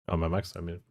On my max, I mean.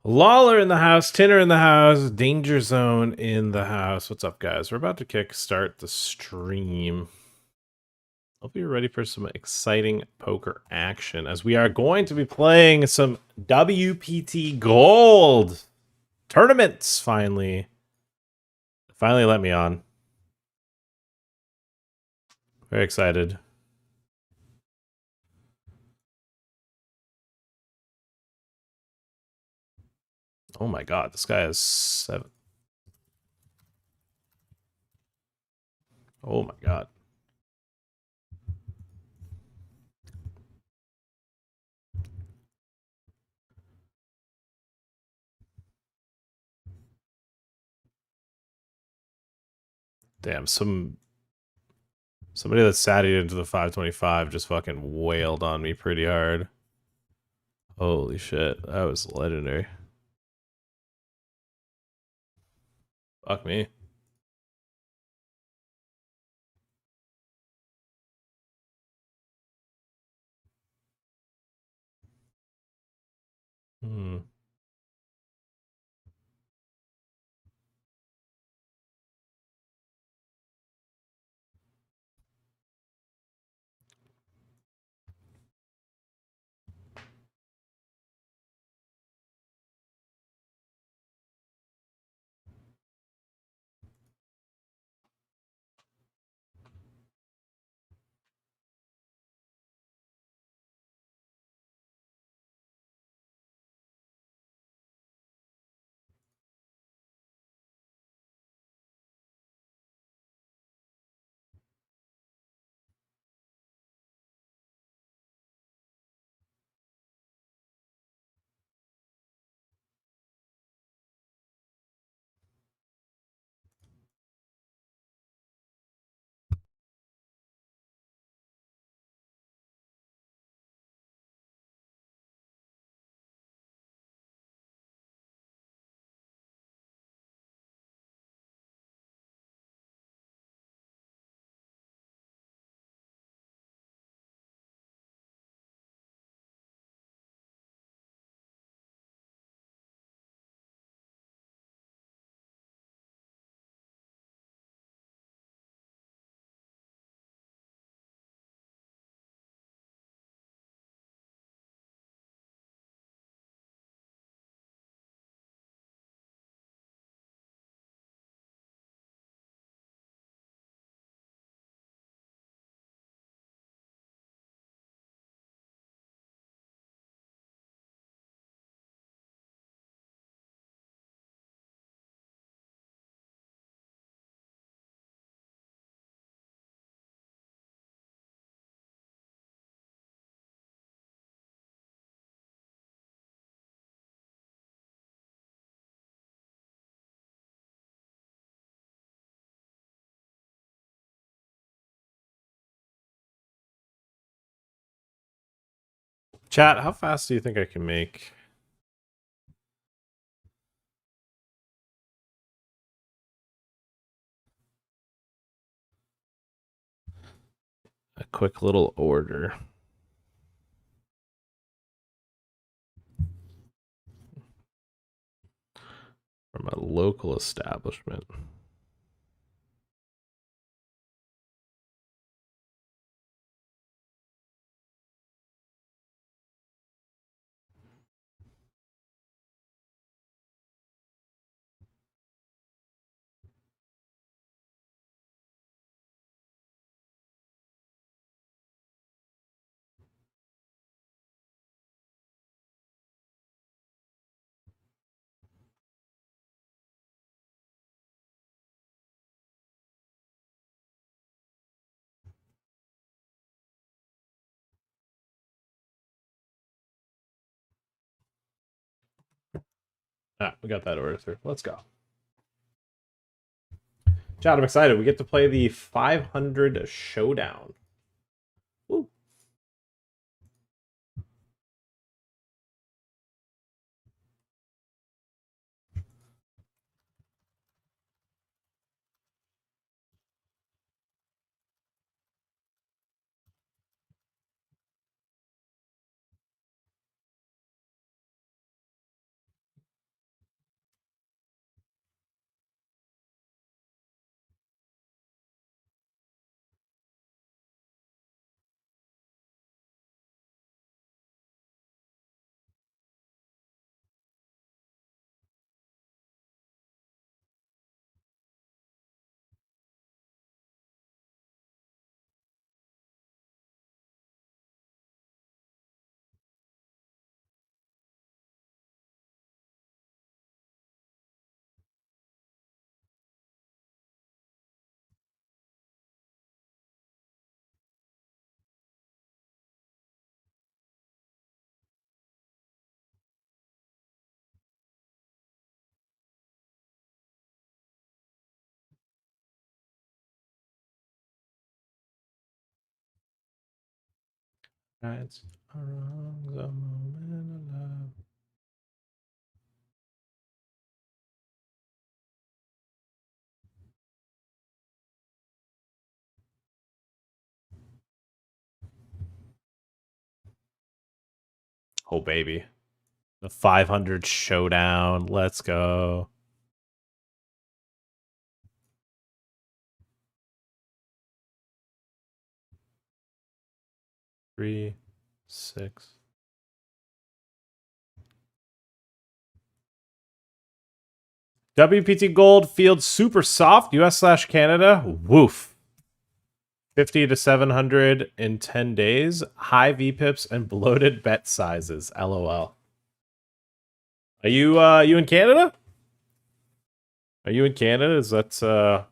Lawler in the house, Tinner in the house, Danger Zone in the house. What's up, guys? We're about to kickstart the stream. Hope you're ready for some exciting poker action, as we are going to be playing some WPT Gold tournaments. Finally let me on. Very excited. Oh my god, this guy has 7. Oh my god. Damn, somebody that sat it into the 525 just fucking wailed on me pretty hard. Holy shit, that was legendary. Fuck me. Hmm. Chat, how fast do you think I can make? A quick little order. From a local establishment. Ah, we got that order through. Let's go. Chat, I'm excited. We get to play the 500 Showdown. Woo. Rights or wrongs, a moment of love. Oh, baby. The 500 showdown. Let's go. Three, 6. WPT Gold Field Super Soft, US/Canada. Woof. 50 to 700 in 10 days. High VPIPs and bloated bet sizes. LOL. Are you in Canada? Are you in Canada? Is that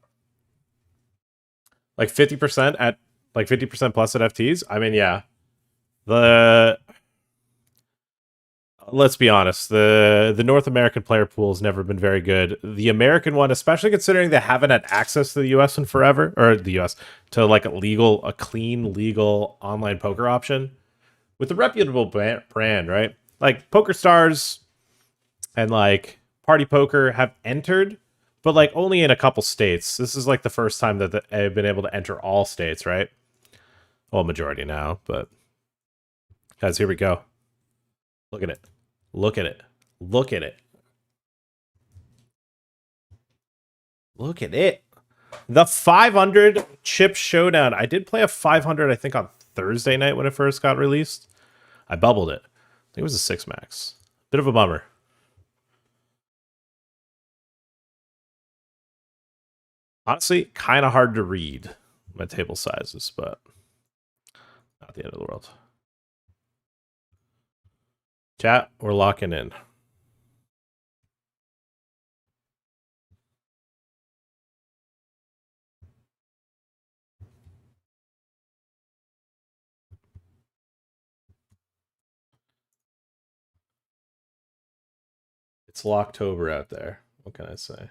like 50% at like 50% plus at FTs? I mean, yeah. The Let's be honest, the North American player pool has never been very good. The American one, especially considering they haven't had access to the US in forever, or the US to like a clean, legal online poker option with a reputable brand, right? Like Poker Stars and like Party Poker have entered, but like only in a couple states. This is like the first time that they've been able to enter all states, right? Well, majority now, but guys, here we go. Look at it. Look at it. Look at it. Look at it. The 500 chip showdown. I did play a 500, I think, on Thursday night when it first got released. I bubbled it. I think it was a 6 max. Bit of a bummer. Honestly, kind of hard to read my table sizes, but not the end of the world. Chat, we're locking in. It's Locktober out there. What can I say?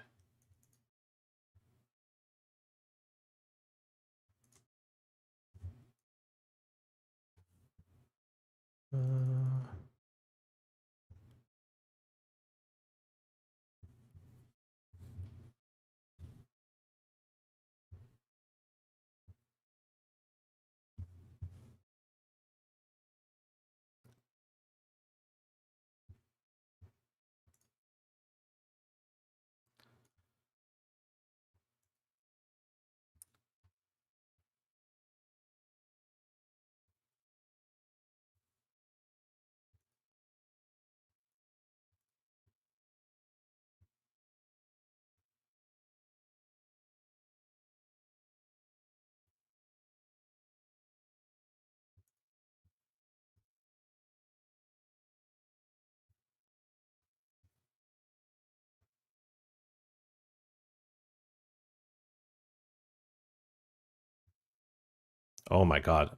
Oh my god.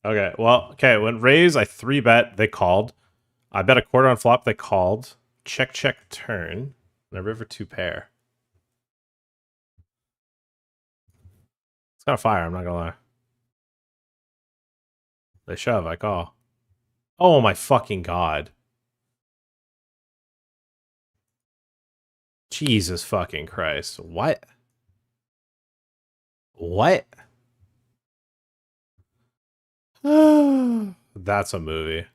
Okay, well, okay, when raise, I 3-bet, they called. I bet a quarter on flop, they called. Check, check, turn. And a river 2 pair. It's got a fire, I'm not gonna lie. They shove, I call. Oh my fucking god. Jesus fucking Christ. What? What? That's a movie.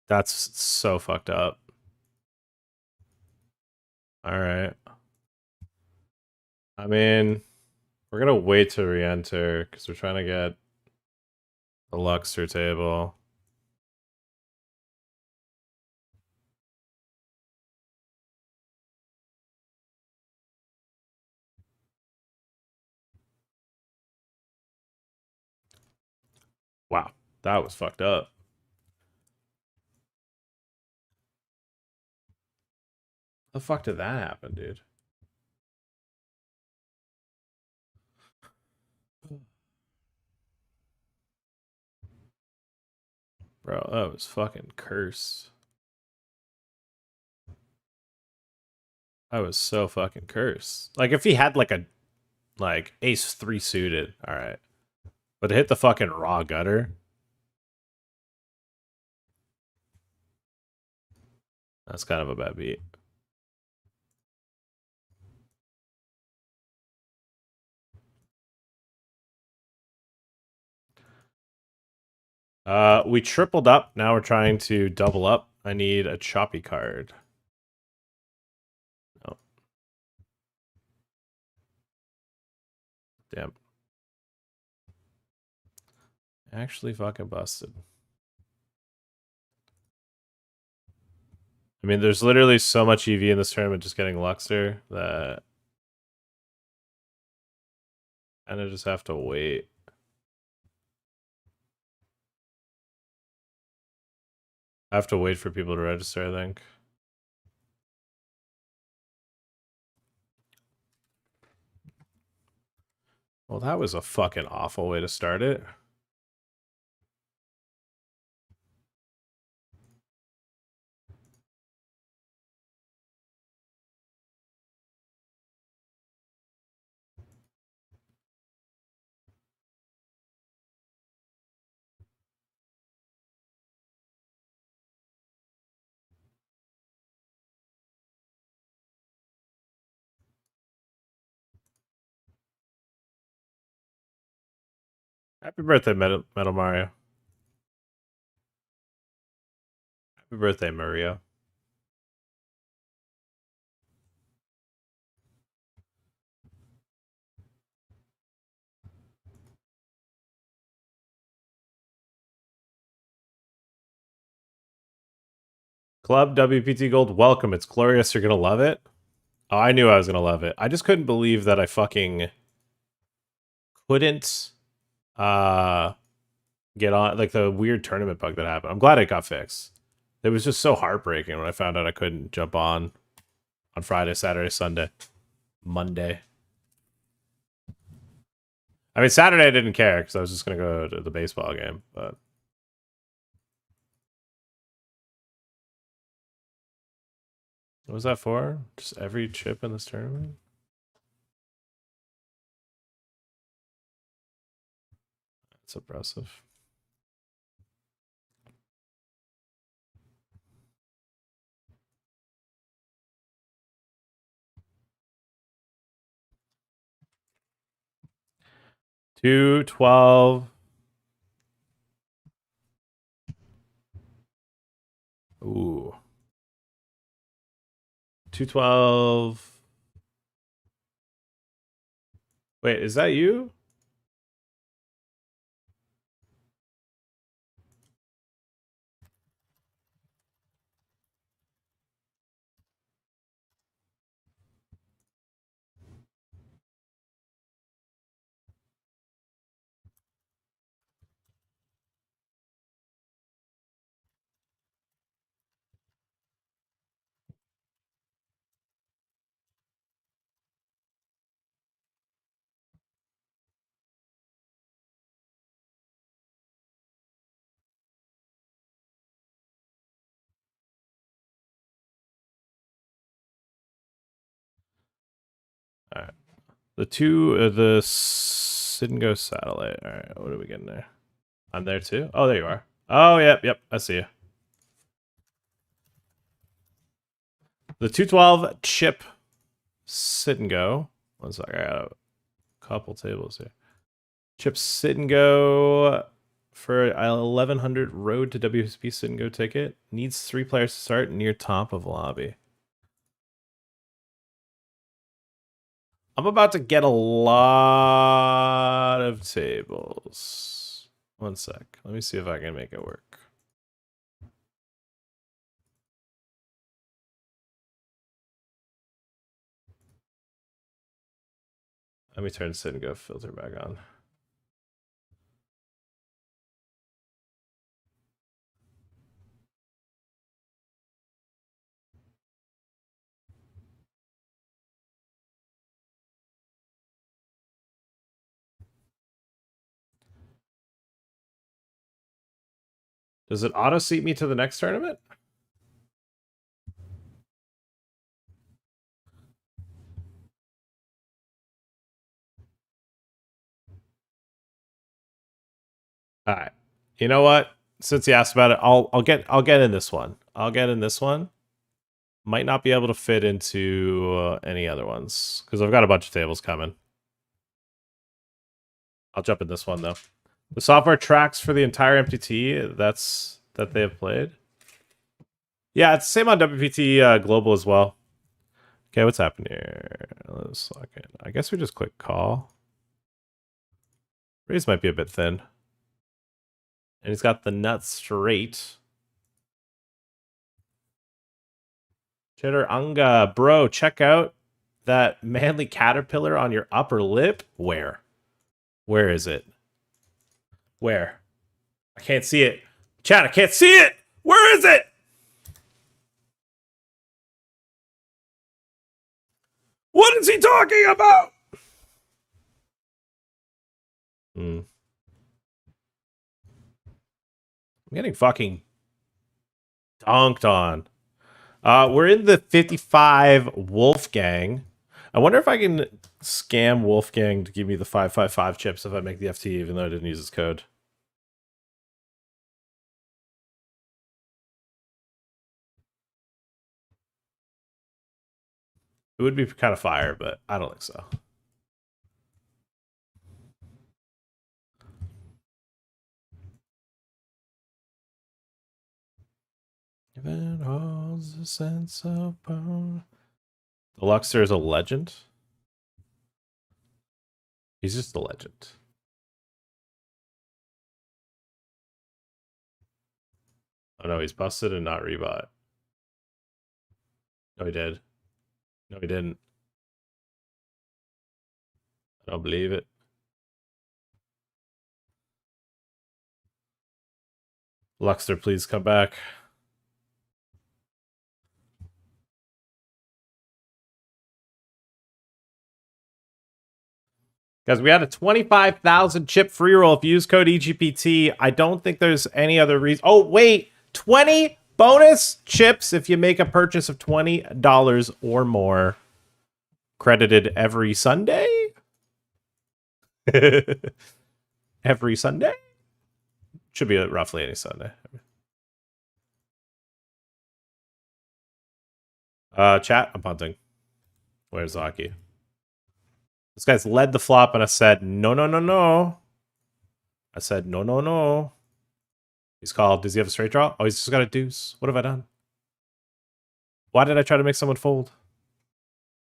That's so fucked up. Alright. I mean, we're gonna wait to re-enter, because we're trying to get a Luxor table. Wow, that was fucked up. The fuck did that happen, dude? Bro, that was fucking cursed. I was so fucking cursed. Like if he had like a ace 3 suited, all right. But to hit the fucking raw gutter, that's kind of a bad beat. We tripled up. Now we're trying to double up. I need a choppy card. Oh. Damn. Actually fucking busted. I mean, there's literally so much EV in this tournament just getting Luxor that I kind of just have to wait. I have to wait for people to register, I think. Well, that was a fucking awful way to start it. Happy birthday, Metal Mario. Happy birthday, Mario. Club WPT Gold, welcome. It's glorious. You're gonna love it. Oh, I knew I was gonna love it. I just couldn't believe that I fucking couldn't get on, like, the weird tournament bug that happened. I'm glad it got fixed. It was just so heartbreaking when I found out I couldn't jump on Friday, Saturday, Sunday, Monday. I mean, Saturday I didn't care because I was just gonna go to the baseball game, but what was that for? Just every chip in this tournament? That's impressive. $2.12. Ooh. 212. Wait, is that you? All right. The sit and go satellite. All right, what are we getting there? I'm there too. Oh, there you are. Oh, yep. I see you. The 212 chip sit and go. One sec, I got a couple tables here. Chip sit and go for 1100 road to WSP sit and go ticket. Needs 3 players to start near top of lobby. I'm about to get a lot of tables. One sec. Let me see if I can make it work. Let me turn sit and go filter back on. Does it auto seat me to the next tournament? All right. You know what? Since you asked about it, I'll get in this one. I'll get in this one. Might not be able to fit into any other ones because I've got a bunch of tables coming. I'll jump in this one though. The software tracks for the entire MTT that they have played. Yeah, it's the same on WPT Global as well. Okay, what's happening here? Let's lock in. I guess we just click call. Raise might be a bit thin. And he's got the nuts straight. Cheddar Anga, bro, check out that manly caterpillar on your upper lip. Where? Where is it? Where? I can't see it. Chat, I can't see it! Where is it? What is he talking about? I'm getting fucking dunked on. We're in the 55 Wolfgang. I wonder if I can scam Wolfgang to give me the 555 chips if I make the FT, even though I didn't use his code. It would be kind of fire, but I don't think so. It holds a sense of power. The Luxor is a legend. He's just a legend. Oh no, he's busted and not rebought. No, he did. No, he didn't. I don't believe it. Luxor, please come back. Guys, we had a 25,000 chip free roll if you use code EGPT. I don't think there's any other reason. Oh, wait. 20 bonus chips if you make a purchase of $20 or more. Credited every Sunday? Every Sunday? Should be roughly any Sunday. Chat, I'm punting. Where's Zaki? This guy's led the flop, and I said, no, no, no, no. I said, no, no, no. He's called. Does he have a straight draw? Oh, he's just got a deuce. What have I done? Why did I try to make someone fold?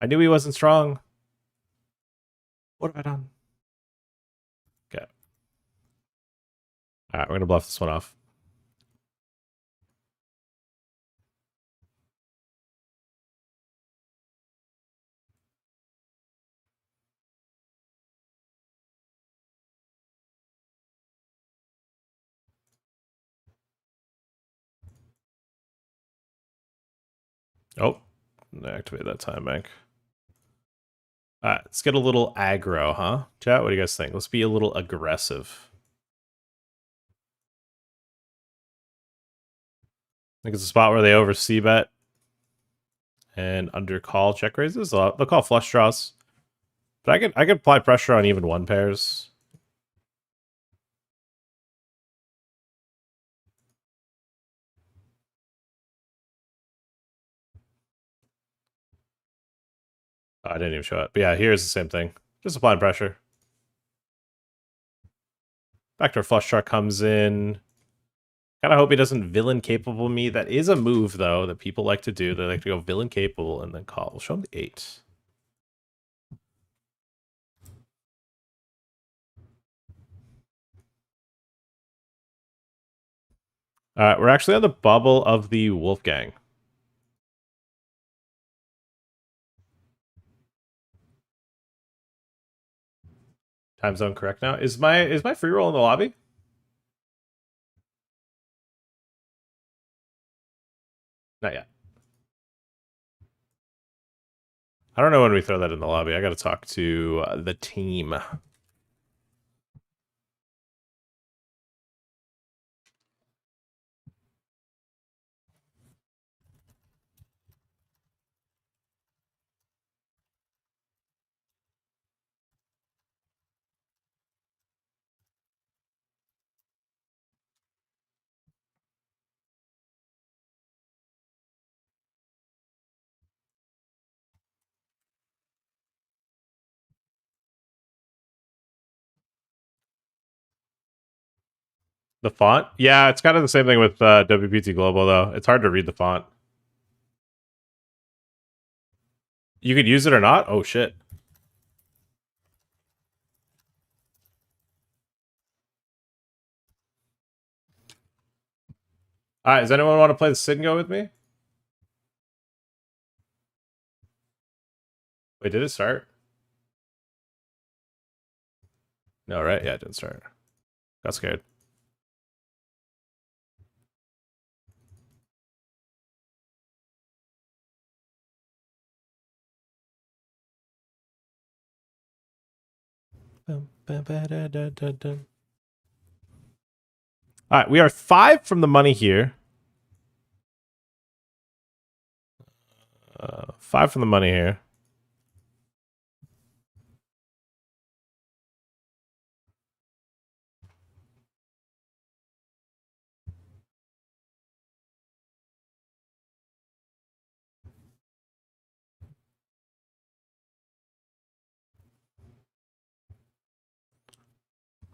I knew he wasn't strong. What have I done? Okay. All right, we're going to bluff this one off. Oh, activate that time bank. All right, let's get a little aggro, huh? Chat, what do you guys think? Let's be a little aggressive. I think it's a spot where they over c-bet and under call check raises. They'll call flush draws. But I could apply pressure on even one pairs. Oh, I didn't even show it. But yeah, here's the same thing. Just applying pressure. Backdoor flush draw comes in. Kind of hope he doesn't villain capable me. That is a move, though, that people like to do. They like to go villain capable and then call. We'll show him the 8. We're actually on the bubble of the Wolfgang. Time zone correct now. Is my free roll in the lobby? Not yet. I don't know when we throw that in the lobby. I got to talk to the team. The font? Yeah, it's kind of the same thing with WPT Global, though. It's hard to read the font. You could use it or not? Oh, shit. All right, does anyone want to play the Sit and Go with me? Wait, did it start? No, right? Yeah, it didn't start. Got scared. All right, we are 5 from the money here. 5 from the money here.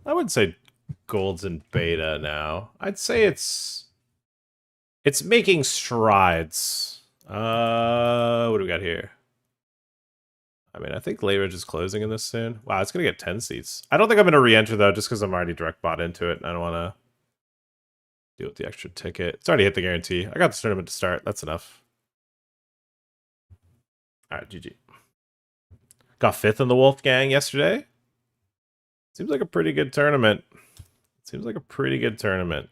I would say gold's in beta now. I'd say it's making strides. What do we got here? I mean, I think Layridge is closing in this soon. Wow, it's gonna get 10 seats. I don't think I'm gonna re-enter though, just because I'm already direct bought into it, and I don't want to deal with the extra ticket. It's already hit the guarantee. I got this tournament to start. That's enough. All right, GG. Got 5th in the Wolfgang yesterday. Seems like a pretty good tournament. Seems like a pretty good tournament.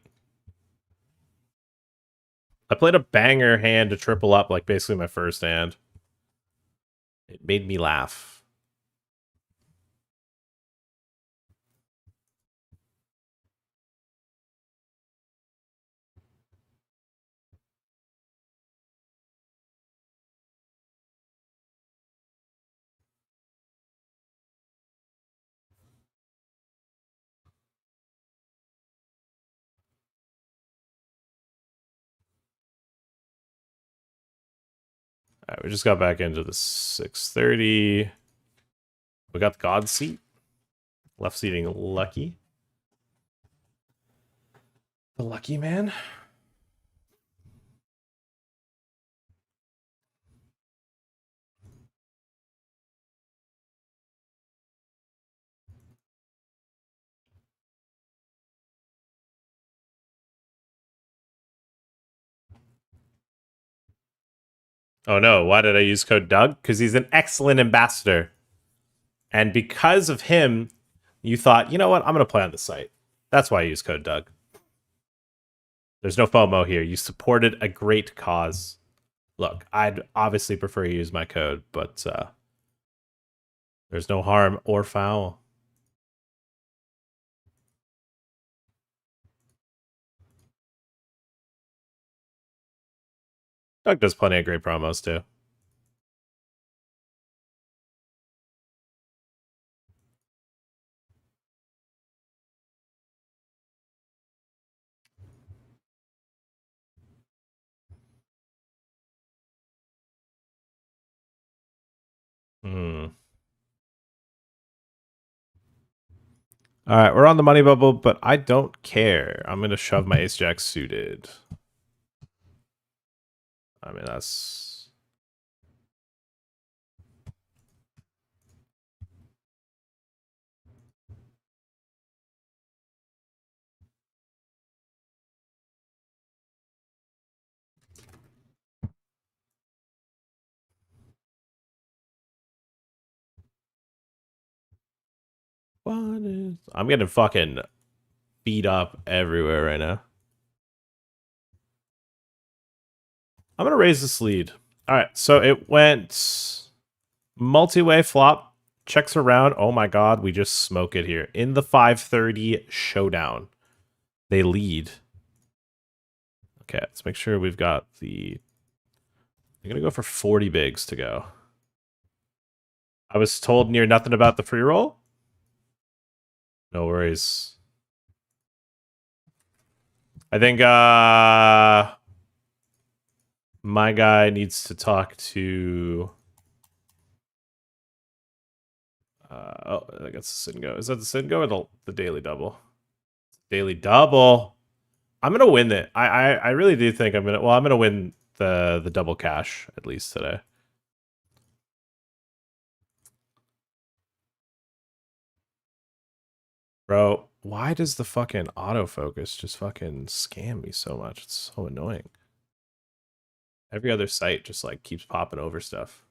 I played a banger hand to triple up, like basically my first hand. It made me laugh. All right, we just got back into the 630. We got the God seat. Left seating Lucky. The Lucky Man. Oh no, why did I use code Doug? Because he's an excellent ambassador. And because of him, you thought, you know what, I'm going to play on the site. That's why I use code Doug. There's no FOMO here. You supported a great cause. Look, I'd obviously prefer you use my code, but there's no harm or foul. Doug does plenty of great promos too. All right, we're on the money bubble, but I don't care. I'm going to shove my ace jack suited. I mean, that's... I'm getting fucking beat up everywhere right now. I'm going to raise this lead. All right, so it went multi-way flop, checks around. Oh my god, we just smoke it here. In the 530 showdown, they lead. Okay, let's make sure we've got the... I'm going to go for 40 bigs to go. I was told near nothing about the free roll. No worries. I think my guy needs to talk to... oh, I guess the Sit and Go. Is that the Sit and Go or the daily double? Daily double. I'm gonna win it. I really do think I'm gonna win the double cash at least today. Bro, why does the fucking autofocus just fucking scam me so much? It's so annoying. Every other site just like keeps popping over stuff.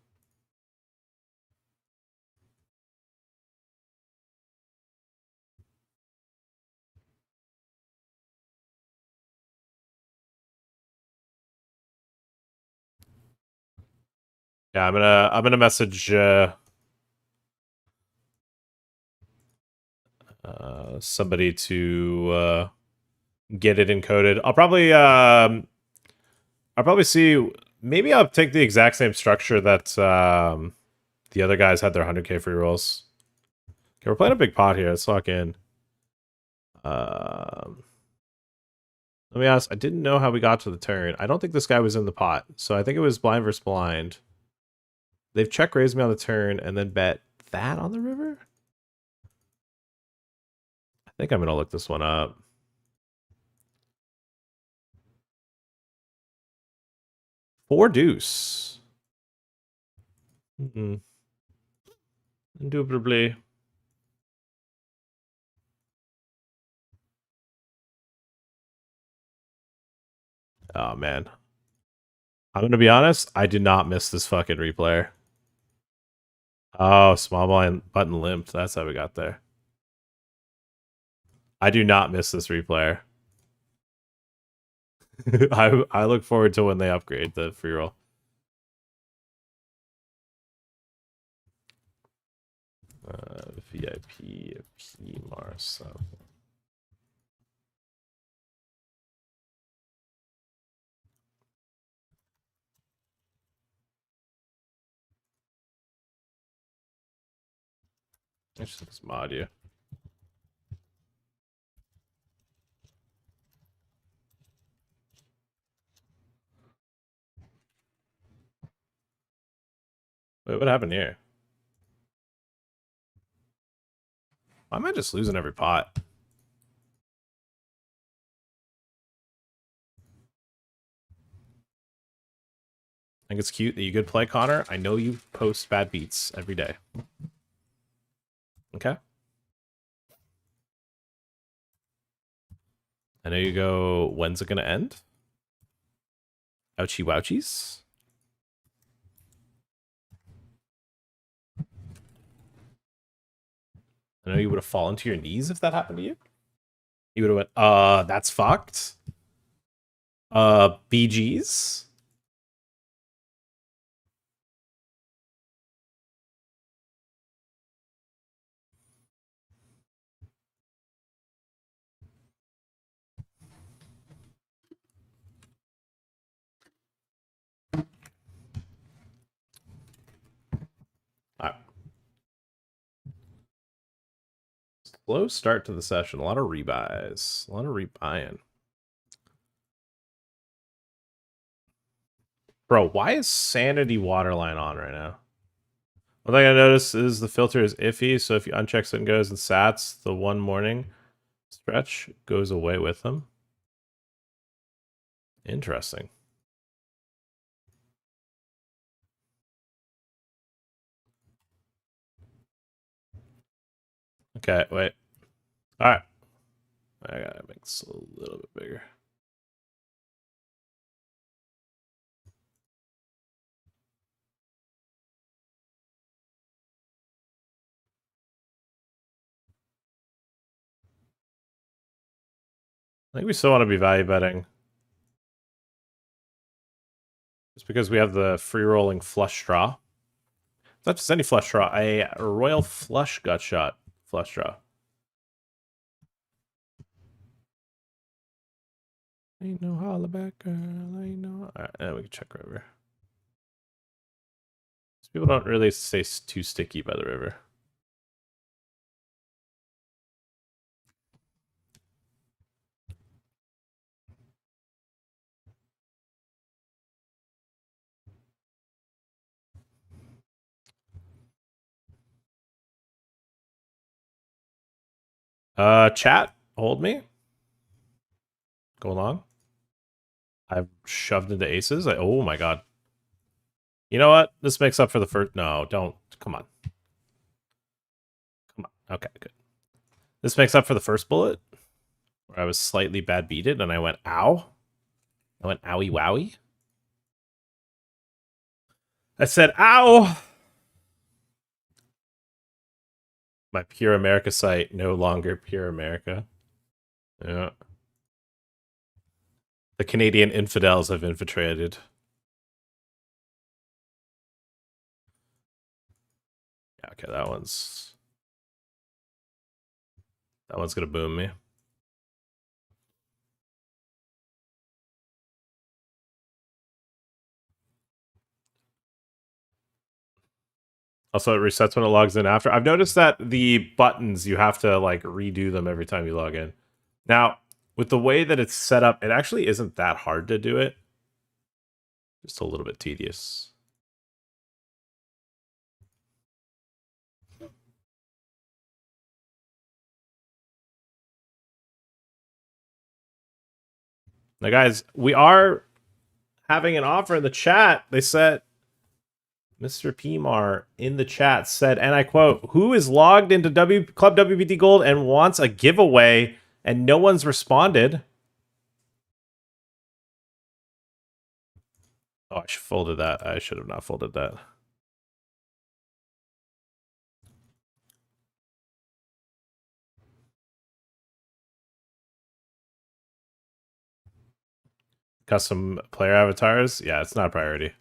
Yeah, I'm gonna message somebody to get it encoded. I'll probably see. Maybe I'll take the exact same structure that the other guys had their 100k free rolls. Okay, we're playing a big pot here. Let's lock in. Let me ask. I didn't know how we got to the turn. I don't think this guy was in the pot, so I think it was blind versus blind. They've check raised me on the turn and then bet that on the river. I think I'm gonna look this one up. Four deuce. Indubitably. Oh man. I'm gonna be honest, I did not miss this fucking replayer. Oh, small blind button limped. That's how we got there. I do not miss this replayer. I look forward to when they upgrade the free roll. VIP P Mars. I should just mod you. Wait, what happened here? Why am I just losing every pot? I think it's cute that you could play, Connor. I know you post bad beats every day. Okay. I know you go, when's it going to end? Ouchie wouchies. I know you would have fallen to your knees if that happened to you. You would have went, that's fucked. BGs. All right. Slow start to the session. A lot of rebuys. A lot of rebuying. Bro, why is Sanity Waterline on right now? One thing I noticed is the filter is iffy, so if you uncheck Sit and Goes and Sats, the one morning stretch goes away with them. Interesting. Okay, wait. All right. I gotta make this a little bit bigger. I think we still want to be value betting. Just because we have the free rolling flush draw. It's not just any flush draw, a royal flush gut shot flush draw. Ain't no hollaback girl, ain't no. Alright, and we can check river. People don't really stay too sticky by the river. Chat, hold me. Go along. I've shoved into aces. Oh my god. You know what? This makes up for the first. No, don't. Come on. Come on. Okay, good. This makes up for the first bullet, where I was slightly bad beated, and I went, ow. I went, owie wowie. I said, ow. My Pure America site, no longer Pure America. Yeah. The Canadian infidels have infiltrated. Yeah, okay, that one's gonna boom me. Also, it resets when it logs in after. I've noticed that the buttons, you have to like redo them every time you log in. Now, with the way that it's set up, it actually isn't that hard to do it. Just a little bit tedious. Now, guys, we are having an offer in the chat. They said, Mr. PMAR in the chat said, and I quote, who is logged into Club WPT Gold and wants a giveaway, and no one's responded. Oh, I should have folded that. I should have not folded that. Custom player avatars? Yeah, it's not a priority.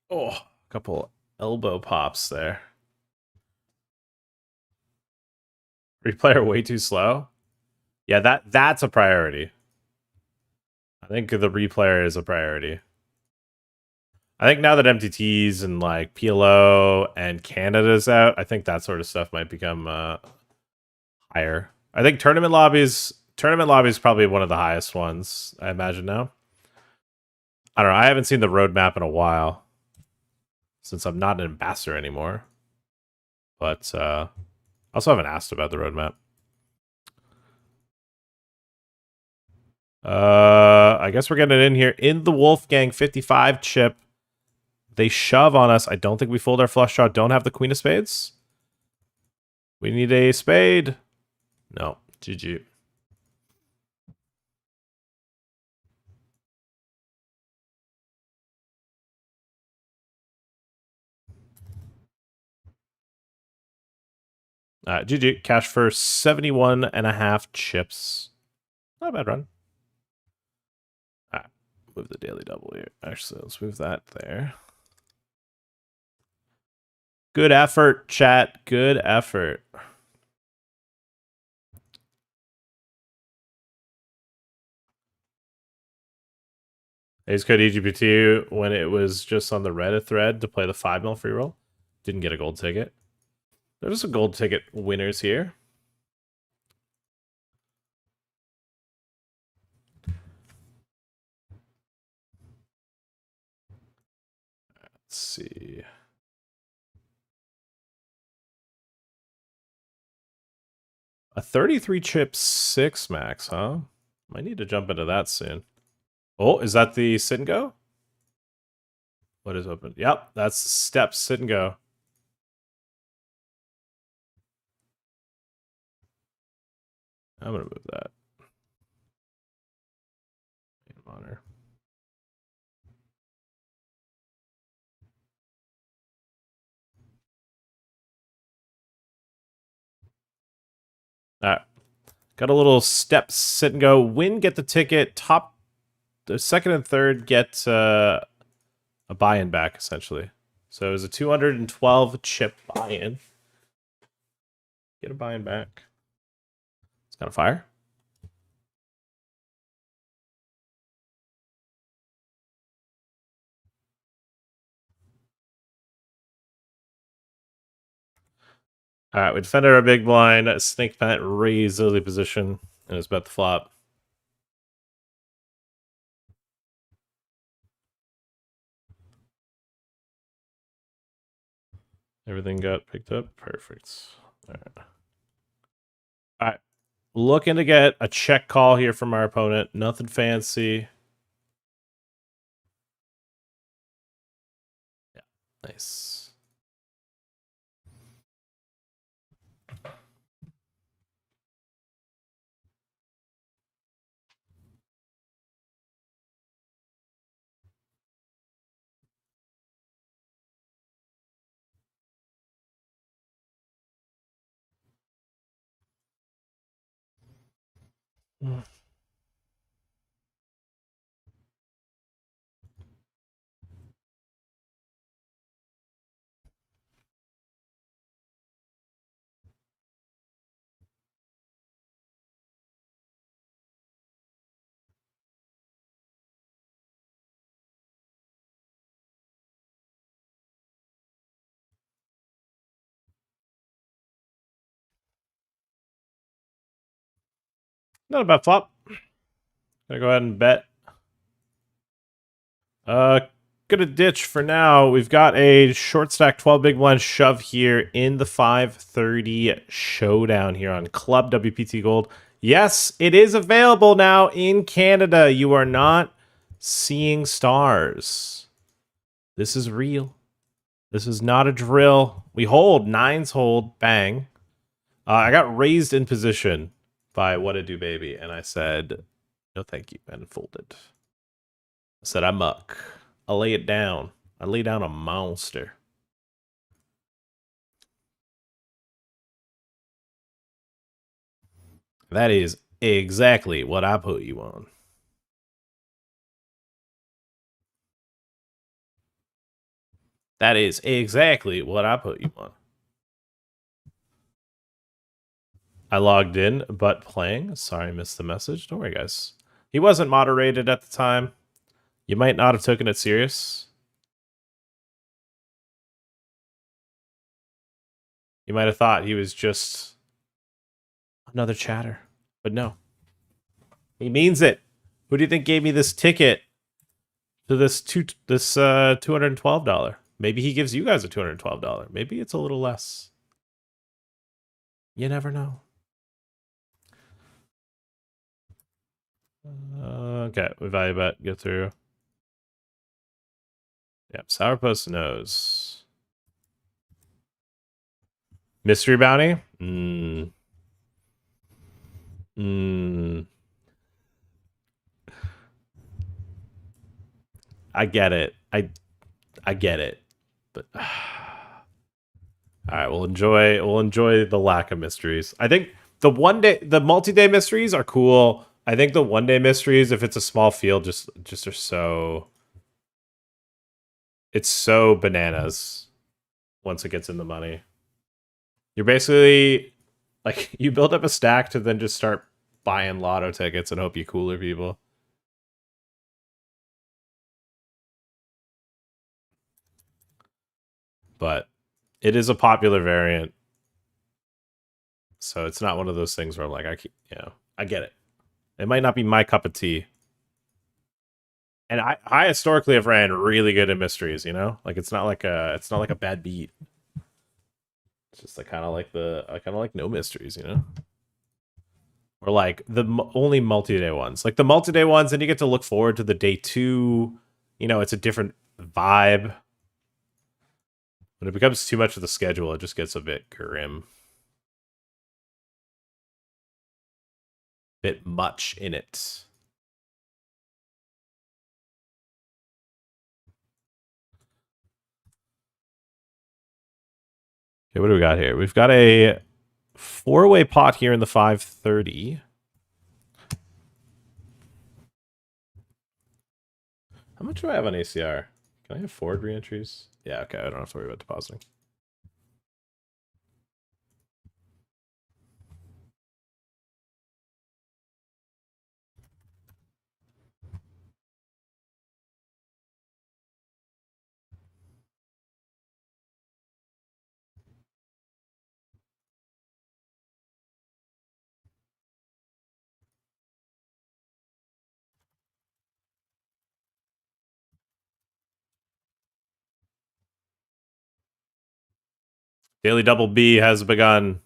Oh, a couple elbow pops there. Replayer way too slow? Yeah, that's a priority. I think the replayer is a priority. I think now that MTTs and like PLO and Canada's out, I think that sort of stuff might become higher. I think tournament lobbies probably one of the highest ones, I imagine now. I don't know. I haven't seen the roadmap in a while since I'm not an ambassador anymore. But I also haven't asked about the roadmap. I guess we're getting it in here. In the Wolfgang 55 chip, they shove on us. I don't think we fold our flush draw. Don't have the Queen of Spades. We need a spade. No. GG. GG. Cash for 71.5 chips. Not a bad run. Move the daily double here. Actually, let's move that there. Good effort, chat. Good effort. Ace code EGPT when it was just on the Reddit thread to play the 5 mil free roll. Didn't get a gold ticket. There's some gold ticket winners here. Let's see. A 33 chip 6 max, huh? Might need to jump into that soon. Oh, is that the sit and go? What is open? Yep, that's step sit and go. I'm gonna move that. Honor. All right. Got a little step sit and go. Win, get the ticket. Top, the second and third get a buy-in back, essentially. So it was a 212 chip buy-in. Get a buy-in back. It's got a fire. All right, we defended our big blind. Snake pent, raise early position, and it's bet the flop. Everything got picked up. Perfect. All right. Looking to get a check call here from our opponent. Nothing fancy. Yeah, nice. Not a bad flop. Gonna go ahead and bet. Gonna ditch for now. We've got a short stack 12 big blind shove here in the 530 showdown here on Club WPT Gold. Yes, it is available now in Canada. You are not seeing stars. This is real. This is not a drill. We hold. Nines hold. Bang. I got raised in position by What It Do Baby, and I said, no thank you, and folded. I said, I muck. I'll lay it down. I lay down a monster. That is exactly what I put you on. That is exactly what I put you on. I logged in, but playing. Sorry, I missed the message. Don't worry, guys. He wasn't moderated at the time. You might not have taken it serious. You might have thought he was just another chatter. But no. He means it. Who do you think gave me this ticket to this $212? Maybe he gives you guys a $212. Maybe it's a little less. You never know. Okay, we value bet, get through. Yep, Sourpuss knows. Mystery bounty? I get it. I get it. But all right, we'll enjoy the lack of mysteries. I think the multi-day mysteries are cool. I think the one-day mysteries, if it's a small field, just are so, it's so bananas once it gets in the money. You're basically like, you build up a stack to then just start buying lotto tickets and hope you cooler people. But it is a popular variant, so it's not one of those things where I'm like, I get it. It might not be my cup of tea. And I historically have ran really good at mysteries, you know? Like it's not like a bad beat. It's just I kind of like no mysteries, you know? Or like the only multi-day ones. Like the multi-day ones, and you get to look forward to the day 2. You know, it's a different vibe. When it becomes too much of the schedule, it just gets a bit grim. Bit much in it. Okay, what do we got here? We've got a 4-way pot here in the 530. How much do I have on ACR? Can I have forward reentries? Yeah, okay, I don't have to worry about depositing. Daily double B has begun.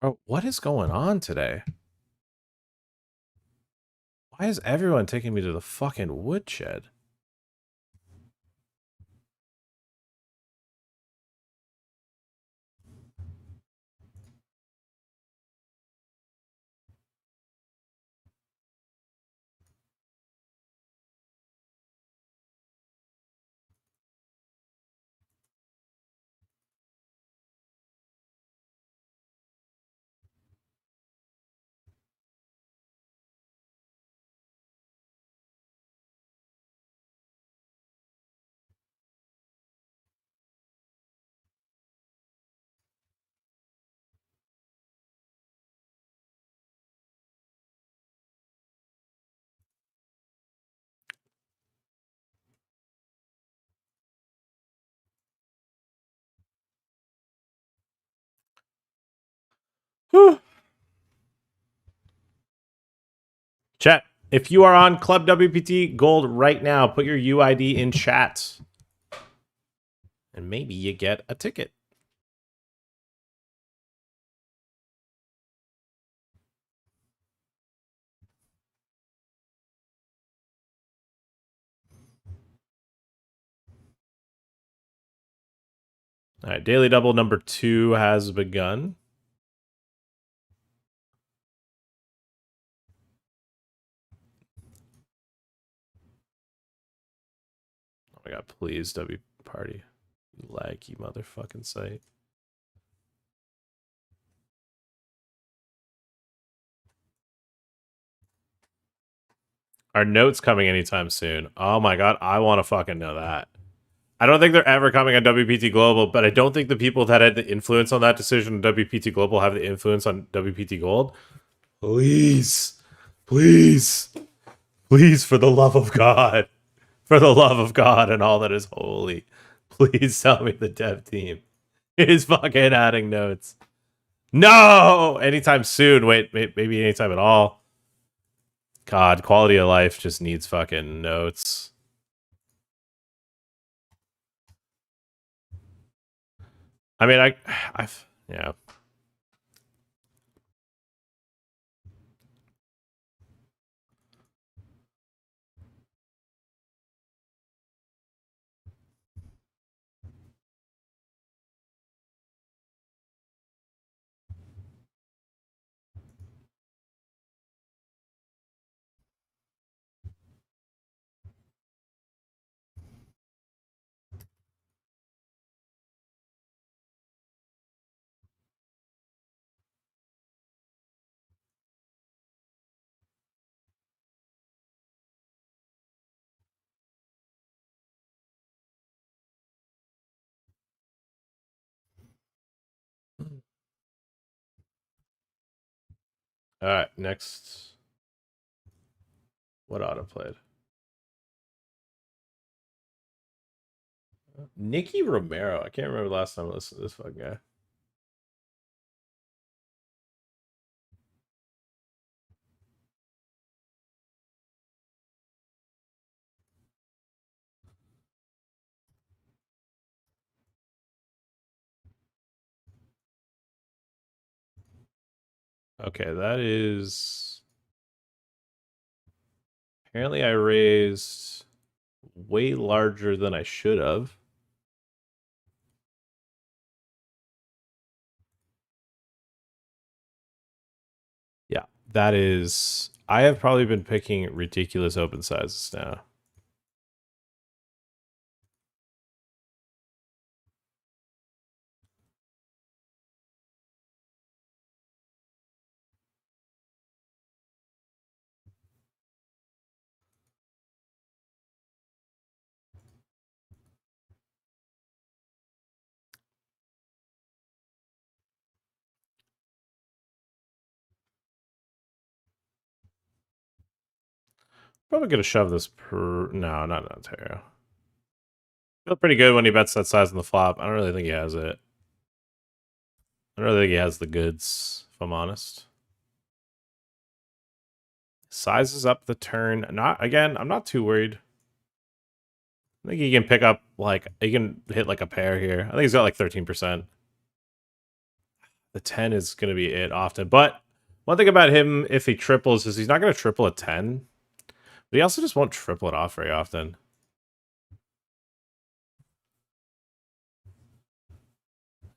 Oh, what is going on today? Why is everyone taking me to the fucking woodshed? Whew. Chat, if you are on Club WPT Gold right now, put your UID in chat. And maybe you get a ticket. All right, Daily Double number 2 has begun. Oh my god, please, W Party. You laggy motherfucking site. Are notes coming anytime soon? Oh my god, I want to fucking know that. I don't think they're ever coming on WPT Global, but I don't think the people that had the influence on that decision on WPT Global have the influence on WPT Gold. Please, please, please, for the love of God, for the love of God and all that is holy, please tell me the dev team is fucking adding notes. No! Anytime soon. Wait, maybe anytime at all. God, quality of life just needs fucking notes. I mean, yeah. All right, next. What auto played? Nicky Romero. I can't remember the last time I listened to this fucking guy. Okay, that is... Apparently I raised way larger than I should have. Yeah, that is... I have probably been picking ridiculous open sizes now. Probably gonna shove this per... No, not Ontario. Feel pretty good when he bets that size on the flop. I don't really think he has it. I don't really think he has the goods, if I'm honest. Sizes up the turn. Not again, I'm not too worried. I think he can pick up, like, he can hit like a pair here. I think he's got like 13%. I the 10 is going to be it often. But one thing about him, if he triples, is he's not going to triple a 10. But he also just won't triple it off very often.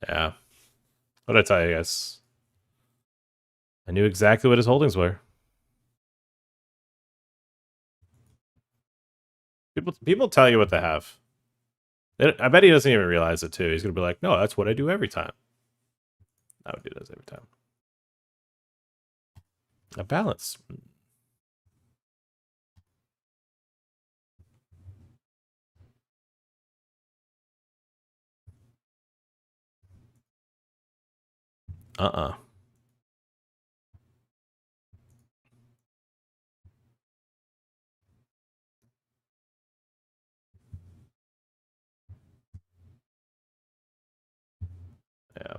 Yeah. What did I tell you guys? I knew exactly what his holdings were. People tell you what they have. I bet he doesn't even realize it, too. He's going to be like, no, that's what I do every time. That would do this every time. A balance. Uh-uh. Yeah.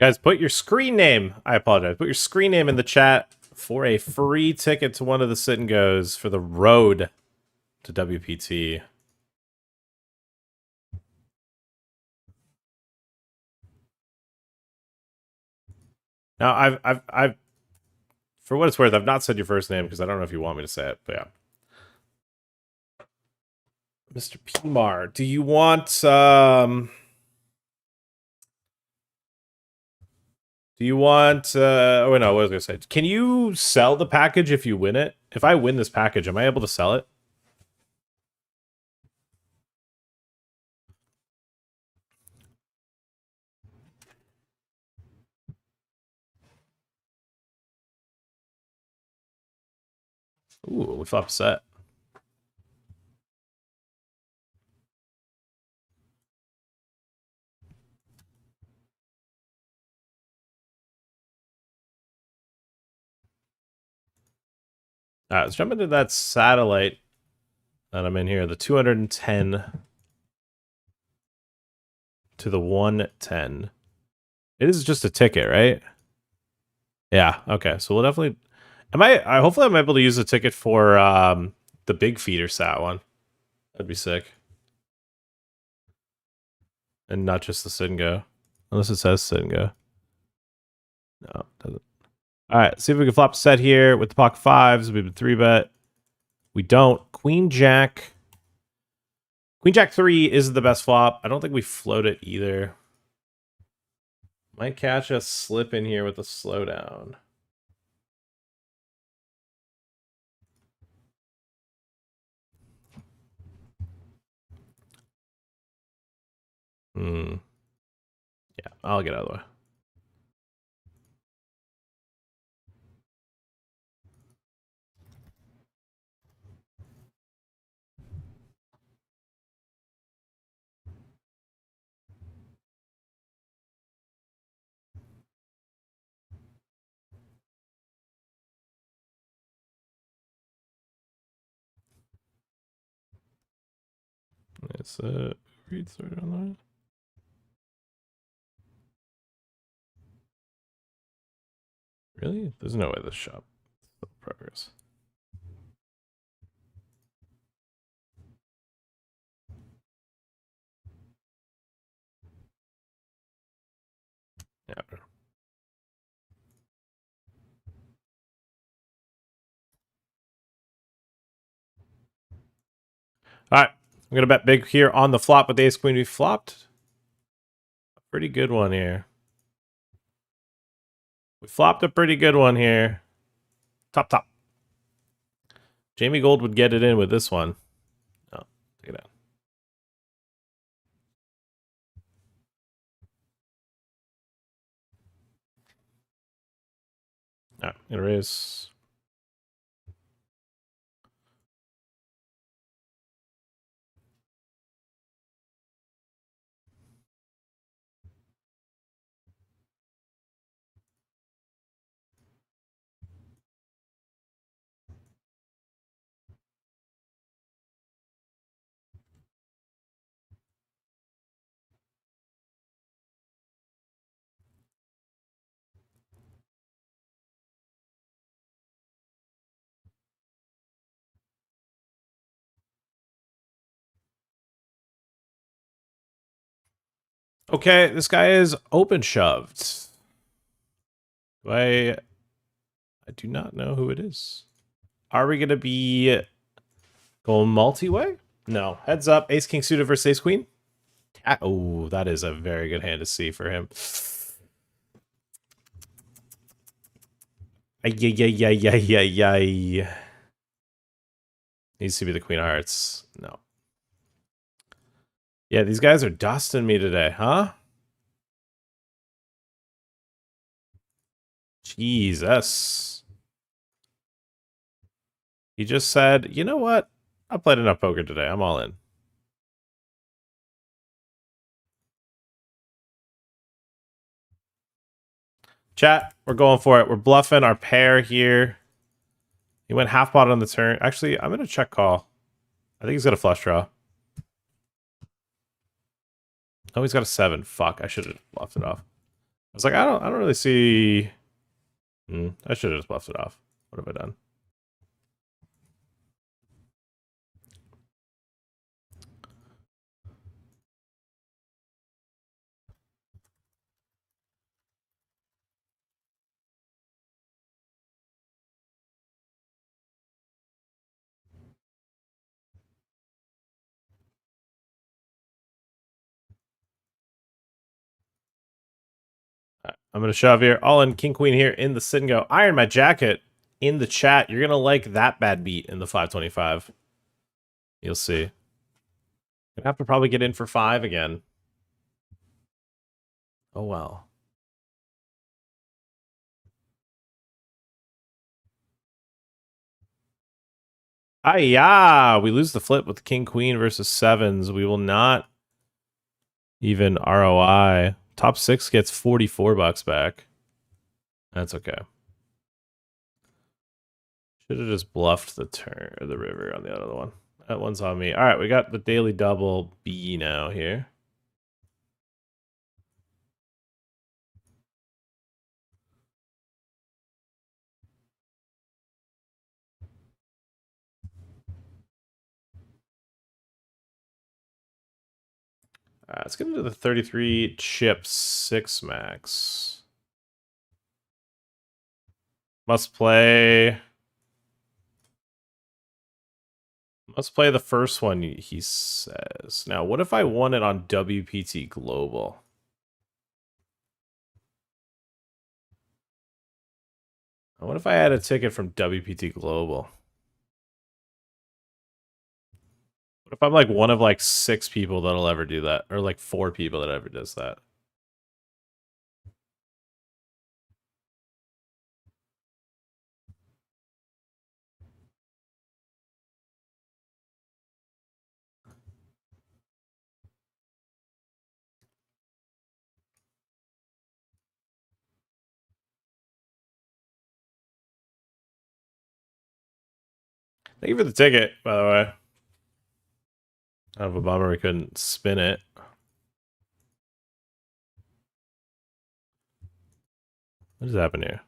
Guys, put your screen name. I apologize. Put your screen name in the chat for a free ticket to one of the sit and goes for the road to WPT. Now, I've, for what it's worth, I've not said your first name because I don't know if you want me to say it, but yeah. Mr. Pmar, do you want, oh no, what was I going to say? Can you sell the package if you win it? If I win this package, am I able to sell it? Ooh, we flop a set. Alright, let's jump into that satellite that I'm in here. The 210 to the 110. It is just a ticket, right? Yeah, okay. So we'll definitely... Hopefully I'm able to use the ticket for the big feeder sat one. That'd be sick. And not just the sit and go. Unless it says sit and go. No, it doesn't. Alright, see if we can flop a set here with the pocket fives. We've been 3-bet. We don't. Queen Jack. Queen Jack 3 isn't the best flop. I don't think we float it either. Might catch us slip in here with a slowdown. Yeah, I'll get out of the way. It's read through on that. Really? There's no way this shop progress. Yeah. All right, I'm gonna bet big here on the flop with the ace queen. We flopped a pretty good one here. We flopped a pretty good one here. Top. Jamie Gold would get it in with this one. Oh, take it out. All right, gonna raise. Okay, this guy is open shoved. I do not know who it is. Are we gonna be going multi-way? No. Heads up. Ace king suited versus ace queen. Oh, that is a very good hand to see for him. Ay. Needs to be the queen of hearts. No. Yeah, these guys are dusting me today, huh? Jesus. He just said, you know what? I played enough poker today. I'm all in. Chat, we're going for it. We're bluffing our pair here. He went half pot on the turn. Actually, I'm going to check call. I think he's got a flush draw. Oh, he's got a 7. Fuck, I should have bluffed it off. I was like, I don't really see... I should have just bluffed it off. What have I done? I'm going to shove here. All in king queen here in the sit and go. Iron my jacket in the chat. You're going to like that bad beat in the 525. You'll see. Gonna have to probably get in for 5 again. Oh well. Ah, we lose the flip with king queen versus 7s. We will not even ROI. Top 6 gets $44 back. That's okay. Should have just bluffed the turn or the river on the other one. That one's on me. All right, we got the daily double B now here. Let's get into the 33 chip 6 max. Must play. Must play the first one, he says. Now, what if I won it on WPT Global? What if I had a ticket from WPT Global? What if I'm like one of like 6 people that'll ever do that? Or like 4 people that ever does that? Thank you for the ticket, by the way. Kind of a bummer we couldn't spin it. What does happen here?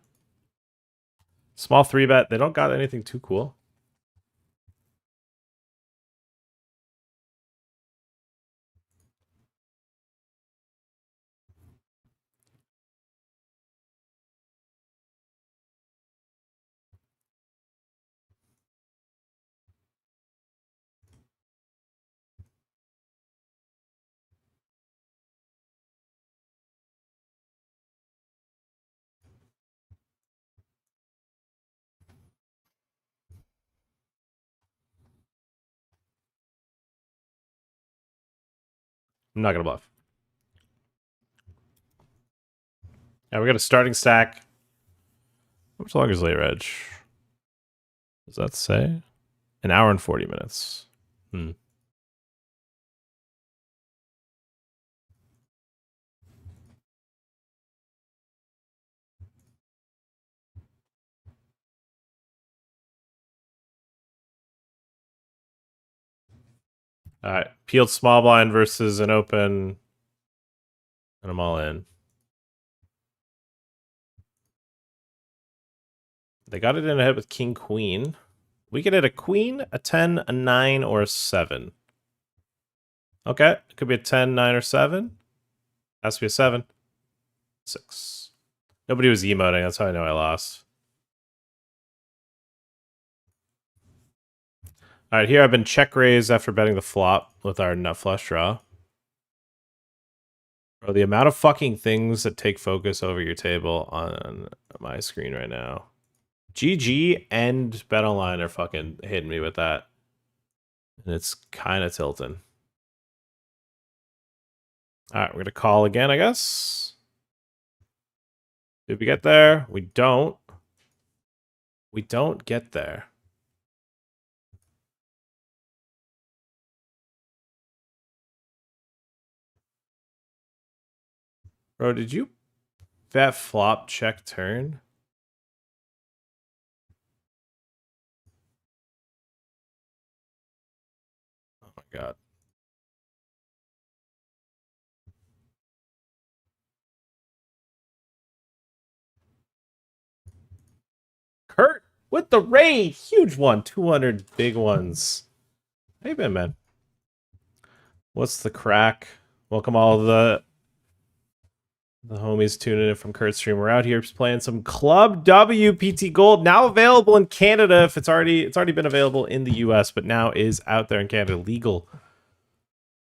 Small 3-bet. They don't got anything too cool. I'm not going to bluff. Yeah, we got a starting stack. How much longer is late reg? Does that say? An hour and 40 minutes. Hmm. All right. Peeled small blind versus an open. And I'm all in. They got it in ahead with king queen. We could hit a queen, a 10, a 9, or a 7. Okay. It could be a 10, 9, or 7. Has to be a 7. 6. Nobody was emoting. That's how I know I lost. All right, here I've been check raised after betting the flop with our nut flush draw. Bro, the amount of fucking things that take focus over your table on my screen right now. GG and BetOnline are fucking hitting me with that. And it's kind of tilting. All right, we're going to call again, I guess. Did we get there? We don't. We don't get there. Bro, did you bet flop check turn? Oh my god. Kurt with the raid. Huge one. 200 big ones. How you been, man? What's the crack? Welcome all the homies tuning in from Kurt's stream. We're out here playing some Club WPT Gold, now available in Canada. If it's already been available in the US, but now is out there in Canada. Legal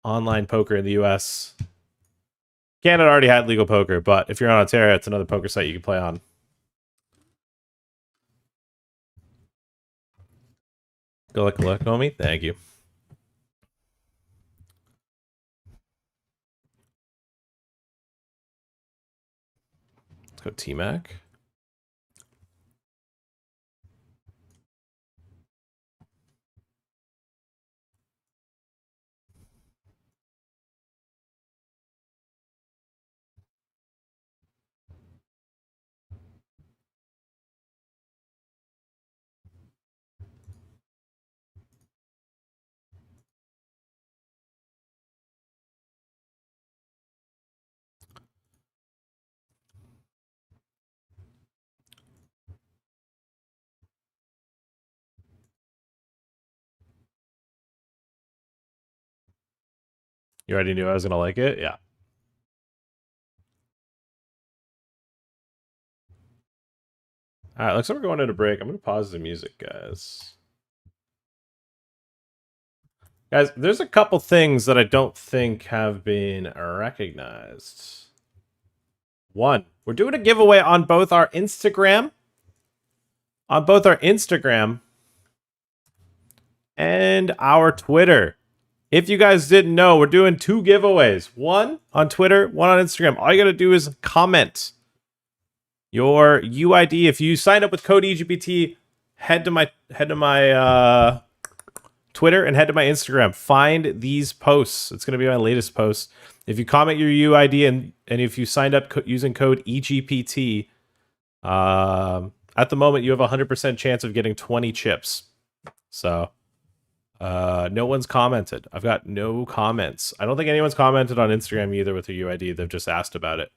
online poker in the US. Canada already had legal poker, but if you're on Ontario, it's another poker site you can play on. Go look, homie. Thank you. Let's go T-Mac. You already knew I was gonna like it? Yeah. Alright, looks like we're going into break. I'm gonna pause the music, guys. Guys, there's a couple things that I don't think have been recognized. One, we're doing a giveaway on both our Instagram. And our Twitter. If you guys didn't know, we're doing 2 giveaways. One on Twitter, one on Instagram. All you gotta do is comment your UID. If you sign up with code EGPT, head to my Twitter and head to my Instagram. Find these posts. It's gonna be my latest post. If you comment your UID and if you signed up using code EGPT, at the moment you have a 100% chance of getting 20 chips. So no one's commented. I've got no comments. I don't think anyone's commented on Instagram either with their UID. They've just asked about it.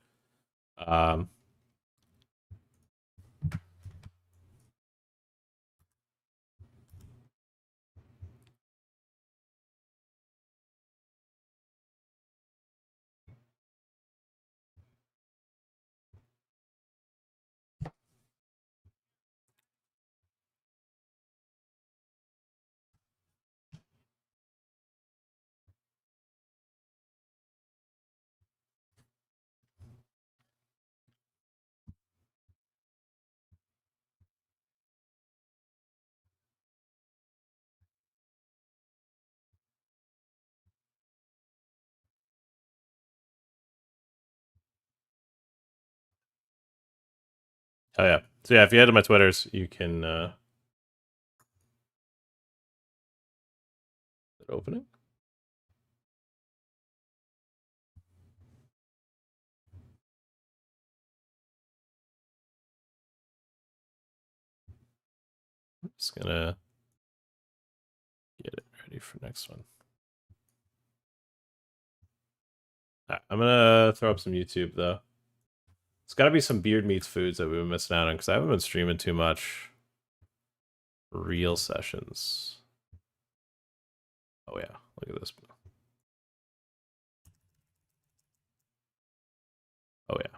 Oh yeah. So yeah, if you head to my Twitters, you can opening. I'm just gonna get it ready for next one. Right, I'm gonna throw up some YouTube though. It's got to be some Beard Meats foods that we've been missing out on because I haven't been streaming too much. Real sessions. Oh yeah, look at this. Oh yeah.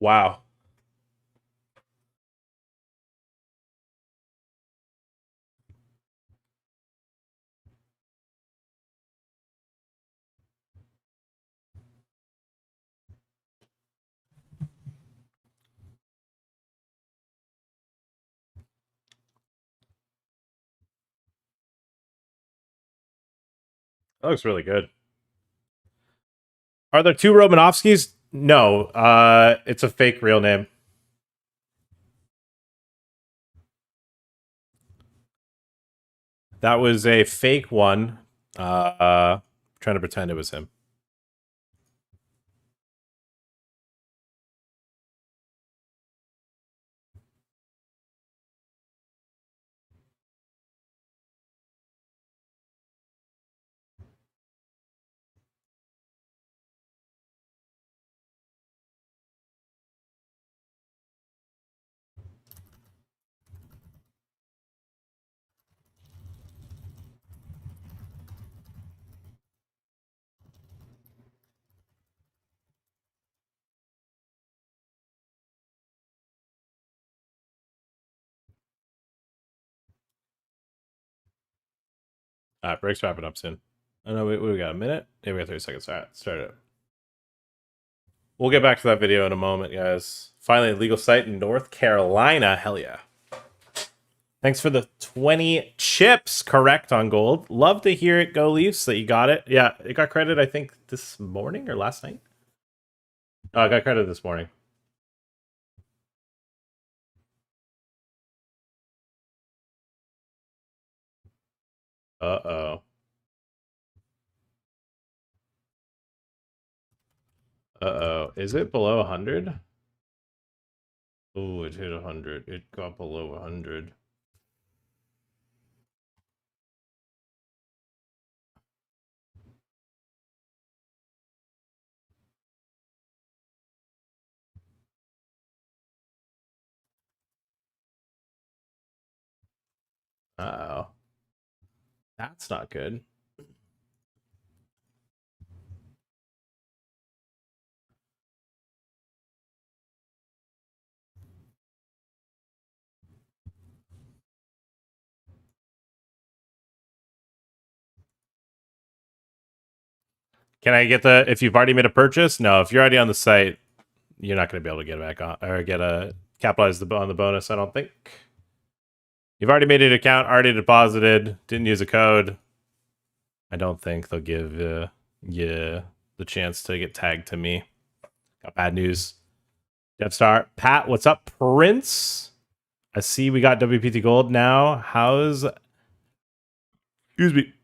Wow. That looks really good. Are there 2 Romanovskis? No. It's a fake real name. That was a fake one. Trying to pretend it was him. All right, break's wrapping up soon. Oh no, we got a minute. Yeah, we got 30 seconds. All right, start it. We'll get back to that video in a moment, guys. Finally, a legal site in North Carolina. Hell yeah. Thanks for the 20 chips correct on gold. Love to hear it, Go Leafs, that you got it. Yeah, it got credit, I think, this morning or last night. Oh, I got credit this morning. Uh-oh. Uh-oh. Is it below 100? Oh, it hit 100. It got below 100. Uh-oh. That's not good. Can I get the, if you've already made a purchase? No, if you're already on the site, you're not going to be able to get it back on, or get a, capitalize on the bonus, I don't think. You've already made an account, already deposited, didn't use a code. I don't think they'll give you the chance to get tagged to me. Got bad news. Devstar. Pat, what's up, Prince? I see we got WPT Gold now. Excuse me.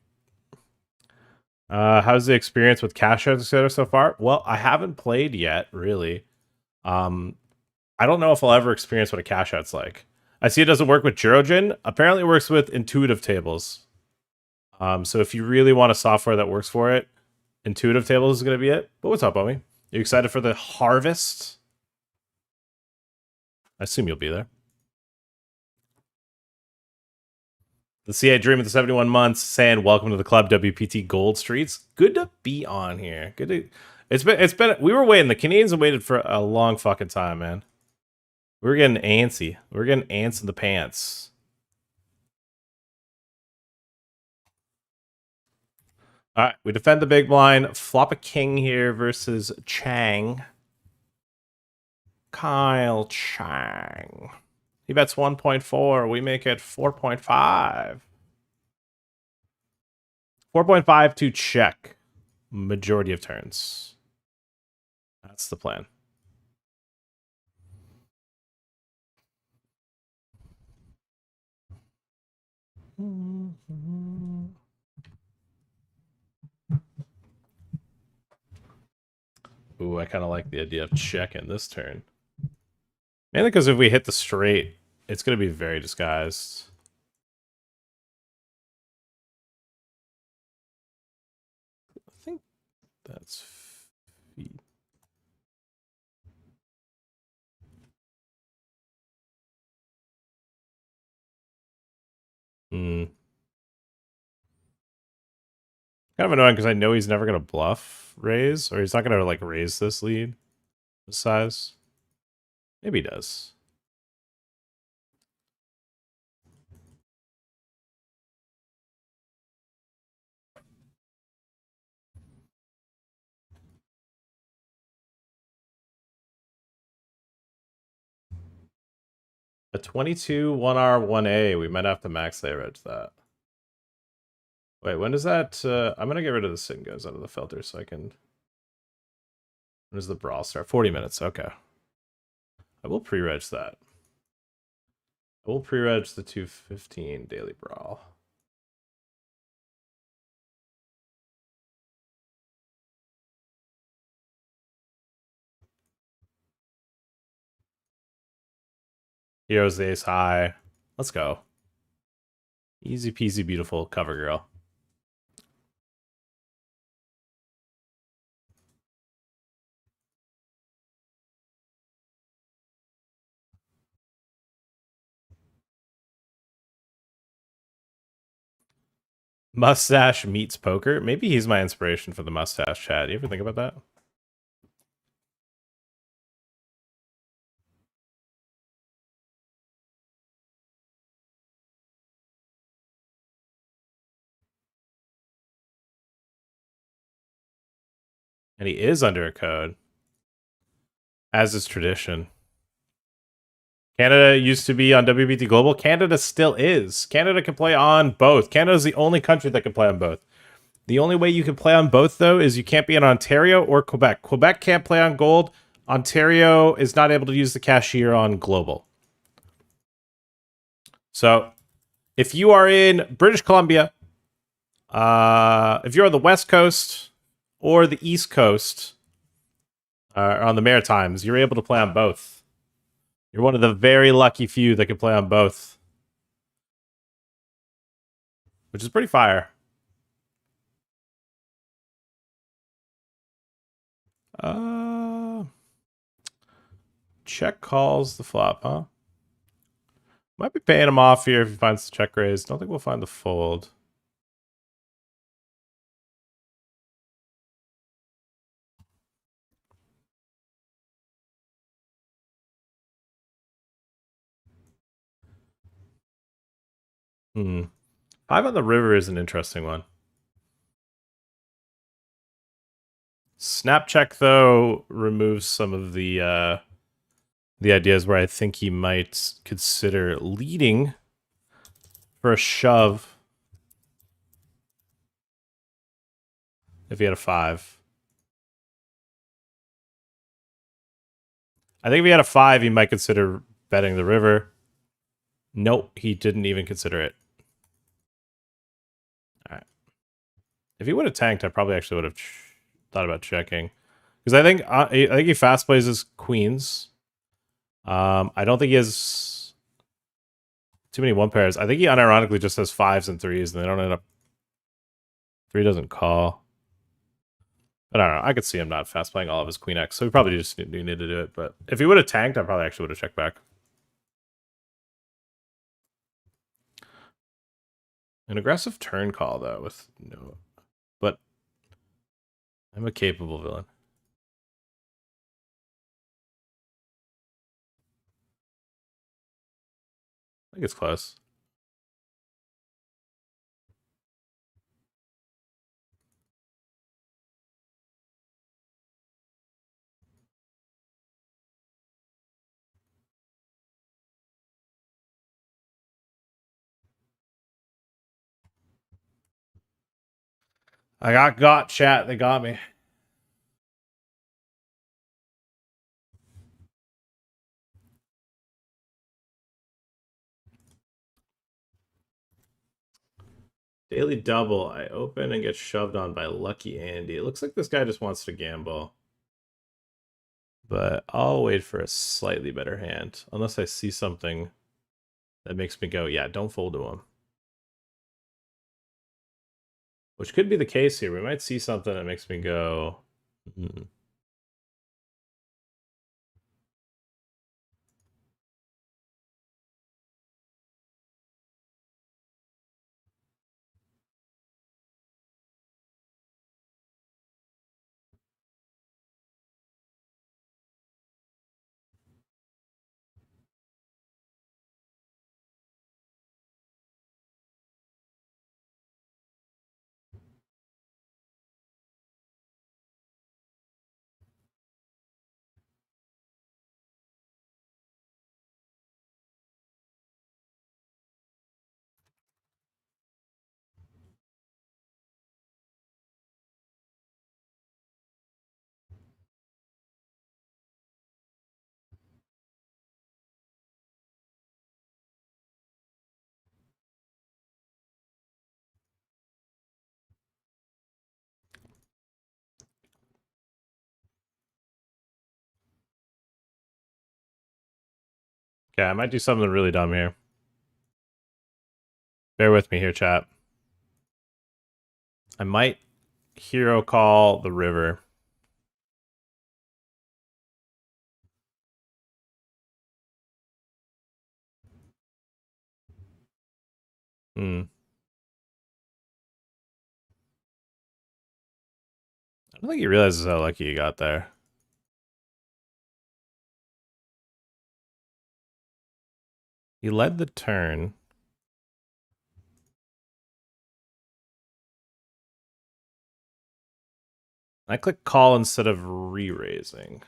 How's the experience with cash outs, etc. so far? Well, I haven't played yet, really. I don't know if I'll ever experience what a cash out's like. I see it doesn't work with Girogen. Apparently it works with intuitive tables. So if you really want a software that works for it, intuitive tables is going to be it. But what's up, homie? You excited for the harvest? I assume you'll be there. The CA Dream of the 71 months saying, welcome to the club, WPT Gold Streets. Good to be on here. Good to, it's been, we were waiting. The Canadians have waited for a long fucking time, man. We're getting antsy. We're getting ants in the pants. All right, we defend the big blind. Flop a king here versus Chang. Kyle Chang. He bets 1.4. We make it 4.5. 4.5 to check. Majority of turns. That's the plan. Ooh, I kind of like the idea of checking this turn. Mainly because if we hit the straight, it's going to be very disguised. I think that's feet. Kind of annoying because I know he's never going to bluff raise, or he's not going to like raise this lead, this size. Maybe he does. A 22 1R 1A. We might have to max leverage that. Wait, when does that? I'm gonna get rid of the sin goes out of the filter so I can. When does the brawl start? 40 minutes. Okay. I will pre-reg that. I will pre-reg the 215 daily brawl. Heroes the ace high. Let's go. Easy peasy beautiful cover girl. Mustache meets poker. Maybe he's my inspiration for the mustache chat. You ever think about that? And he is under a code, as is tradition. Canada used to be on WPT Global. Canada still is. Canada can play on both. Canada is the only country that can play on both. The only way you can play on both, though, is you can't be in Ontario or Quebec. Quebec can't play on Gold. Ontario is not able to use the cashier on Global. So, if you are in British Columbia, if you're on the West Coast or the East Coast, on the Maritimes, you're able to play on both. You're one of the very lucky few that can play on both, which is pretty fire. Check calls the flop, huh? Might be paying him off here if he finds the check raise. Don't think we'll find the fold. Five on the river is an interesting one. Snap check, though, removes some of the ideas where I think he might consider leading for a shove if he had a 5. I think if he had a 5, he might consider betting the river. Nope, he didn't even consider it. All right. If he would have tanked, I probably actually would have thought about checking. Because I think he fast plays his queens. I don't think he has too many one pairs. I think he unironically just has 5s and 3s, and they don't end up. 3 doesn't call. But I don't know. I could see him not fast playing all of his queen X, so we probably just need to do it. But if he would have tanked, I probably actually would have checked back. An aggressive turn call, though, with no. But I'm a capable villain. I think it's close. I got chat. They got me. Daily double. I open and get shoved on by Lucky Andy. It looks like this guy just wants to gamble. But I'll wait for a slightly better hand. Unless I see something that makes me go, yeah, don't fold to him. Which could be the case here. We might see something that makes me go, okay, I might do something really dumb here. Bear with me here, chat. I might hero call the river. I don't think he realizes how lucky he got there. He led the turn. I click call instead of re-raising.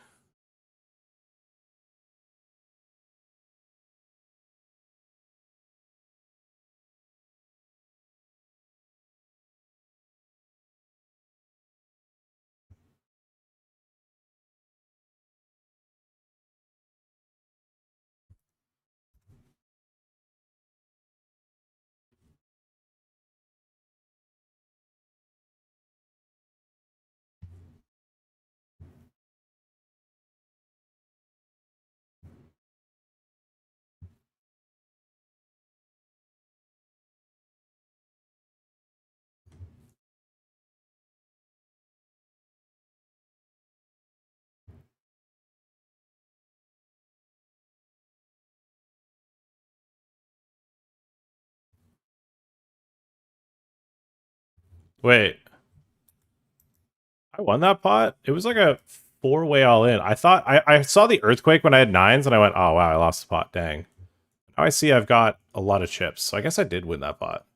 Wait, I won that pot? It was like a 4-way all in. I thought I saw the earthquake when I had 9s and I went, oh wow, I lost the pot. Dang. Now I see I've got a lot of chips. So I guess I did win that pot.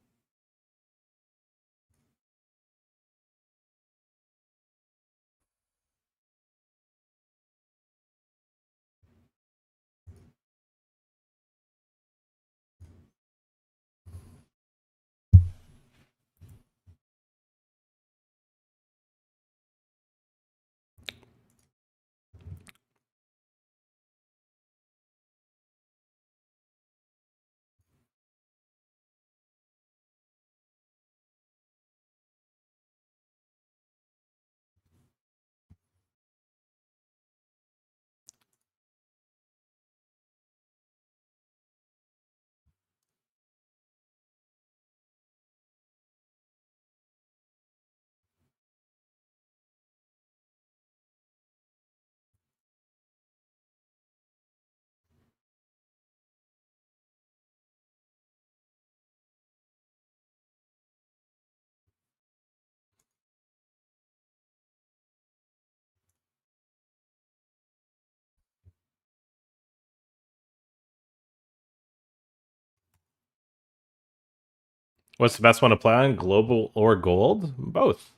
What's the best one to play on? Global or gold? Both.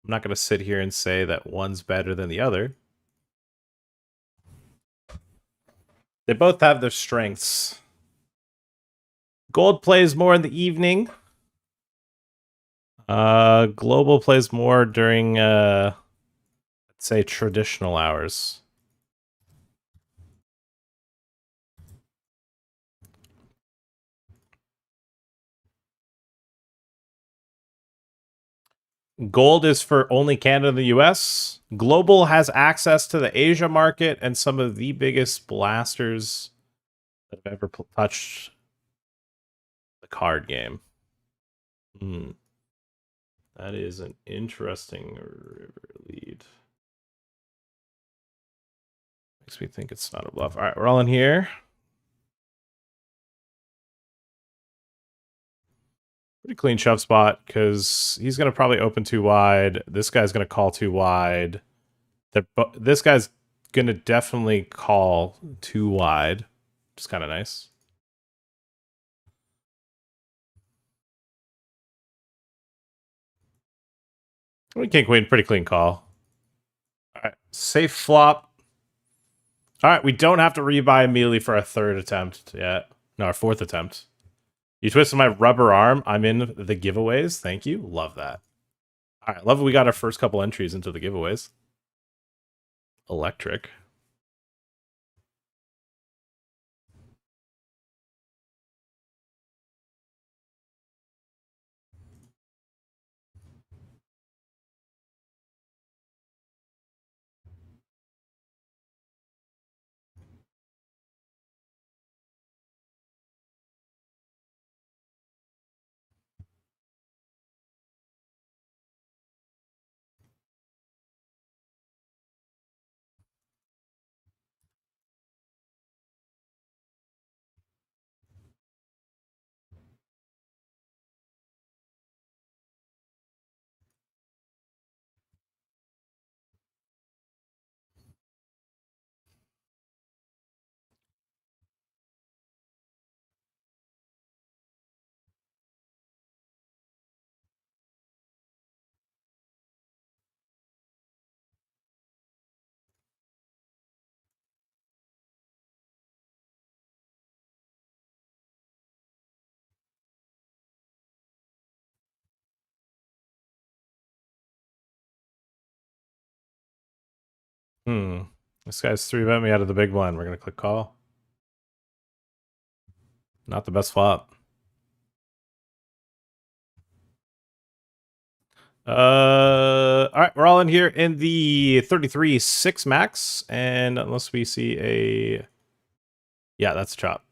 I'm not going to sit here and say that one's better than the other. They both have their strengths. Gold plays more in the evening. Global plays more during, let's say, traditional hours. Gold is for only Canada and the US. Global has access to the Asia market and some of the biggest blasters that have ever touched the card game. That is an interesting river lead. Makes me think it's not a bluff. All right, we're all in here. Pretty clean shove spot because he's going to probably open too wide. This guy's going to call too wide. This guy's going to definitely call too wide. Which is kind of nice. King queen, pretty clean call. All right, safe flop. All right, we don't have to rebuy immediately for our 3rd attempt yet. No, our 4th attempt. You twisted my rubber arm. I'm in the giveaways. Thank you. Love that. All right, love it. We got our first couple entries into the giveaways. Electric. This guy's 3-bet me out of the big blind. We're going to click call. Not the best flop. All right, we're all in here in the 33-6 max, and unless we see a... Yeah, that's chop.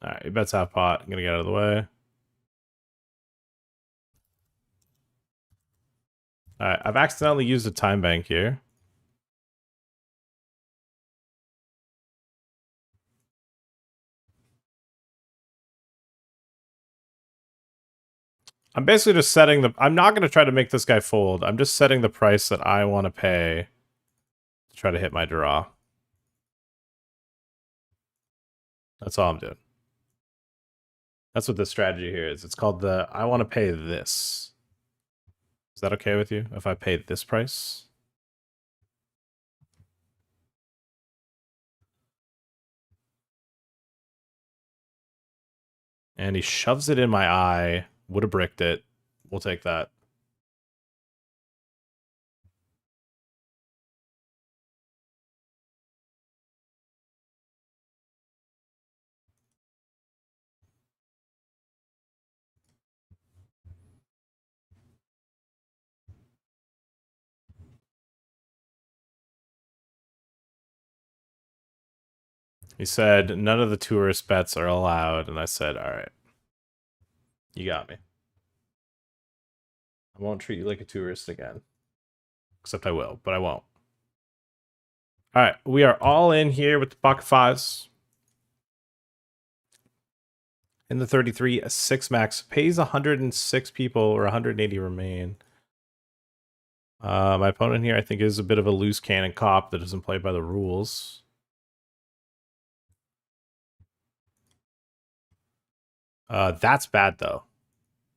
All right, he bets half pot. I'm going to get out of the way. All right, I've accidentally used a time bank here. I'm basically just setting the... I'm not going to try to make this guy fold. I'm just setting the price that I want to pay to try to hit my draw. That's all I'm doing. That's what this strategy here is. It's called the I want to pay this. Is that okay with you if I pay this price? And he shoves it in my eye. Would have bricked it. We'll take that. He said, none of the tourist bets are allowed. And I said, all right. You got me. I won't treat you like a tourist again. Except I will, but I won't. All right. We are all in here with the pocket fives. In the 33, a 6 max. Pays 106 people or 180 remain. My opponent here, I think, is a bit of a loose cannon cop that doesn't play by the rules. That's bad, though.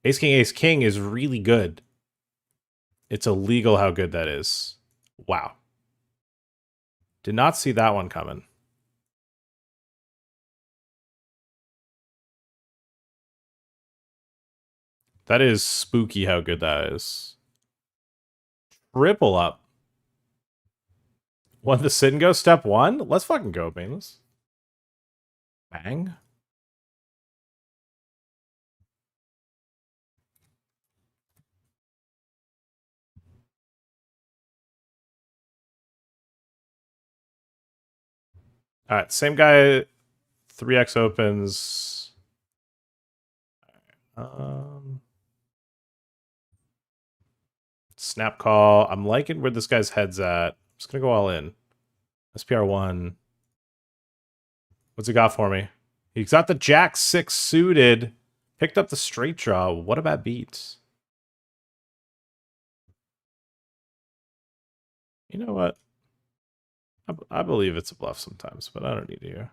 Ace king is really good. It's illegal how good that is. Wow. Did not see that one coming. That is spooky how good that is. Triple up. Want the sit and go step one? Let's fucking go, Painless. Bang. All right, same guy. 3x opens. Snap call. I'm liking where this guy's head's at. I'm just gonna go all in. SPR1. What's he got for me? He's got the Jack 6 suited. Picked up the straight draw. What about beats? You know what? I believe it's a bluff sometimes, but I don't need to hear.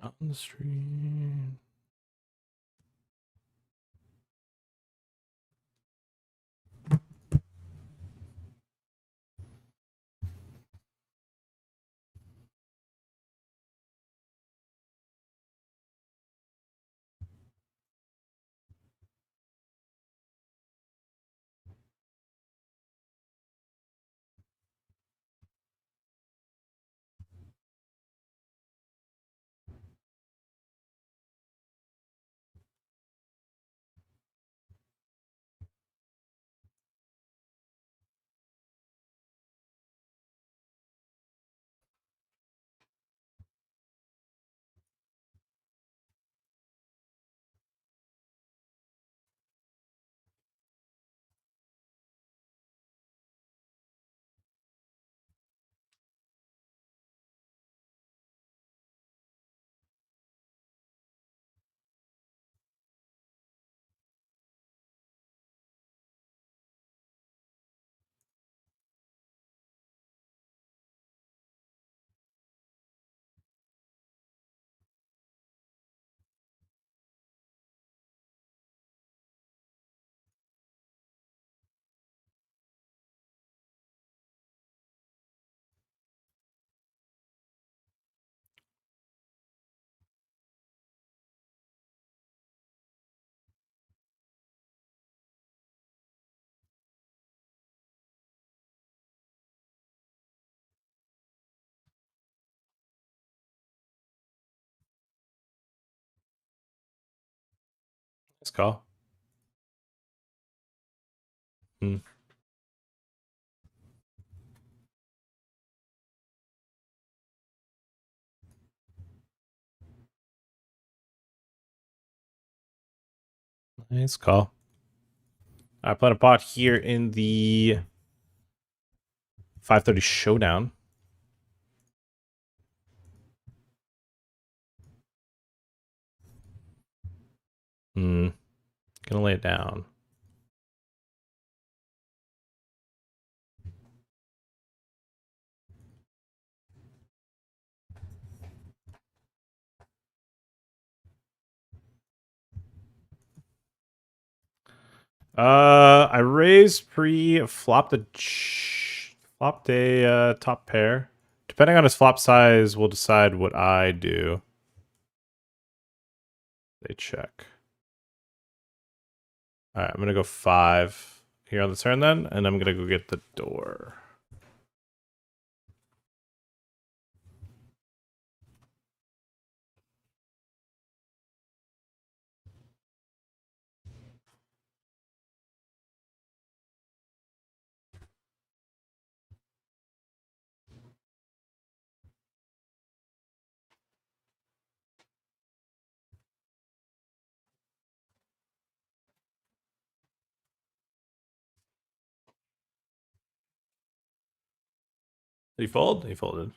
Out in the street. Nice call. Hmm. Nice call. I played a pot here in the 5:30 showdown. Gonna lay it down. I raised pre, flopped a top pair. Depending on his flop size, we'll decide what I do. They check. All right, I'm gonna go 5 here on the turn then, and I'm gonna go get the door. Did he fold? He folded.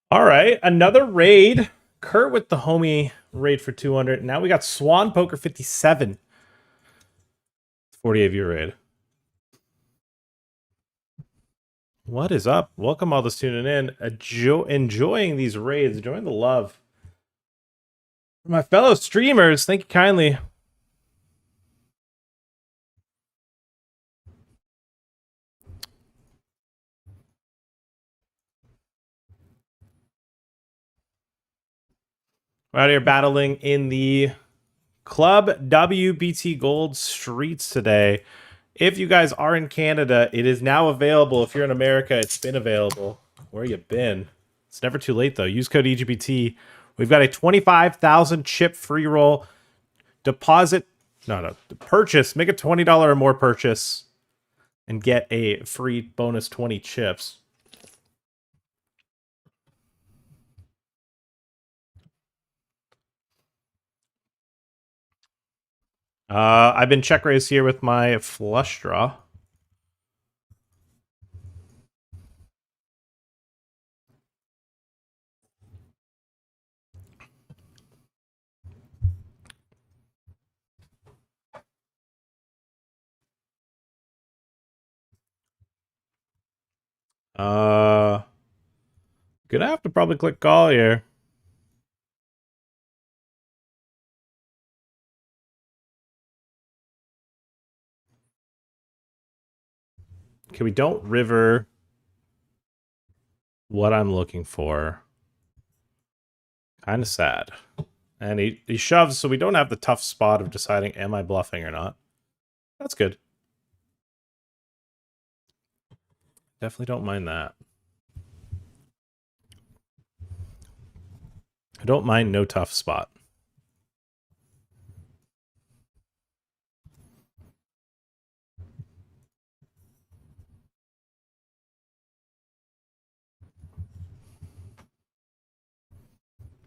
All right, another raid. Kurt with the homie raid for 200. Now we got Swan Poker 57. 48 view raid. What is up? Welcome all those tuning in. Enjoying these raids, enjoying the love. My fellow streamers, thank you kindly. We're out here battling in the ClubWPT Gold streets today. If you guys are in Canada, it is now available. If you're in America, it's been available. Where you been? It's never too late, though. Use code EGPT. We've got a 25,000 chip free roll. Deposit, no, purchase. Make a $20 or more purchase and get a free bonus 20 chips. I've been check raised here with my flush draw. Gonna have to probably click call here. Okay, we don't river what I'm looking for. Kind of sad. And he shoves, so we don't have the tough spot of deciding, am I bluffing or not? That's good. Definitely don't mind that. I don't mind no tough spot.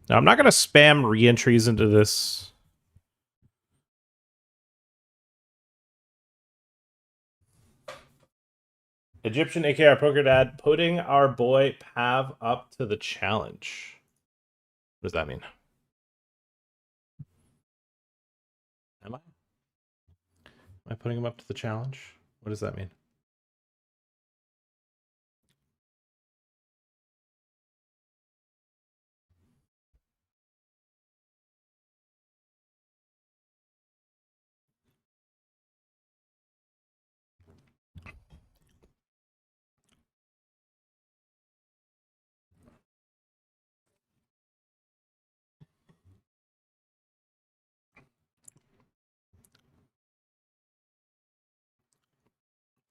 Now, I'm not going to spam re-entries into this. Egyptian AKR Poker Dad putting our boy Pav up to the challenge. What does that mean? Am I? Am I putting him up to the challenge? What does that mean?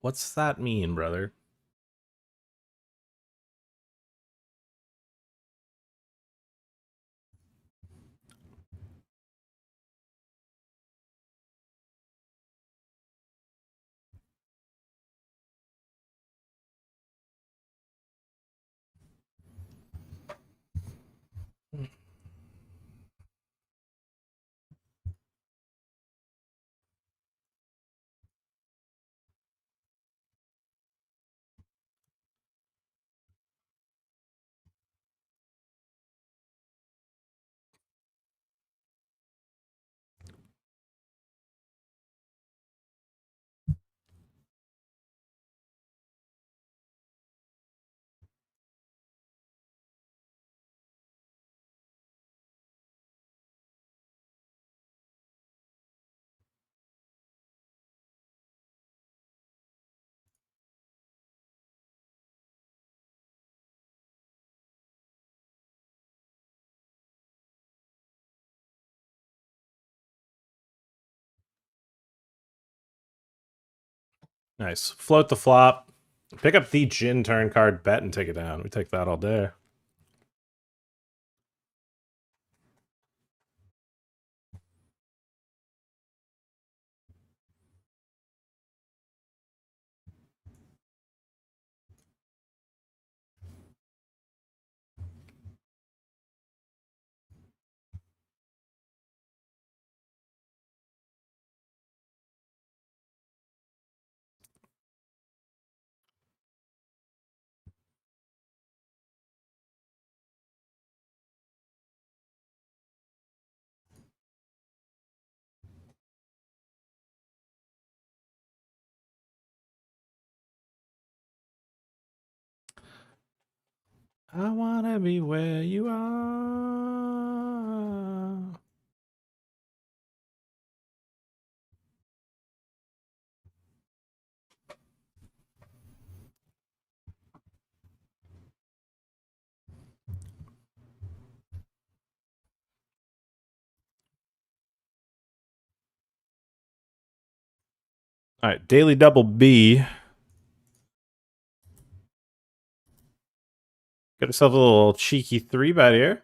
What's that mean, brother? Nice. Float the flop. Pick up the Jin turn card, bet, and take it down. We take that all day. I wanna be where you are. All right, daily double B. Got yourself a little cheeky 3-bet here.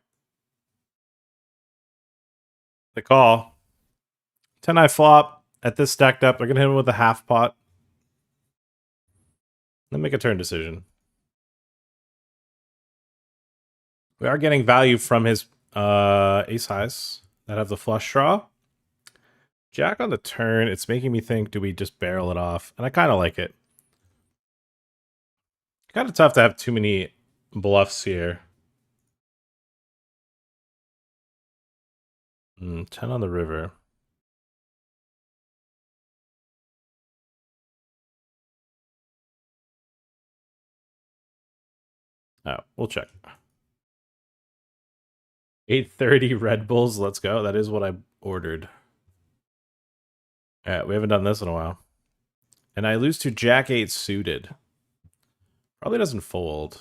The call. 10-eye flop. At this stacked up, they're going to hit him with a half pot. Then make a turn decision. We are getting value from his ace highs that have the flush draw. Jack on the turn, it's making me think, do we just barrel it off? And I kind of like it. Kind of tough to have too many bluffs here. 10 on the river. Oh, we'll check. 8:30 Red Bulls, let's go. That is what I ordered. Yeah, we haven't done this in a while. And I lose to Jack 8 suited. Probably doesn't fold.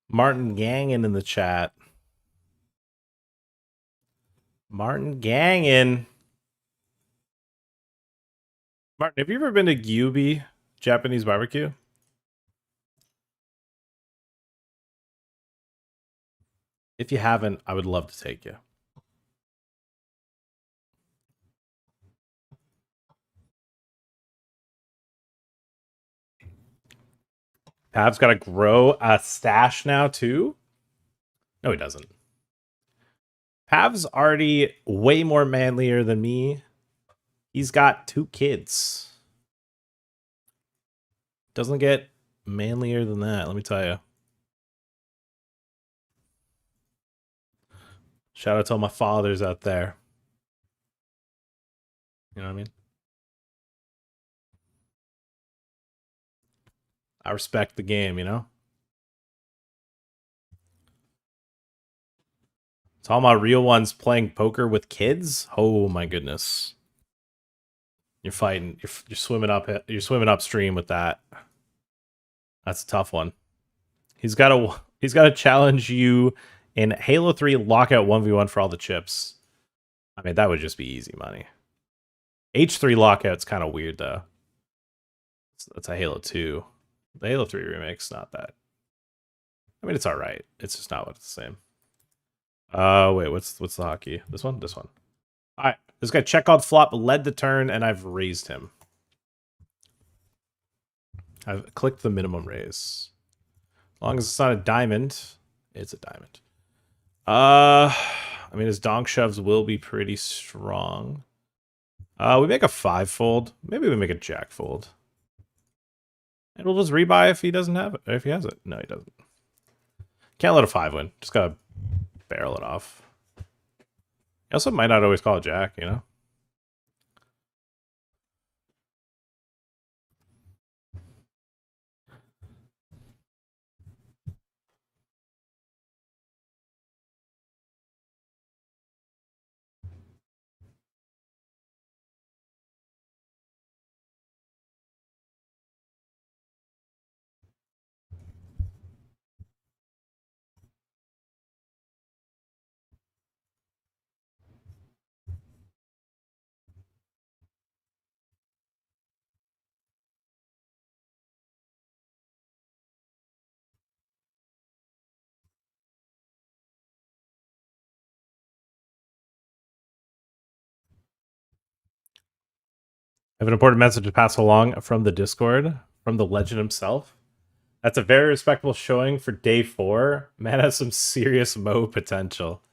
Martin Gangin in the chat. Martin Gangin. Martin, have you ever been to Gyubi, Japanese barbecue? If you haven't, I would love to take you. Pav's got to grow a stash now, too? No, he doesn't. Pav's already way more manlier than me. He's got 2 kids. Doesn't get manlier than that, let me tell you. Shout out to all my fathers out there. You know what I mean? I respect the game, you know? It's all my real ones playing poker with kids? Oh my goodness. You're fighting. You're swimming up. You're swimming upstream with that. That's a tough one. He's got to challenge you in Halo 3 lockout 1v1 for all the chips. I mean, that would just be easy money. H3 lockout's kind of weird though. That's a Halo 2. The Halo 3 remake's not that. I mean, it's all right. It's just not what's the same. Wait, what's the hotkey? This one? This one. All right. This guy check on flop led the turn, and I've raised him. I've clicked the minimum raise. As long as it's not a diamond, it's a diamond. I mean, his donk shoves will be pretty strong. We make a 5-fold. Maybe we make a jack fold. And we'll just rebuy if he doesn't have it. Or if he has it. No, he doesn't. Can't let a 5 win. Just gotta barrel it off. He also might not always call a jack, you know? I have an important message to pass along from the Discord, from the legend himself. That's a very respectable showing for day 4. Man has some serious Mo potential.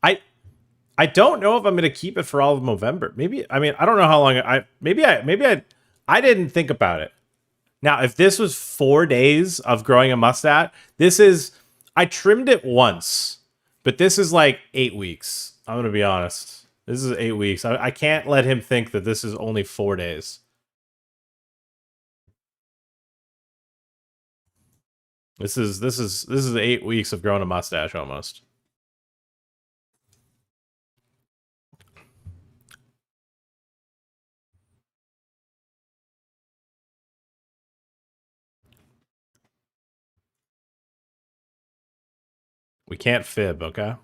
I don't know if I'm going to keep it for all of November. Maybe, I mean, I don't know how long I didn't think about it. Now, if this was 4 days of growing a mustache, I trimmed it once, but this is like 8 weeks. I'm going to be honest. This is 8 weeks. I can't let him think that this is only 4 days. This is 8 weeks of growing a mustache almost. We can't fib, okay?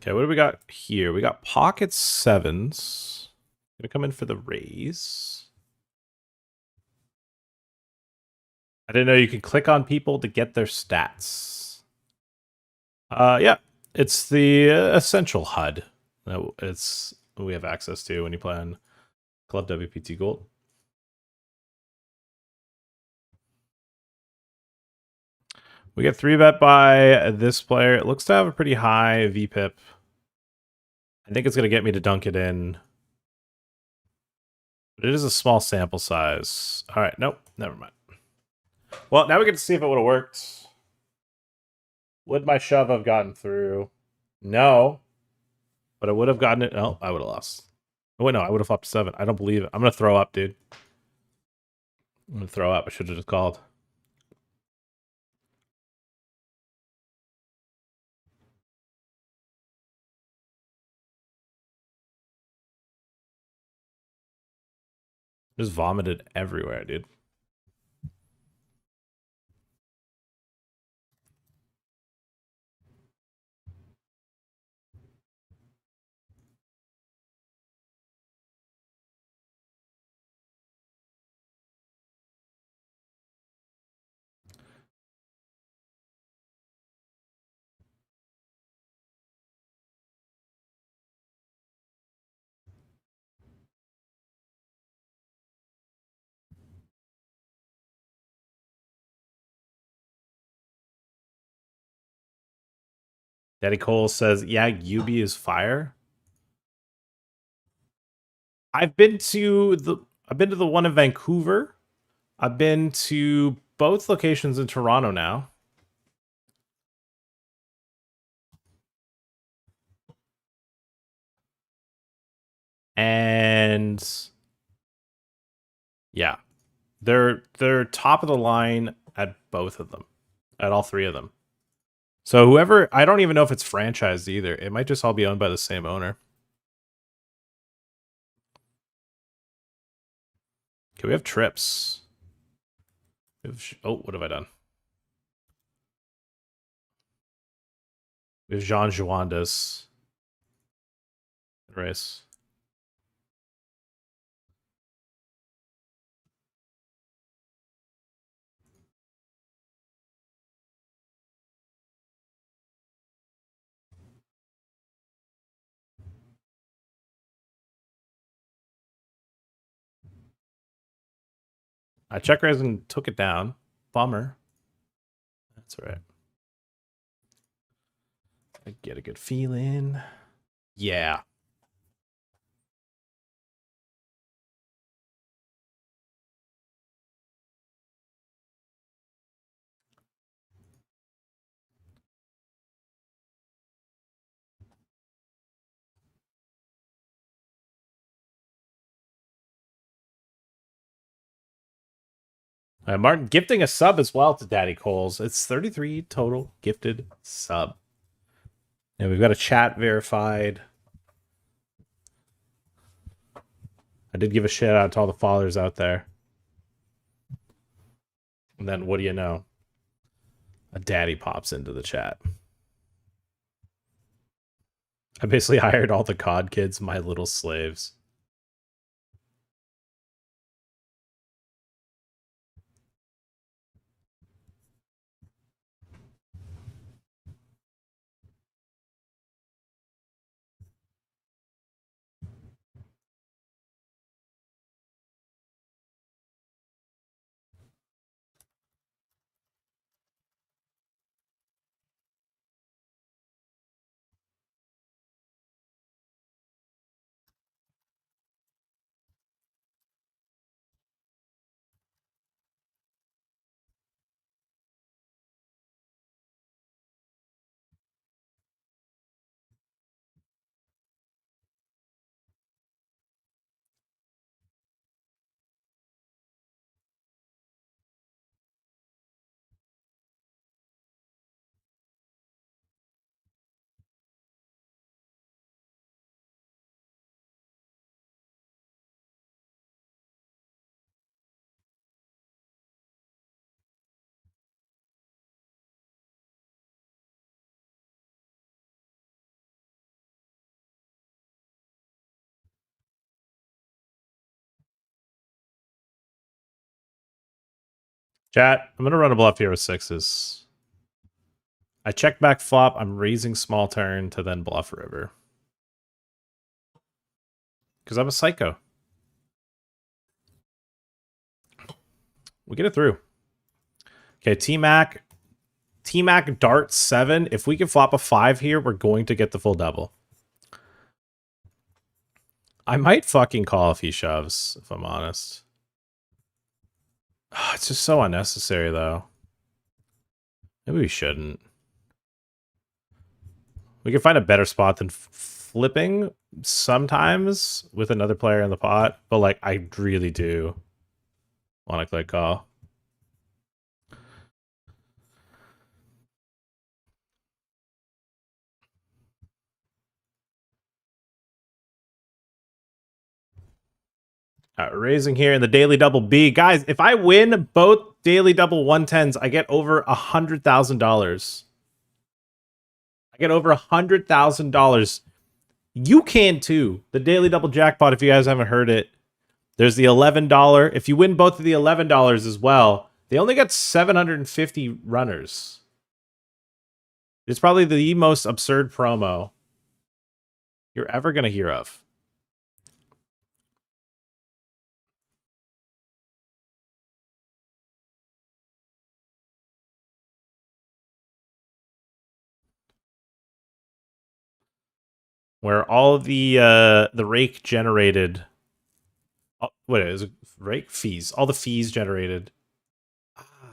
Okay, what do we got here? We got pocket 7s. Gonna come in for the raise. I didn't know you could click on people to get their stats. Yeah, it's the essential HUD that we have access to when you play on ClubWPT Gold. We get 3-bet by this player. It looks to have a pretty high VPIP. I think it's going to get me to dunk it in. But it is a small sample size. All right, nope, never mind. Well, now we get to see if it would have worked. Would my shove have gotten through? No. But I would have gotten it. No, I would have lost. Oh, wait, no, I would have flopped 7. I don't believe it. I'm going to throw up, dude. I'm going to throw up. I should have just called. Just vomited everywhere, dude. Daddy Cole says, yeah, Yubi is fire. I've been to the one in Vancouver. I've been to both locations in Toronto now. And yeah, they're top of the line at both of them, at all 3 of them. So whoever, I don't even know if it's franchised either. It might just all be owned by the same owner. Okay, we have trips. Oh, what have I done? We have Jean Joandas race. I check raised and took it down. Bummer. That's all right. I get a good feeling. Yeah. Martin gifting a sub as well to Daddy Coles. It's 33 total gifted sub. And we've got a chat verified. I did give a shout out to all the followers out there. And then what do you know? A daddy pops into the chat. I basically hired all the COD kids, my little slaves. Chat, I'm going to run a bluff here with 6s. I check back flop. I'm raising small turn to then bluff river. Because I'm a psycho. We get it through. Okay, T-Mac. T-Mac dart 7. If we can flop a 5 here, we're going to get the full double. I might fucking call if he shoves, if I'm honest. Oh, it's just so unnecessary, though. Maybe we shouldn't. We can find a better spot than flipping, sometimes with another player in the pot, but like I really do want to click call. Raising here in the daily double B. Guys, if I win both daily double 110s, I get over $100,000. I get over $100,000. You can too. The daily double jackpot, if you guys haven't heard it. There's the $11. If you win both of the $11 as well, they only got 750 runners. It's probably the most absurd promo you're ever going to hear of. Where all of the rake generated, what is it? Rake fees? All the fees generated.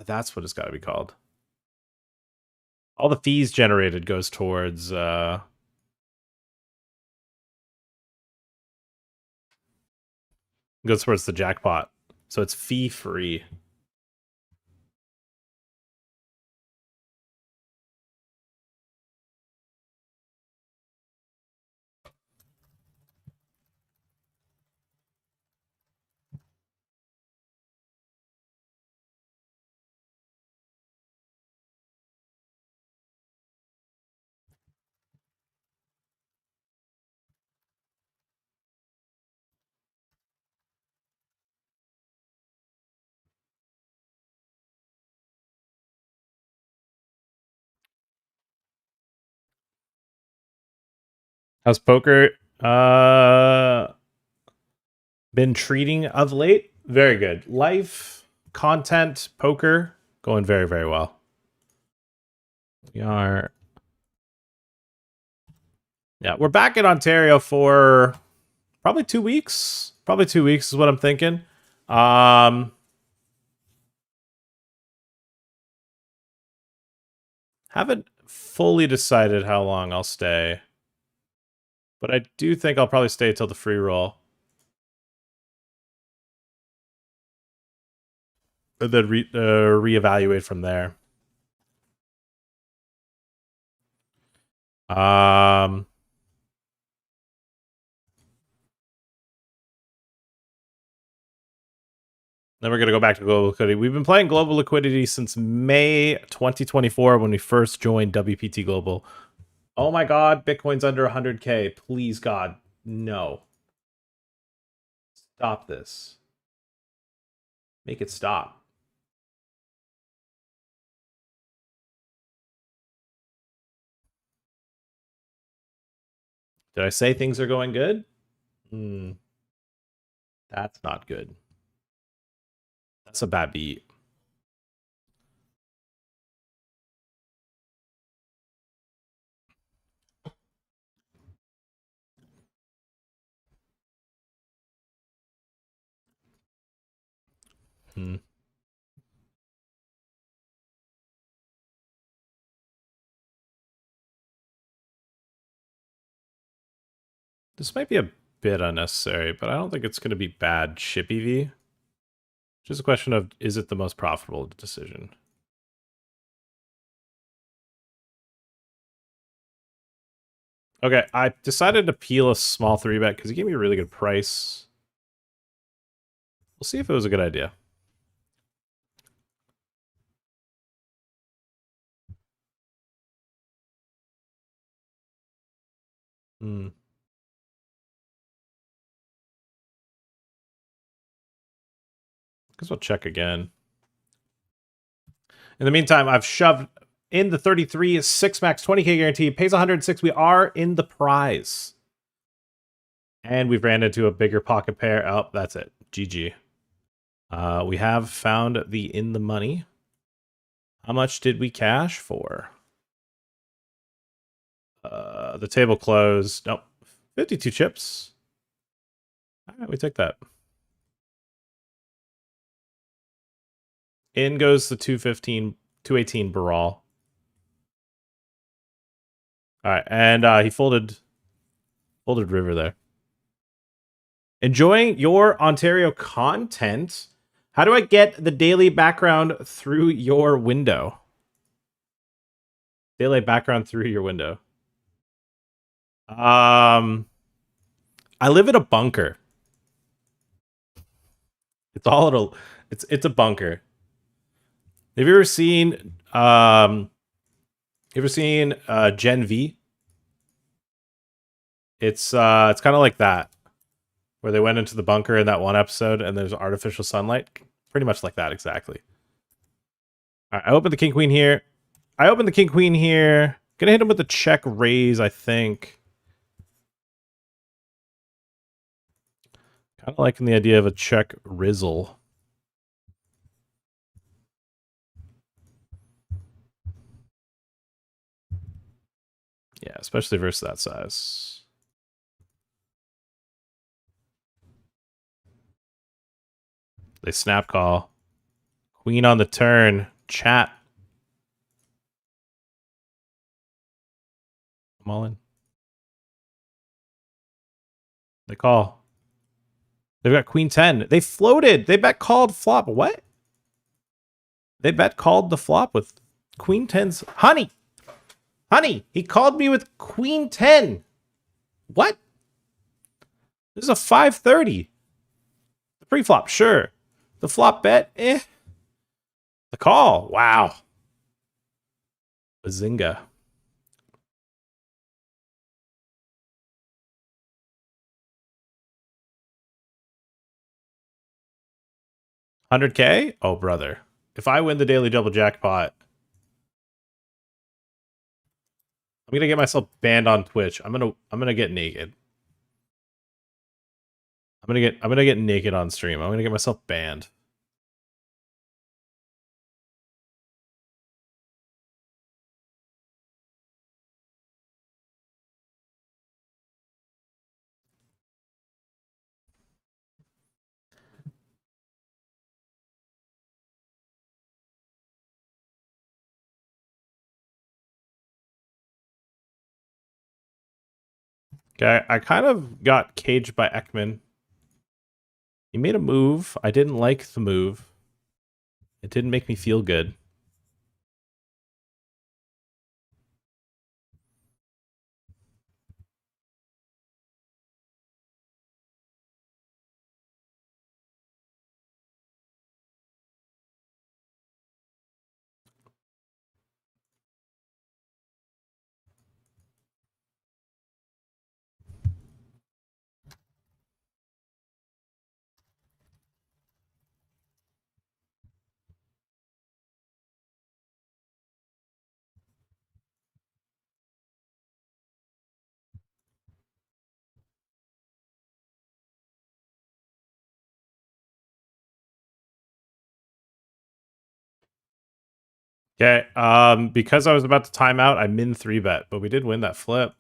That's what it's got to be called. All the fees generated goes towards the jackpot. So it's fee free. How's poker been treating of late? Very good. Life, content, poker, going very, very well. We are... Yeah, we're back in Ontario for probably 2 weeks. Probably 2 weeks is what I'm thinking. Haven't fully decided how long I'll stay. But I do think I'll probably stay till the free roll. And then reevaluate from there. Then we're going to go back to global liquidity. We've been playing global liquidity since May 2024 when we first joined WPT Global. Oh my God, Bitcoin's under 100K. Please, God, no. Stop this. Make it stop. Did I say things are going good? That's not good. That's a bad beat. This might be a bit unnecessary, but I don't think it's going to be bad ship EV. Just a question of, is it the most profitable decision? Okay, I decided to peel a small 3-bet because he gave me a really good price. We'll see if it was a good idea. Guess we'll check again. In the meantime, I've shoved in the 33 6 max 20K guarantee. Pays 106. We are in the prize. And we've ran into a bigger pocket pair. Oh, that's it. GG. We have found the in the money. How much did we cash for? The table closed. Nope. 52 chips. All right, we take that. In goes the 218 Baral. All right, and he folded Folded river there. Enjoying your Ontario content. How do I get the daily background through your window? Daily background through your window. I live in a bunker. It's all little. It's a bunker. Have you ever seen Gen V? It's kind of like that, where they went into the bunker in that one episode, and there's artificial sunlight. Pretty much like that, exactly. All right, I opened the king queen here. Gonna hit him with the check raise, I think. Kind of liking the idea of a check rizzle. Yeah, especially versus that size. They snap call. Queen on the turn. Chat. I'm all in. They call. They've got queen 10. They floated. They bet called flop. What? They bet called the flop with queen 10's. Honey. He called me with queen 10. What? This is a 530. The pre-flop, sure. The flop bet, eh. The call, wow. Bazinga. $100K? Oh, brother. If I win the daily double jackpot, I'm gonna get myself banned on Twitch. I'm gonna get naked. I'm gonna get naked on stream. I'm gonna get myself banned. Okay, I kind of got caged by Ekman. He made a move. I didn't like the move. It didn't make me feel good. Okay, because I was about to time out, I min 3-bet, but we did win that flip.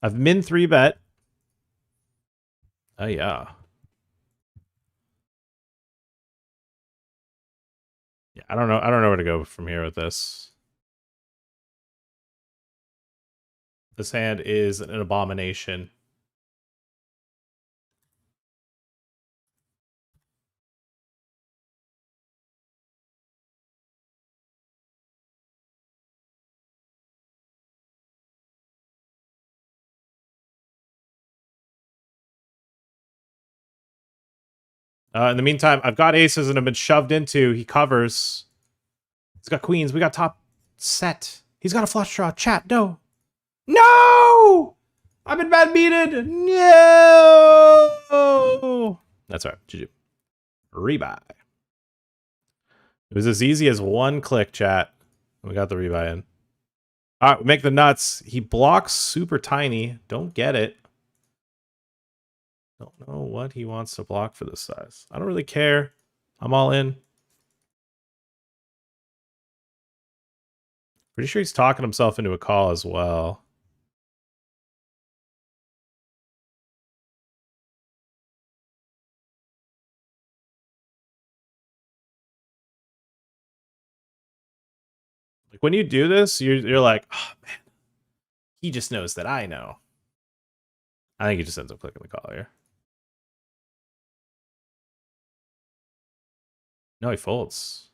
I've min 3-bet. Oh yeah. Yeah, I don't know where to go from here with this. This hand is an abomination. In the meantime, I've got aces and I've been shoved into. He covers. He's got queens. We got top set. He's got a flush draw. Chat, no. No! I've been bad beaten. No! That's all right. GG. Rebuy. It was as easy as one click, chat. We got the rebuy in. All right, make the nuts. He blocks super tiny. Don't get it. Don't know what he wants to block for this size. I don't really care. I'm all in. Pretty sure he's talking himself into a call as well. Like when you do this, you're like, oh man, He just knows that I know. I think he just ends up clicking the call here. No, he folds.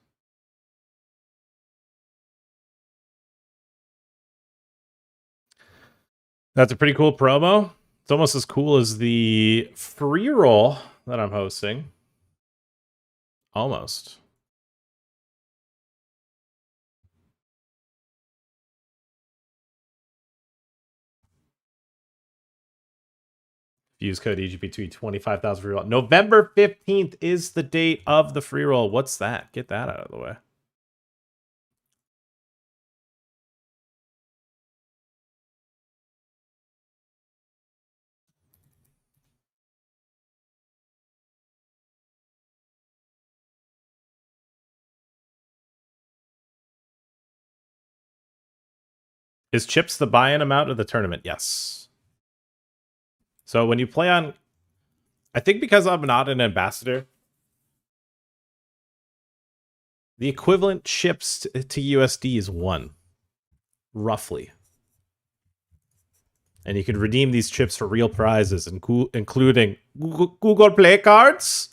That's a pretty cool promo. It's almost as cool as the free roll that I'm hosting. Almost. Use code EGP2 25,000 free roll. November 15th is the date of the free roll. What's that? Get that out of the way. Is chips the buy-in amount of the tournament? Yes. So when you play on... I think because I'm not an ambassador, the equivalent chips to USD is 1. Roughly. And you can redeem these chips for real prizes, including Google Play cards.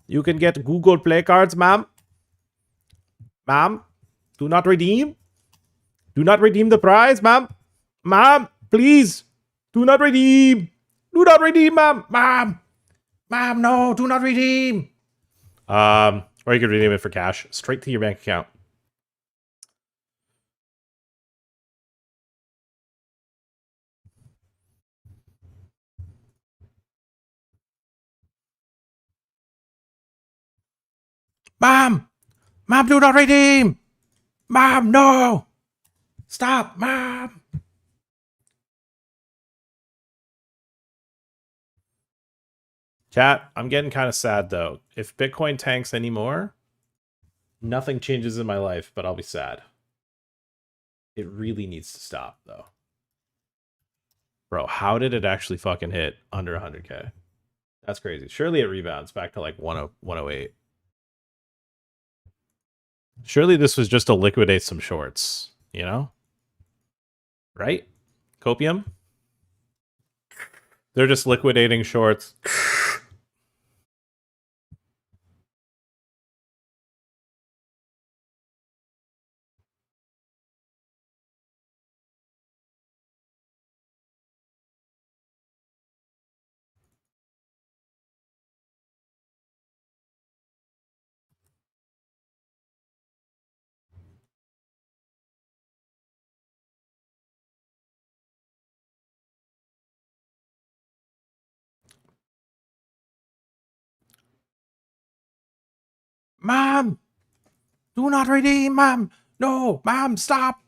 You can get Google Play cards, ma'am. Ma'am, do not redeem. Do not redeem the prize, ma'am. Ma'am, please. Do not redeem. Do not redeem, ma'am. Ma'am. Ma'am, no, do not redeem. Or you can redeem it for cash straight to your bank account. Mom! Mom, do not redeem! Mom, no! Stop, Mom! Chat, I'm getting kind of sad, though. If Bitcoin tanks anymore, nothing changes in my life, but I'll be sad. It really needs to stop, though. Bro, how did it actually fucking hit under 100K? That's crazy. Surely it rebounds back to like 108. Surely this was just to liquidate some shorts, you know? Right? Copium? They're just liquidating shorts. Mom! Do not redeem, Mom! No! Mom, stop!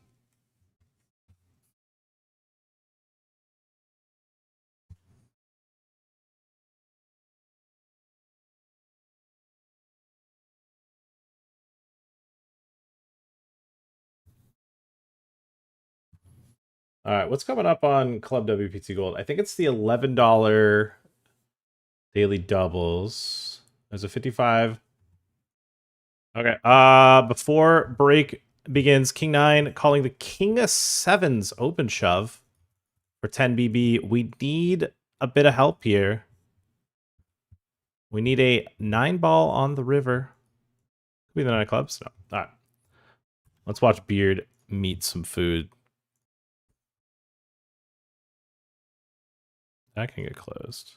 All right, what's coming up on Club WPT Gold? I think it's the $11 daily doubles. There's a 55. Okay. Before break begins, King 9 calling the King of Sevens open shove for 10 BB. We need a bit of help here. We need a 9 ball on the river. Could be the 9 clubs. No. All right. Let's watch Beard meet some food. That can get closed.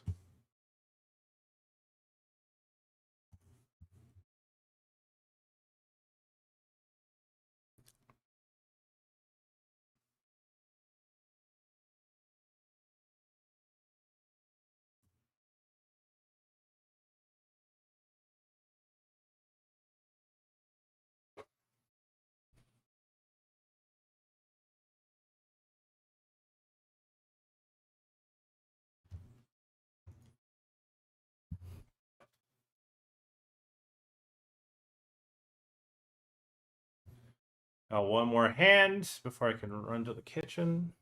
Got one more hand before I can run to the kitchen.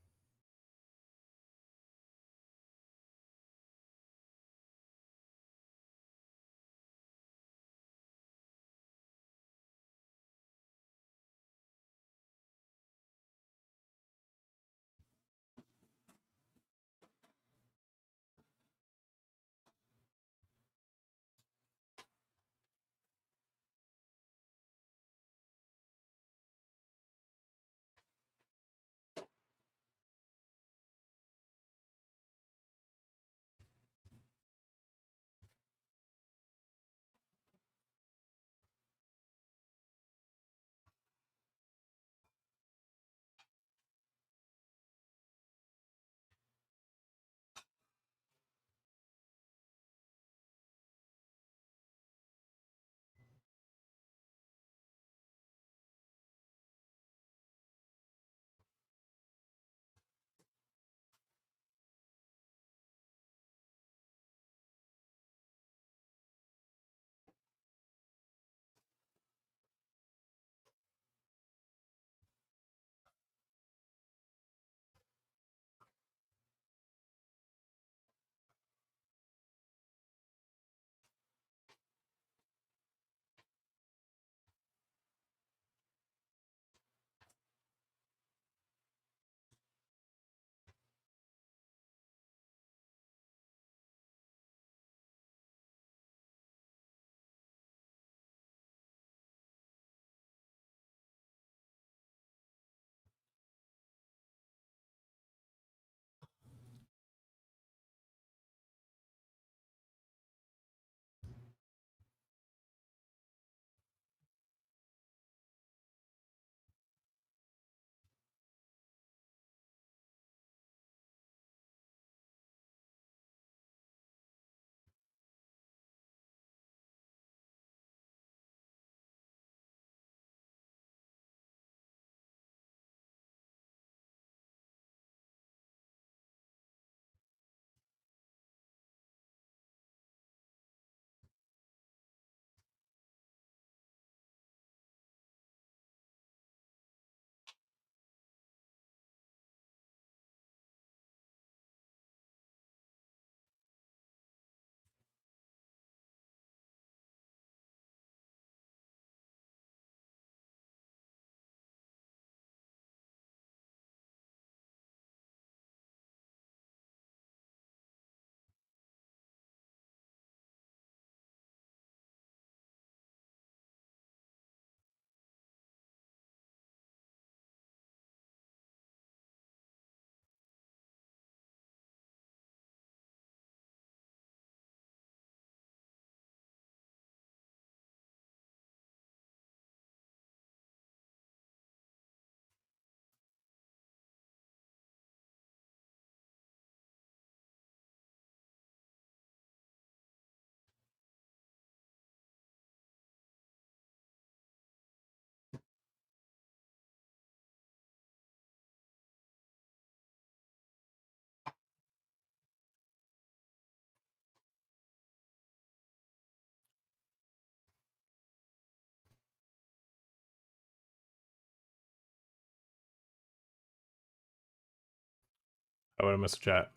I want to miss a chat.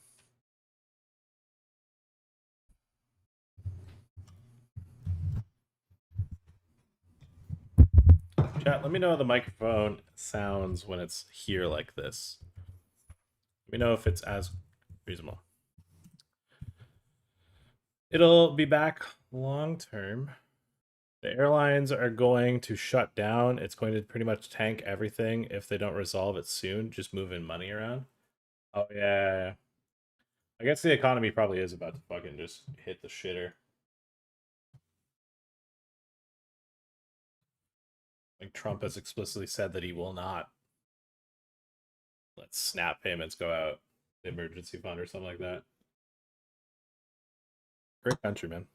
Chat, let me know how the microphone sounds when it's here like this. Let me know if it's as reasonable. It'll be back long term. The airlines are going to shut down. It's going to pretty much tank everything if they don't resolve it soon. Just moving money around. Oh yeah. I guess the economy probably is about to fucking just hit the shitter. Like Trump has explicitly said that he will not let SNAP payments go out, the emergency fund or something like that. Great country, man.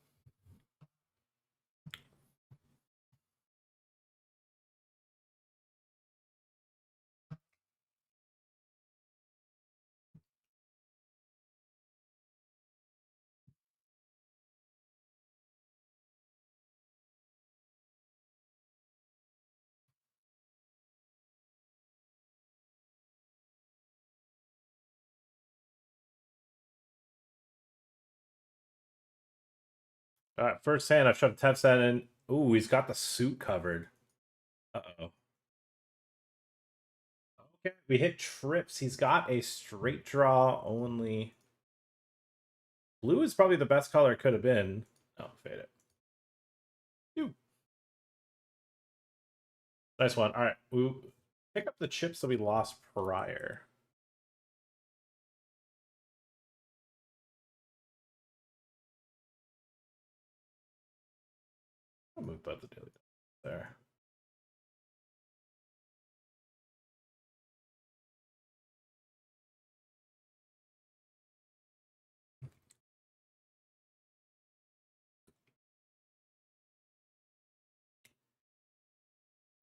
All right, first hand, I've shoved Tefset in. Ooh, he's got the suit covered. Uh-oh. Okay, we hit trips. He's got a straight draw only. Blue is probably the best color it could have been. Oh, fade it. Ew. Nice one. All right, we pick up the chips that we lost prior. I'll move both the daily there.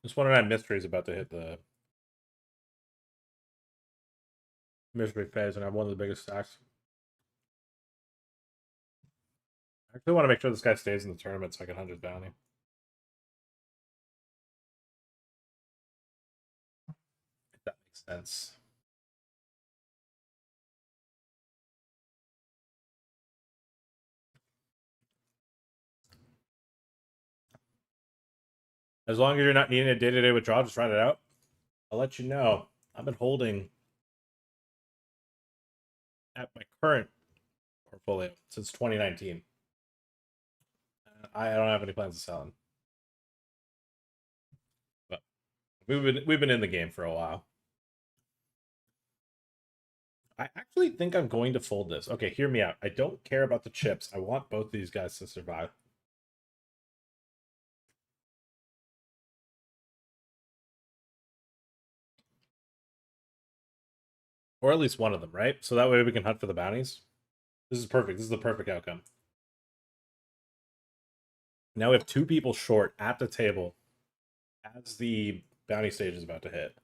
This 109 mystery is about to hit the mystery phase, and I have one of the biggest stacks. I actually want to make sure this guy stays in the tournament so I can 100 bounty. If that makes sense. As long as you're not needing a day-to-day withdrawal, just run it out. I'll let you know. I've been holding at my current portfolio since 2019. I don't have any plans of selling. But we've been in the game for a while. I actually think I'm going to fold this. Okay, hear me out. I don't care about the chips. I want both these guys to survive. Or at least one of them, right? So that way we can hunt for the bounties. This is perfect. This is the perfect outcome. Now we have two people short at the table as the bounty stage is about to hit.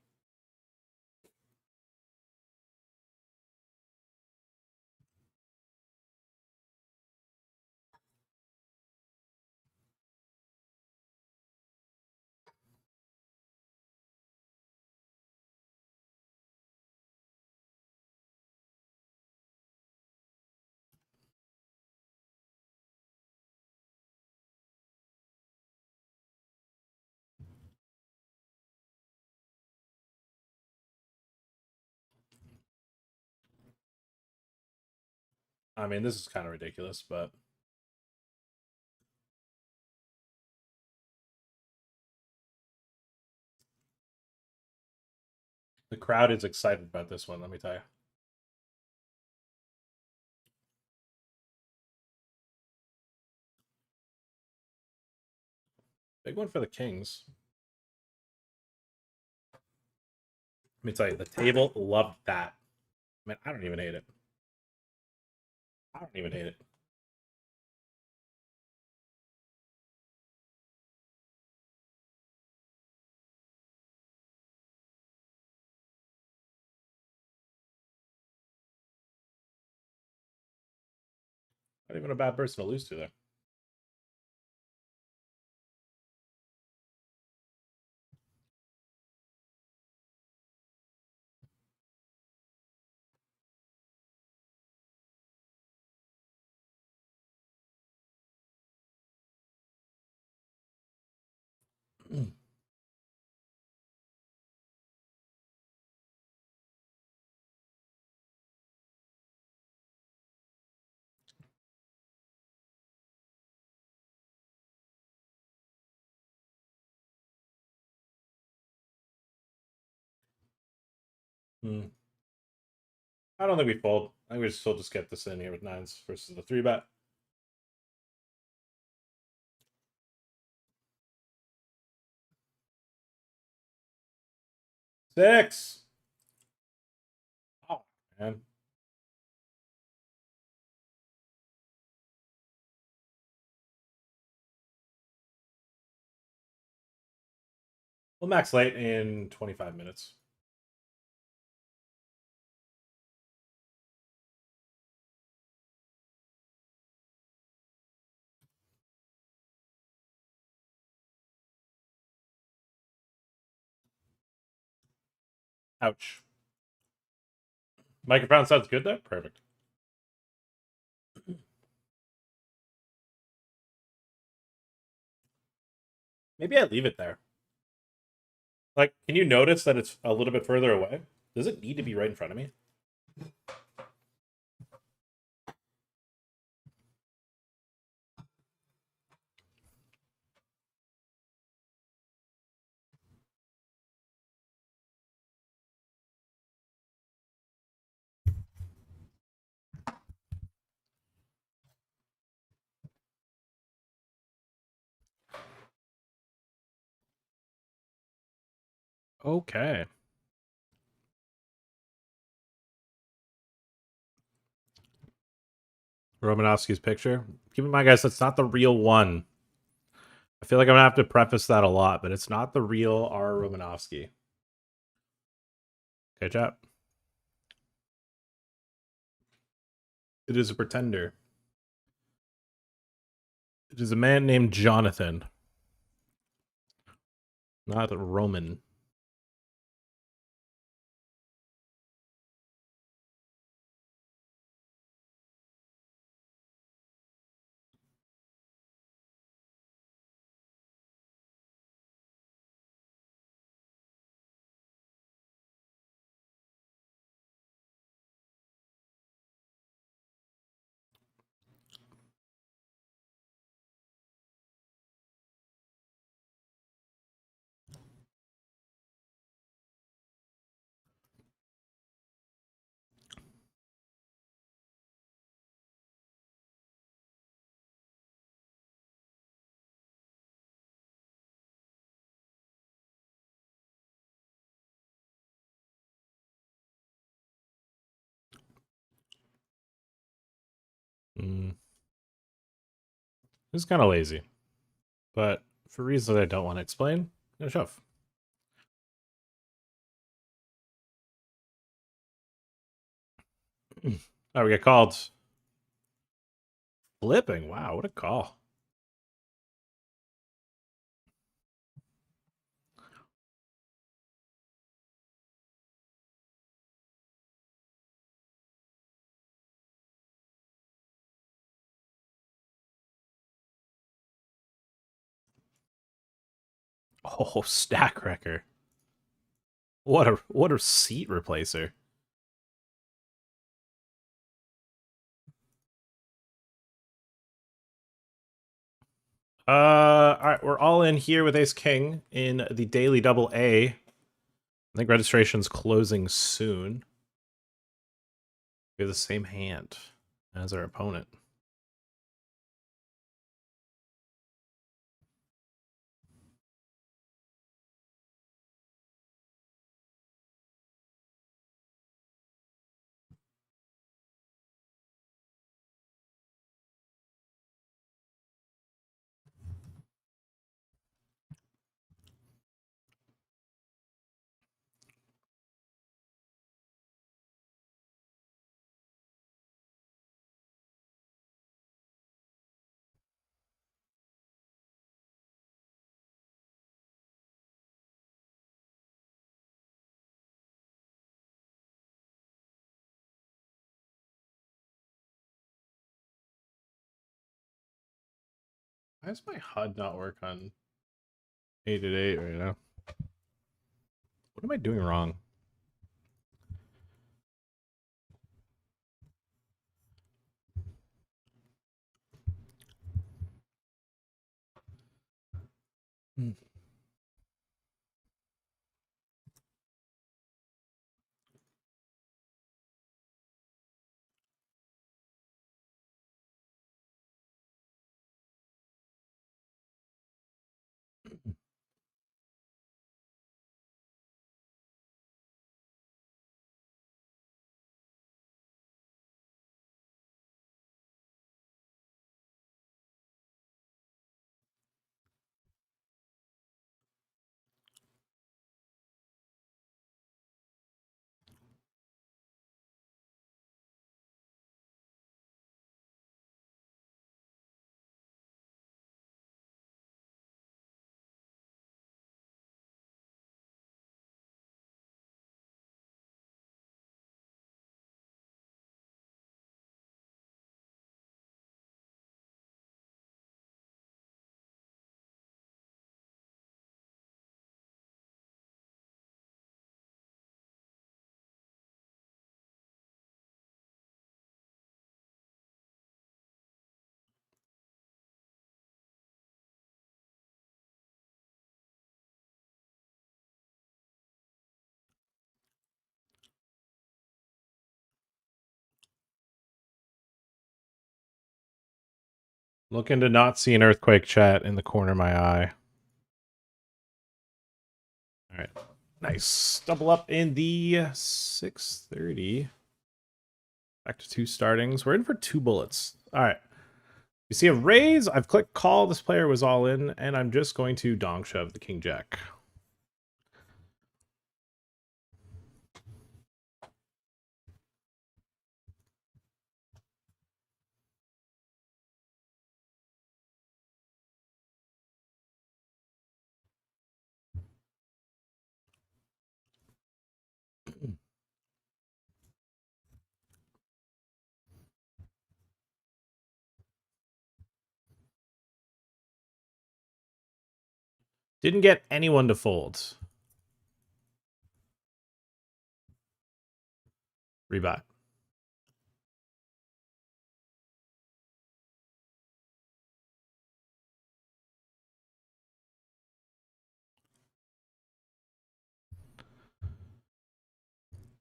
I mean, this is kind of ridiculous, but the crowd is excited about this one, let me tell you. Big one for the Kings. Let me tell you, the table loved that. I mean, I don't even hate it. I don't even hate it. Not even a bad person to lose to, there. Hmm. I don't think we fold. I think we still just get this in here with nines versus the 3-bet. Six. Oh, man. We'll max late in 25 minutes. Ouch. Microphone sounds good there? Perfect. Maybe I leave it there. Like, can you notice that it's a little bit further away? Does it need to be right in front of me? Okay. Romanovsky's picture. Keep in mind, guys, that's not the real one. I feel like I'm gonna have to preface that a lot, but it's not the real R. Romanovsky. Okay, chat. It is a pretender. It is a man named Jonathan, not Roman. Mm. It's kind of lazy, but for reasons I don't want to explain, no shove. Oh, we get called. Flipping. Wow, what a call. Oh, stack wrecker. What a seat replacer. All right, we're all in here with Ace King in the daily double A. I think registration's closing soon. We have the same hand as our opponent. Why does my HUD not work on 8 right now. What am I doing wrong? Looking to not see an earthquake chat in the corner of my eye. All right. Nice. Double up in the 630. Back to 2 startings. We're in for 2 bullets. All right. You see a raise. I've clicked call. This player was all in, and I'm just going to dong shove the king jack. Didn't get anyone to fold. Rebuy.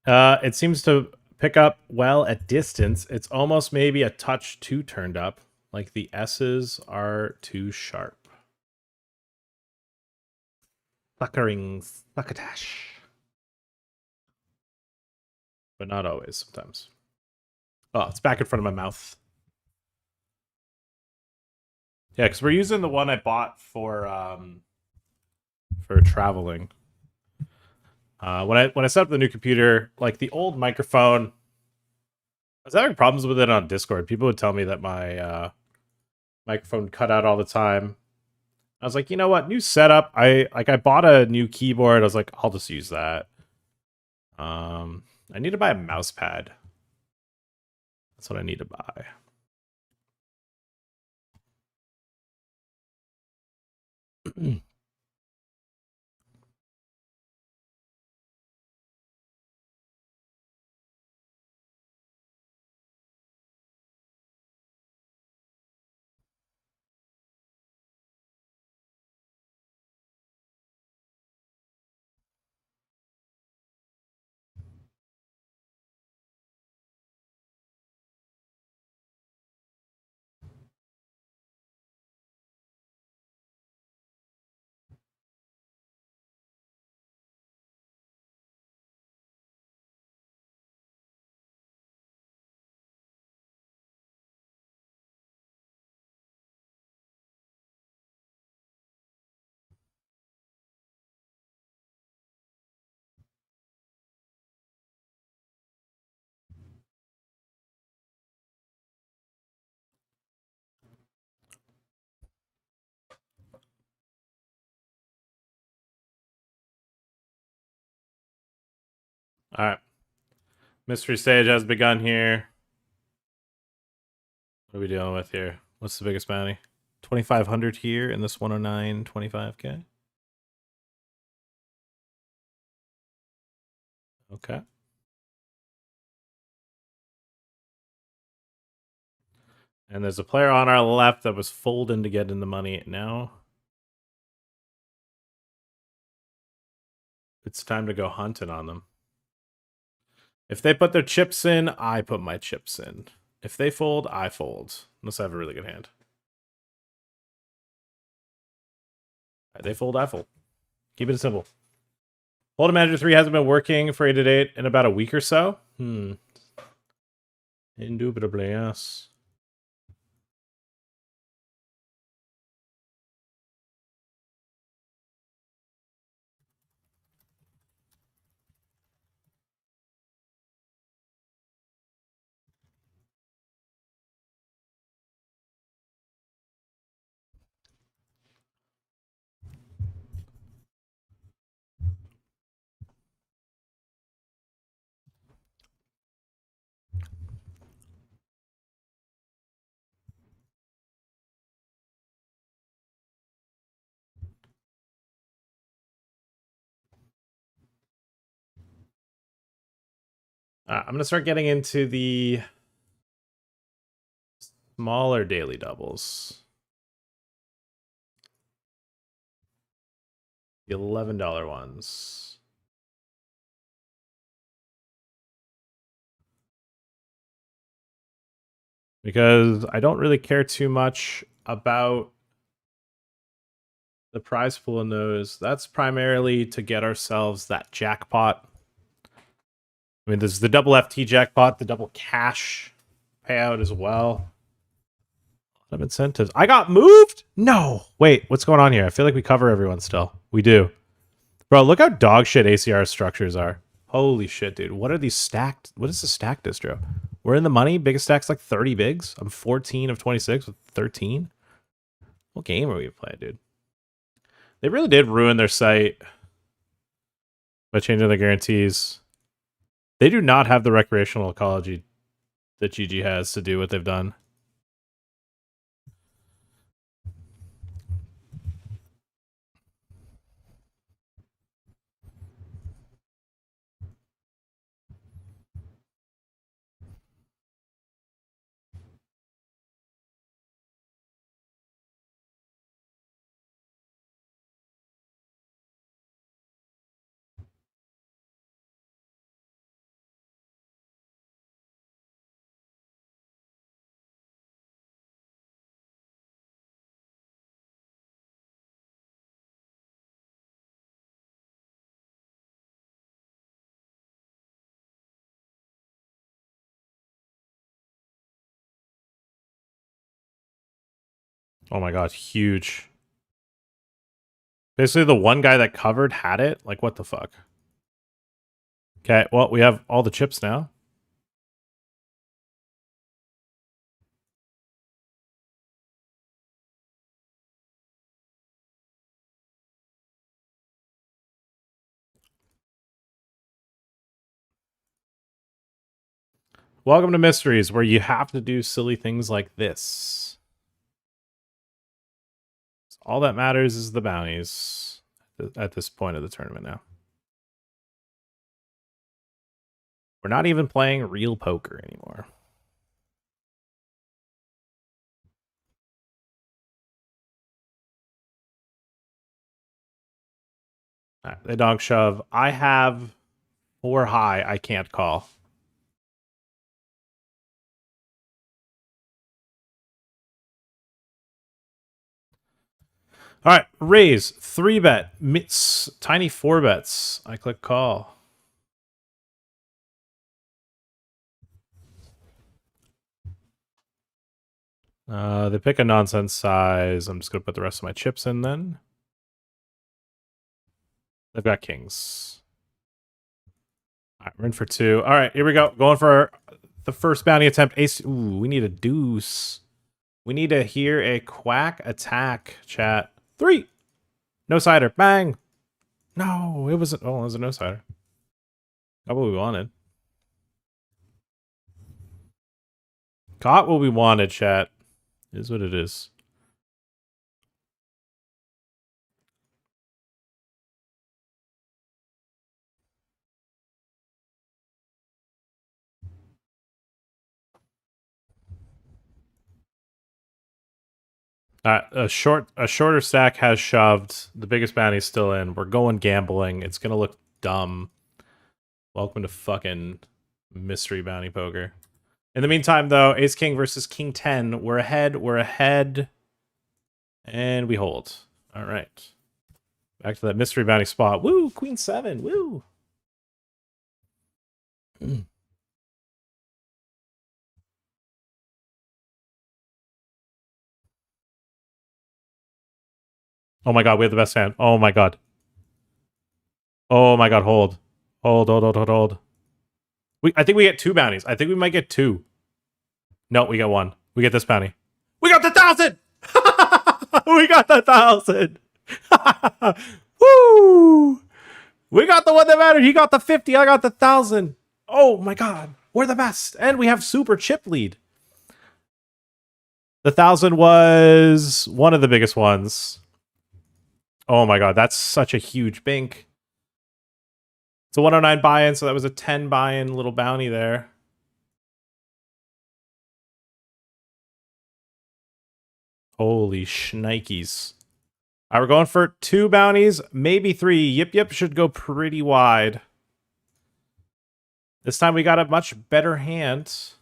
It seems to pick up well at distance. It's almost maybe a touch too turned up. Like the S's are too sharp. Fuckering succotash. But not always, sometimes. Oh, it's back in front of my mouth. Yeah, because we're using the one I bought for traveling. When I set up the new computer, like the old microphone, I was having problems with it on Discord. People would tell me that my microphone cut out all the time. I was like, you know what? New setup. I bought a new keyboard. I was like, I'll just use that. I need to buy a mouse pad. That's what I need to buy. All right. Mystery stage has begun here. What are we dealing with here? What's the biggest bounty? 2,500 here in this 109 25K. Okay. And there's a player on our left that was folding to get in the money. Now it's time to go hunting on them. If they put their chips in, I put my chips in. If they fold, I fold. Unless I have a really good hand. Right, they fold, I fold. Keep it simple. Hold'em Manager 3 hasn't been working for 8 in about a week or so. Indubitably, yes. I'm going to start getting into the smaller daily doubles. The $11 ones. Because I don't really care too much about the prize pool in those. That's primarily to get ourselves that jackpot. I mean, there's the double FT jackpot, the double cash payout as well. A lot of incentives. I got moved? No. Wait, what's going on here? I feel like we cover everyone still. We do. Bro, look how dog shit ACR structures are. Holy shit, dude. What are these stacked? What is the stack distro? We're in the money. Biggest stack's like 30 bigs. I'm 14 of 26 with 13. What game are we playing, dude? They really did ruin their site by changing the guarantees. They do not have the recreational ecology that GG has to do what they've done. Oh my god, huge. Basically, the one guy that covered had it. Like, what the fuck? Okay, well, we have all the chips now. Welcome to Mysteries, where you have to do silly things like this. All that matters is the bounties at this point of the tournament now. We're not even playing real poker anymore. Right, they donk shove. I have 4 high. I can't call. All right, raise 3-bet, mitts, tiny 4-bets. I click call. They pick a nonsense size. I'm just gonna put the rest of my chips in then. They've got kings. All right, we're in for 2. All right, here we go. Going for the first bounty attempt. Ace. Ooh, we need a deuce. We need to hear a quack attack, chat. 3. No cider. Bang. No, it wasn't. Oh, it was a no cider. Got what we wanted. Got what we wanted, chat. It is what it is. A shorter stack has shoved. The biggest bounty's still in. We're going gambling. It's gonna look dumb. Welcome to fucking mystery bounty poker. In the meantime, though, Ace King versus King 10. We're ahead. We're ahead. And we hold. All right. Back to that mystery bounty spot. Woo! Queen 7. Woo! Oh my god, we have the best hand. Oh my god. Oh my god, hold. Hold, hold, hold, hold, hold. I think we get 2 bounties. I think we might get 2. No, we get 1. We get this bounty. We got the 1,000! We got the 1,000! Woo! We got the one that mattered. He got the 50. I got the 1,000. Oh my god. We're the best. And we have super chip lead. The 1,000 was one of the biggest ones. Oh my god, that's such a huge bink. It's a 109 buy-in, so that was a 10 buy-in little bounty there. Holy shnikes. All right, we're going for 2 bounties, maybe 3. Yip Yip should go pretty wide. This time we got a much better hand.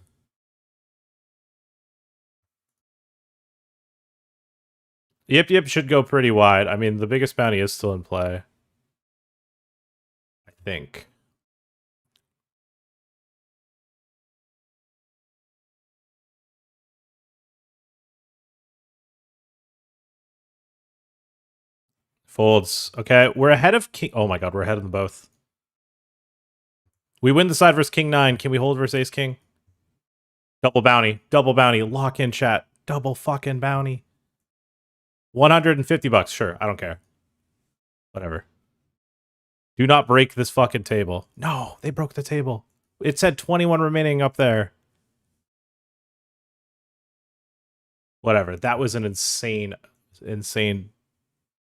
Yip Yip should go pretty wide. I mean, the biggest bounty is still in play. I think. Folds. Okay, we're ahead of King. Oh my god, we're ahead of them both. We win the side versus King 9. Can we hold versus Ace King? Double bounty. Double bounty. Lock in chat. Double fucking bounty. 150 bucks. Sure, I don't care. Whatever. Do not break this fucking table. No, they broke the table. It said 21 remaining up there. Whatever. That was an insane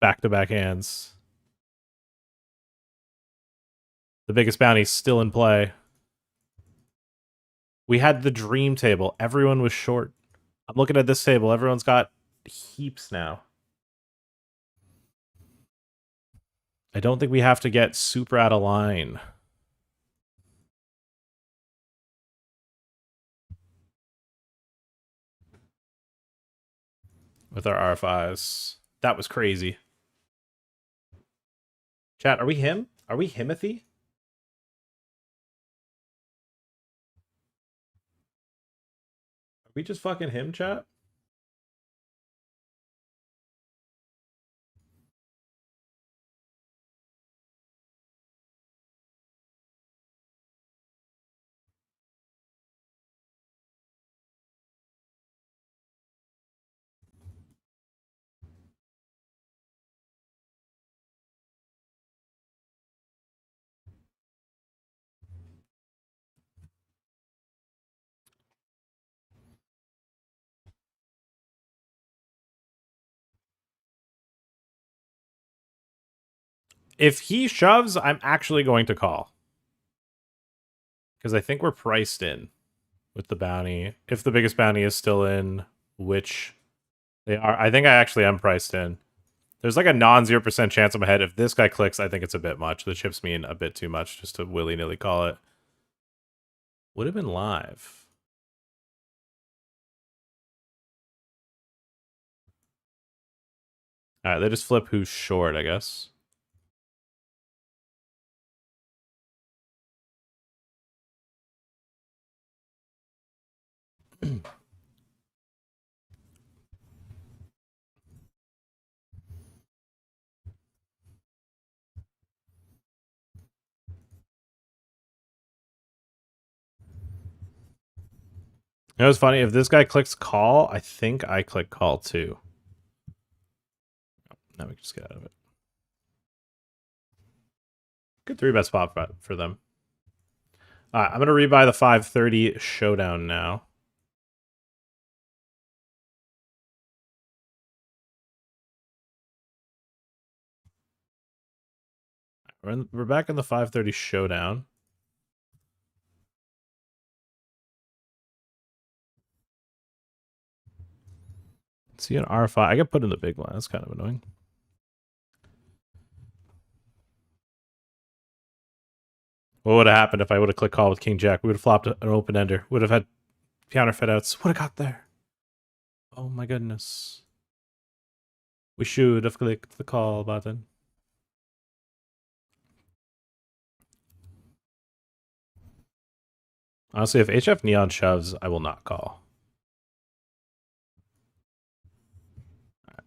back-to-back hands. The biggest bounty's still in play. We had the dream table. Everyone was short. I'm looking at this table. Everyone's got heaps now. I don't think we have to get super out of line. With our RFIs. That was crazy. Chat, are we him? Are we Himothy? Are we just fucking him, chat? If he shoves, I'm actually going to call. Because I think we're priced in with the bounty. If the biggest bounty is still in, which they are. I think I actually am priced in. There's like a non-0% chance I'm ahead. If this guy clicks, I think it's a bit much. The chips mean a bit too much just to willy-nilly call it. Would have been live. All right, they just flip who's short, I guess. It was funny. If this guy clicks call, I think I click call too. Now we can just get out of it. Good 3-bet spot for them. All right, I'm going to rebuy the 530 showdown now. We're back in the 530 showdown. See an R5. I get put in the big line. That's kind of annoying. What would have happened if I would have clicked call with King Jack? We would have flopped an open ender. Would have had counter fed outs. Would have got there. Oh my goodness. We should have clicked the call button. Honestly, if HF Neon shoves, I will not call. Right.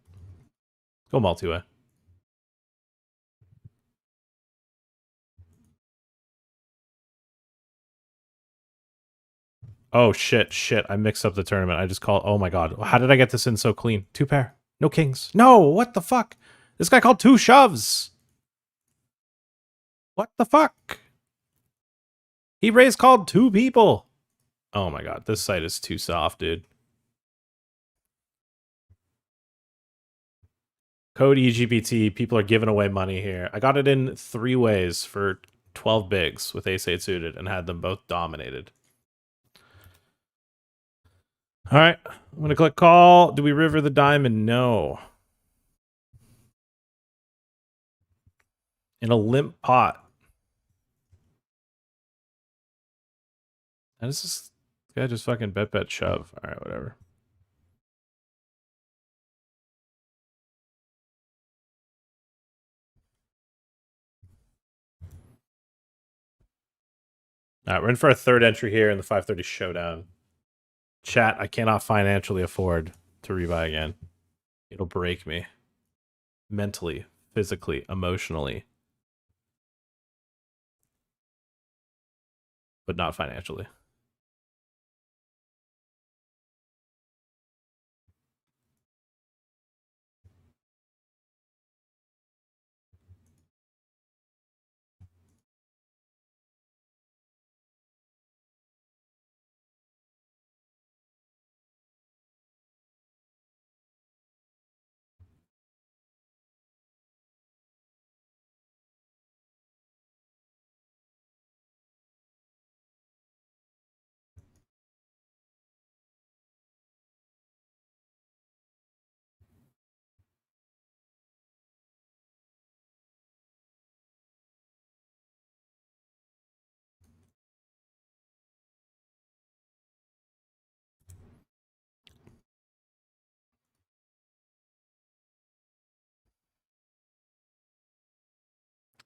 Go multi-way. Oh, shit. I mixed up the tournament. I just called. Oh, my God. How did I get this in so clean? 2 pair. No kings. No, what the fuck? This guy called 2 shoves. What the fuck? He raised called 2 people. Oh, my God. This site is too soft, dude. Code EGPT. People are giving away money here. I got it in 3 ways for 12 bigs with ace-8 suited and had them both dominated. All right, I'm going to click call. Do we river the diamond? No. In a limp pot. And this guy just fucking bet shove. All right, whatever. All right, we're in for a 3rd entry here in the 530 showdown. Chat, I cannot financially afford to rebuy again. It'll break me. Mentally, physically, emotionally. But not financially.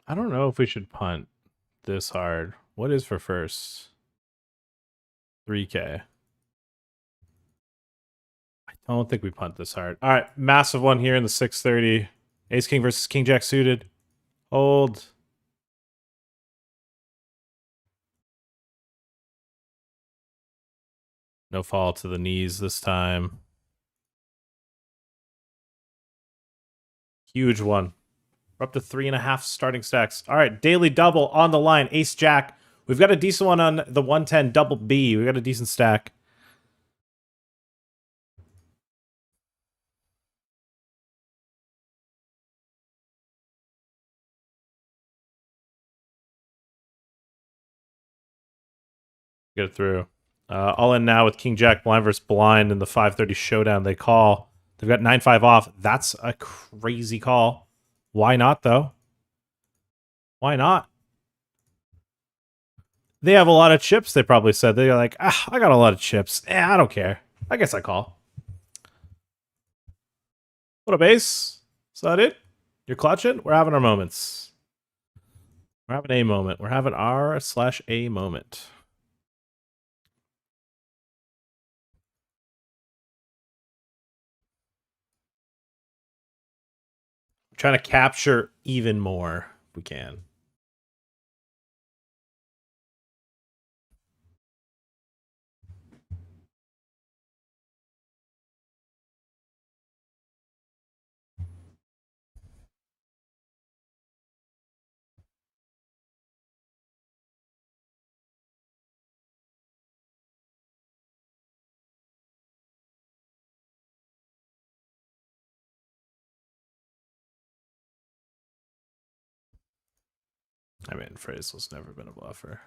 I don't know if we should punt this hard. What is for first? 3K. I don't think we punt this hard. All right, massive one here in the 630. Ace King versus King Jack suited. Hold. No fall to the knees this time. Huge one. We're up to 3.5 starting stacks. All right, daily double on the line. Ace Jack. We've got a decent one on the 110 double B. We got a decent stack. Get it through. All in now with King Jack blind versus blind in the 530 showdown. They call. They've got 9-5 off. That's a crazy call. Why not, though? Why not? They have a lot of chips, they probably said. They're like, I got a lot of chips. I don't care. I guess I call. What up, Ace? Is that it? You're clutching? We're having our moments. We're having a moment. We're having R/A moment. We're trying to capture even more if we can. I mean, Phrasel's never been a bluffer.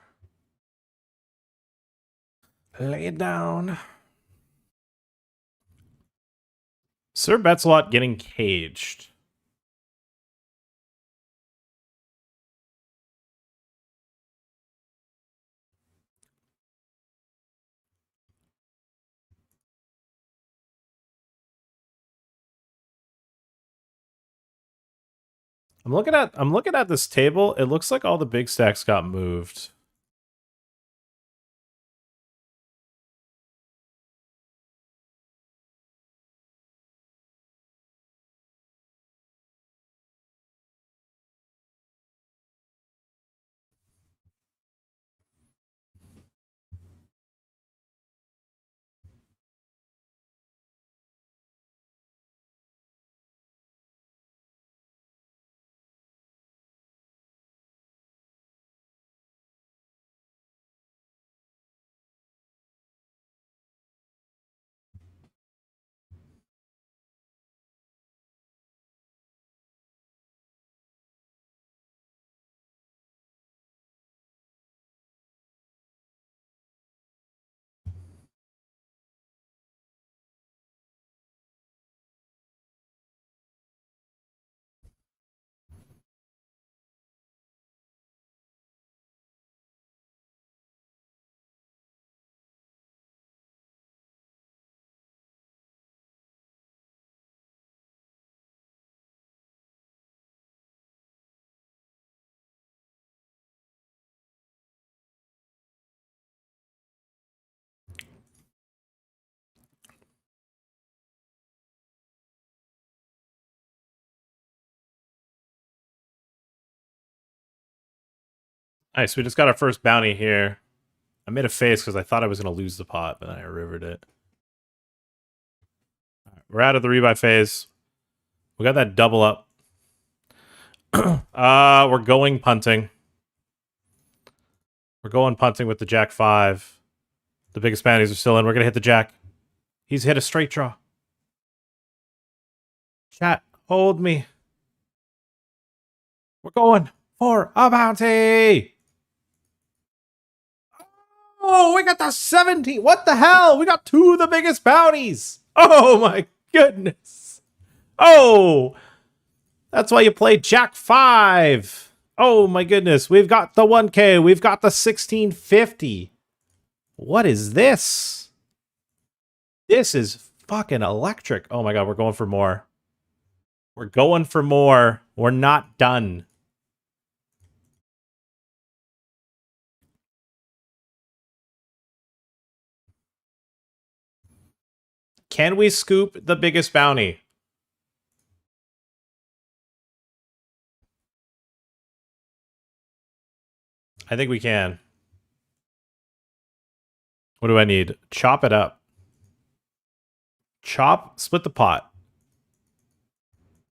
Lay it down. Sir Betsalot getting caged. I'm looking at this table. It looks like all the big stacks got moved. Nice, we just got our first bounty here. I made a face because I thought I was going to lose the pot, but I rivered it. Right, we're out of the rebuy phase. We got that double up. We're going punting. We're going punting with the Jack 5. The biggest bounties are still in. We're going to hit the Jack. He's hit a straight draw. Chat, hold me. We're going for a bounty. Oh, we got the 17. What the hell? We got 2 of the biggest bounties. Oh, my goodness. Oh, that's why you play Jack 5. Oh, my goodness. We've got the 1K. We've got the 1650. What is this? This is fucking electric. Oh, my God. We're going for more. We're going for more. We're not done. Can we scoop the biggest bounty? I think we can. What do I need? Chop it up. Chop, split the pot.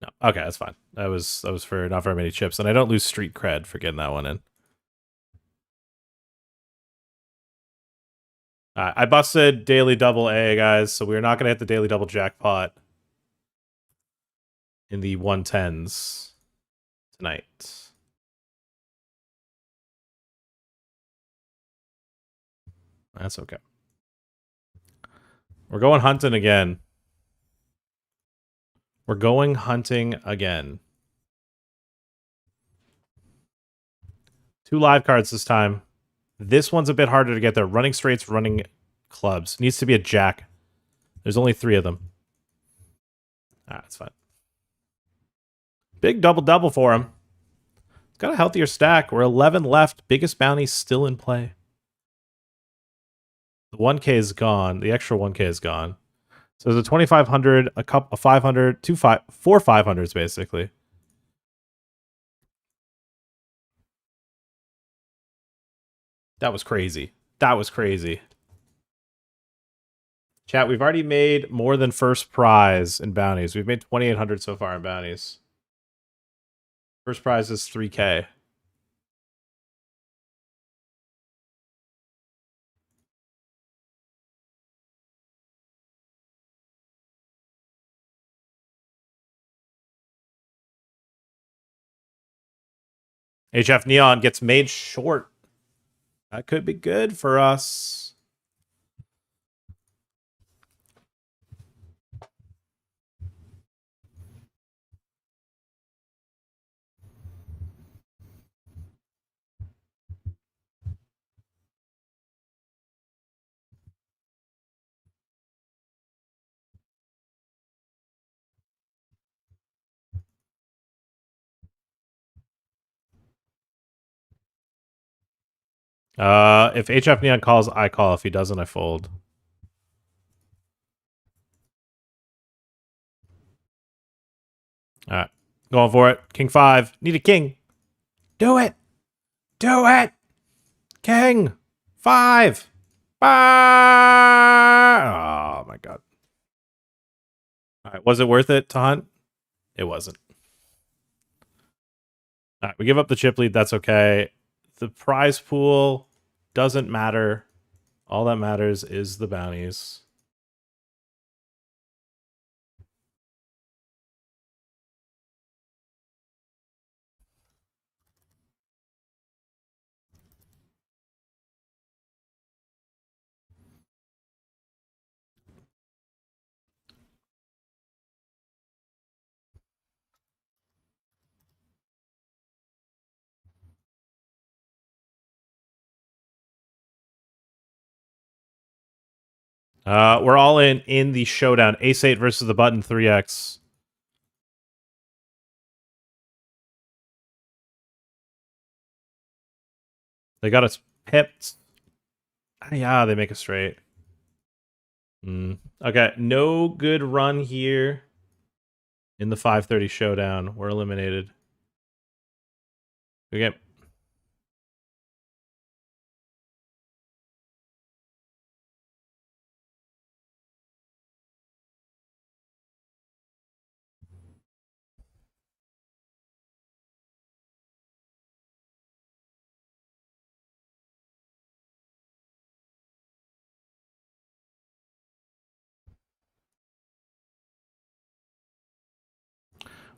No, okay, that's fine. That was for not very many chips, and I don't lose street cred for getting that one in. I busted daily double A, guys, so we're not gonna hit the daily double jackpot in the 110s tonight. That's okay. We're going hunting again. We're going hunting again. 2 live cards this time. This one's a bit harder to get there. Running straights, running clubs. Needs to be a jack. There's only 3 of them. That's fine. Big double-double for him. He's got a healthier stack. We're 11 left. Biggest bounty still in play. The 1K is gone. The extra 1K is gone. So there's a 2,500, a 500, 4 500s basically. That was crazy. That was crazy. Chat, we've already made more than first prize in bounties. We've made 2,800 so far in bounties. First prize is 3K. HF Neon gets made short. That could be good for us. If HF Neon calls, I call. If he doesn't, I fold. All right. Going for it. King 5. Need a king. Do it. Do it. King. 5. Oh, my God. All right. Was it worth it to hunt? It wasn't. All right. We give up the chip lead. That's okay. The prize pool doesn't matter. All that matters is the bounties. We're all in the showdown. Ace 8 versus the button 3x. They got us pipped. Yeah, they make a straight. Okay, no good run here in the 5:30 showdown. We're eliminated. Okay.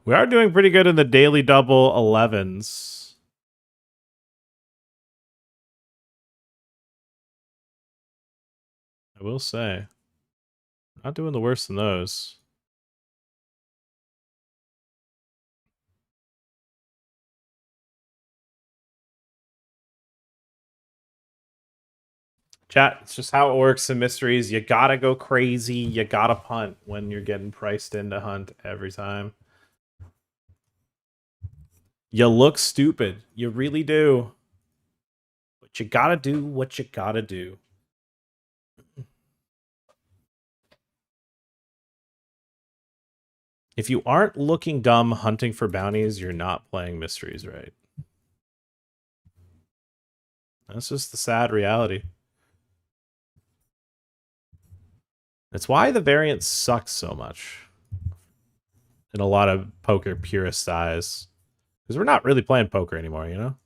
We are doing pretty good in the daily double 11s. I will say. Not doing the worst in those. Chat, it's just how it works in mysteries. You gotta go crazy. You gotta punt when you're getting priced into hunt every time. You look stupid. You really do. But you gotta do what you gotta do. If you aren't looking dumb hunting for bounties, you're not playing mysteries right. That's just the sad reality. That's why the variant sucks so much in a lot of poker purist eyes. Because we're not really playing poker anymore, you know?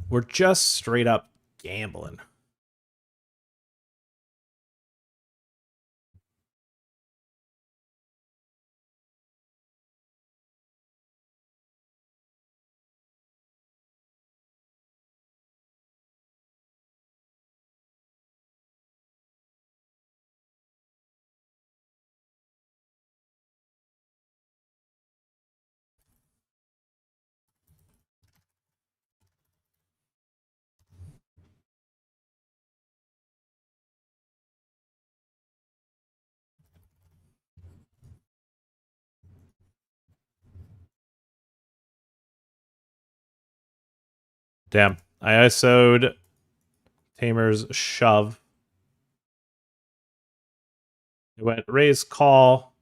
We're just straight up gambling. Damn. I ISO'd Tamer's shove. It went raise, call,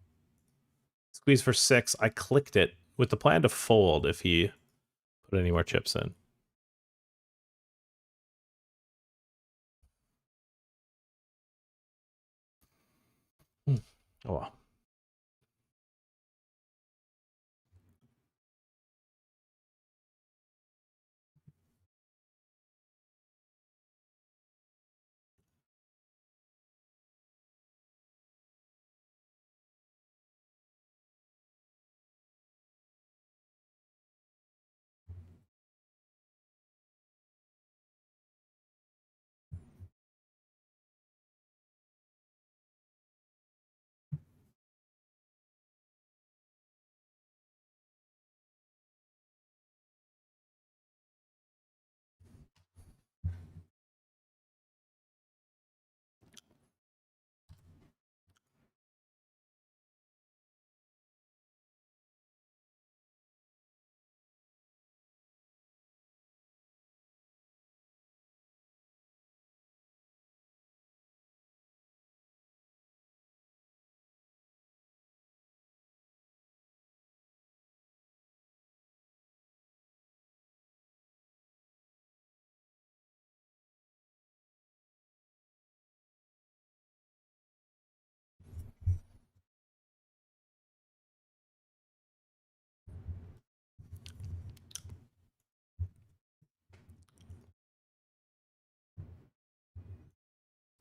squeeze for 6. I clicked it with the plan to fold if he put any more chips in. Oh well.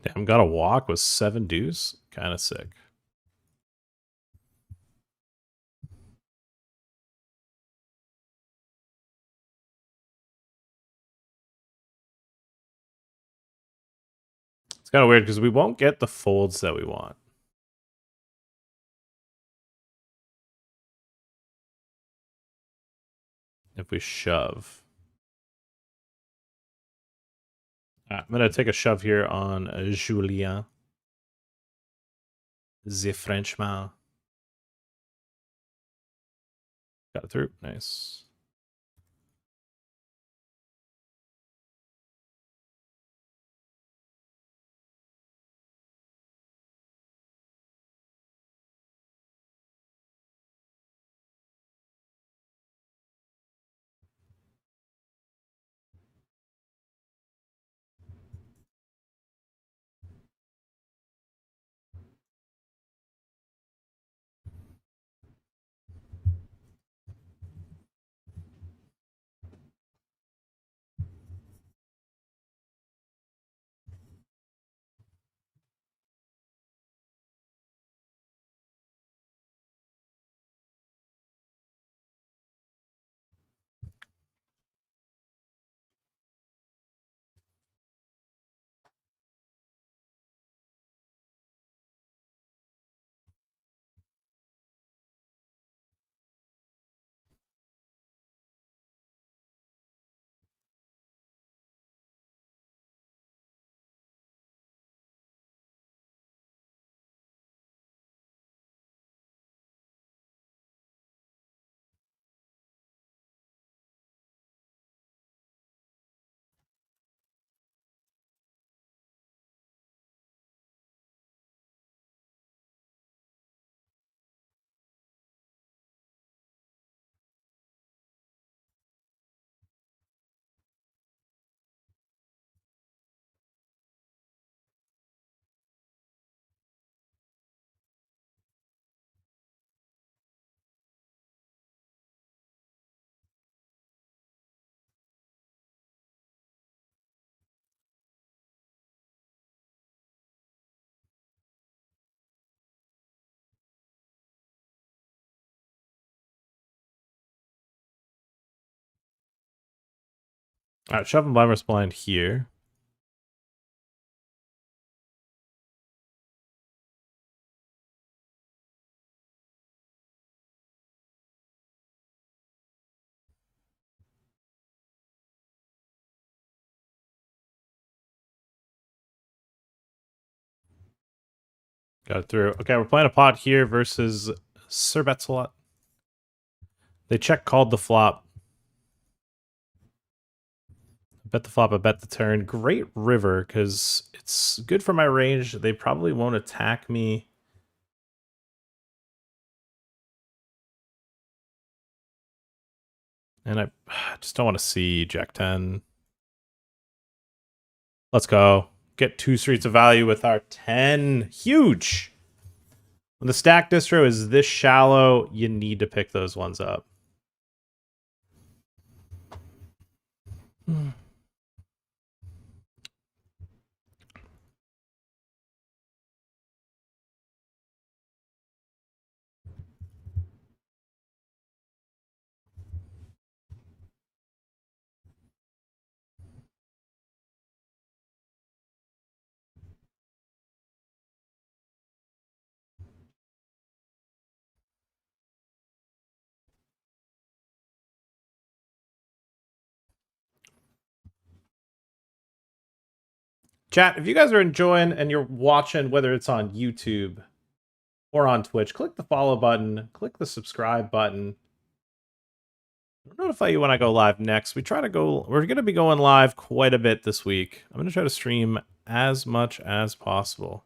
Damn, got a walk with 7 deuce. Kind of sick. It's kind of weird because we won't get the folds that we want if we shove. I'm going to take a shove here on Julien. The Frenchman. Got it through. Nice. All right, shove and blind versus blind here. Got it through. Okay, we're playing a pot here versus Sir Betsalot. They check called the flop. Bet the flop, I bet the turn. Great river, because it's good for my range. They probably won't attack me. And I just don't want to see Jack 10. Let's go. Get 2 streets of value with our 10. Huge! When the stack distro is this shallow, you need to pick those ones up. Chat, if you guys are enjoying and you're watching, whether it's on YouTube or on Twitch, click the follow button, click the subscribe button. I'll notify you when I go live next. We're going to be going live quite a bit this week. I'm going to try to stream as much as possible.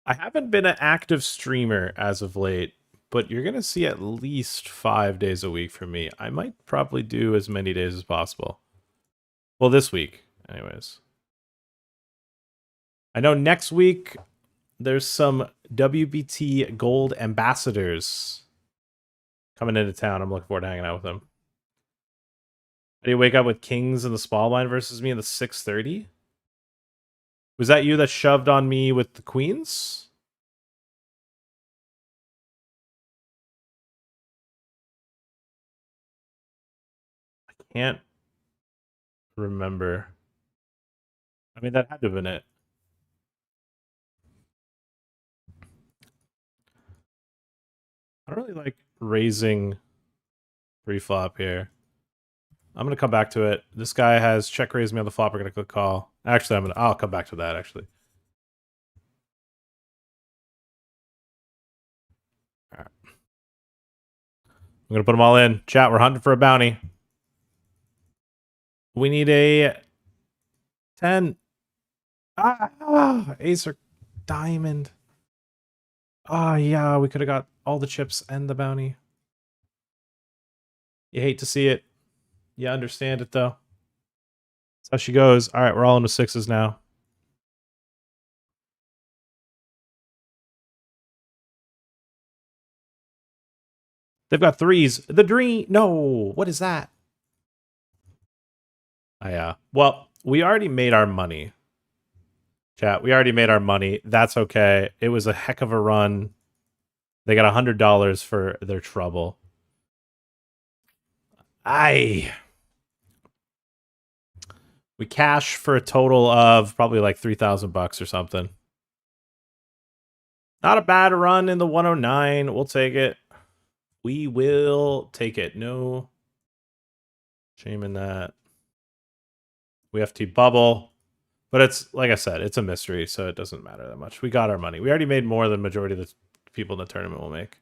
I haven't been an active streamer as of late, but you're going to see at least 5 days a week from me. I might probably do as many days as possible. Well, this week, anyways. I know next week there's some WPT Gold ambassadors coming into town. I'm looking forward to hanging out with them. do you wake up with kings in the small blind versus me in the 630? Was that you that shoved on me with the queens? I can't remember. I mean, that had to have been it. I don't really like raising pre-flop here. I'm gonna come back to it. This guy has check raised me on the flop. We're gonna click call. Actually, I'll come back to that actually. All right. I'm gonna put them all in. Chat, we're hunting for a bounty. We need a 10. Ace or diamond. Yeah, we could have got all the chips and the bounty. You hate to see it. You understand it though. That's how she goes. All right, we're all into sixes now. They've got threes. The dream. No, what is that? Yeah. Well, we already made our money. Chat, we already made our money. That's okay. It was a heck of a run. They got $100 for their trouble. We cash for a total of probably like $3,000 or something. Not a bad run in the 109. We'll take it. We will take it. No shame in that. We have to bubble. But it's, like I said, it's a mystery, so it doesn't matter that much. We got our money. We already made more than the majority of the people in the tournament will make.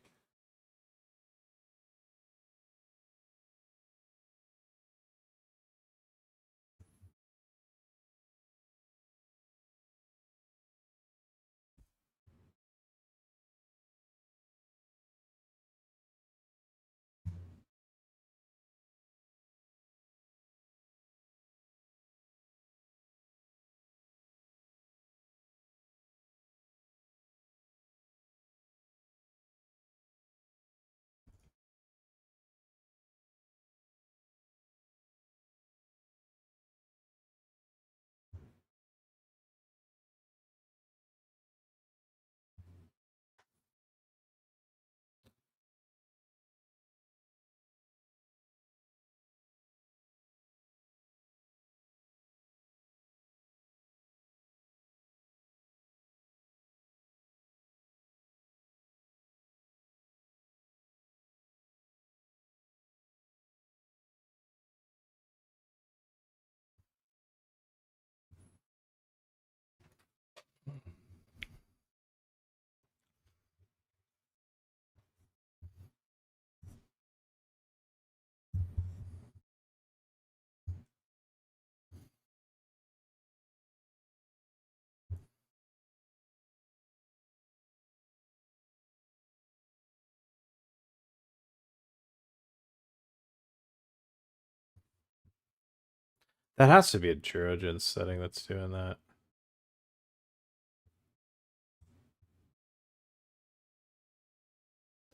That has to be a Trojan setting that's doing that.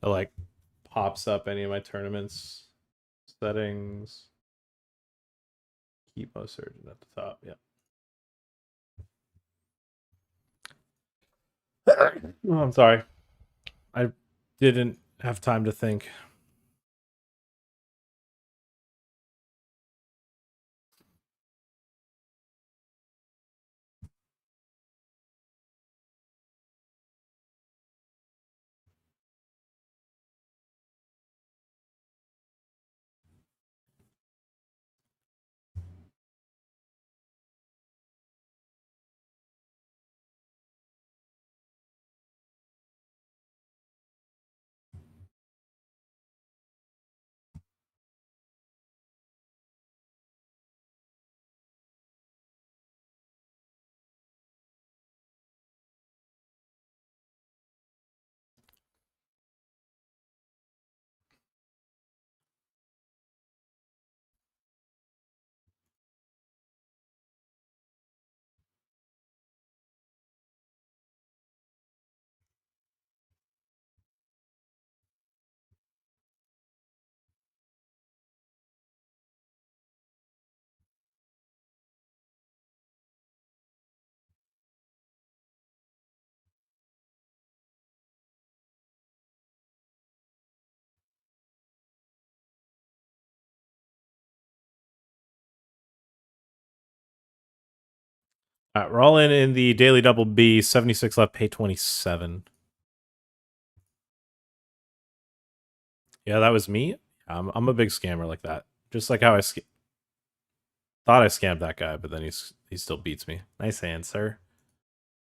It like pops up any of my tournaments settings. Keep most urgent at the top. Yeah. Oh, I'm sorry. I didn't have time to think. We're all in the daily double B. 76 left, pay 27. Yeah, that was me. I'm a big scammer like that. Just like how I thought I scammed that guy, but then he still beats me. Nice hand, sir.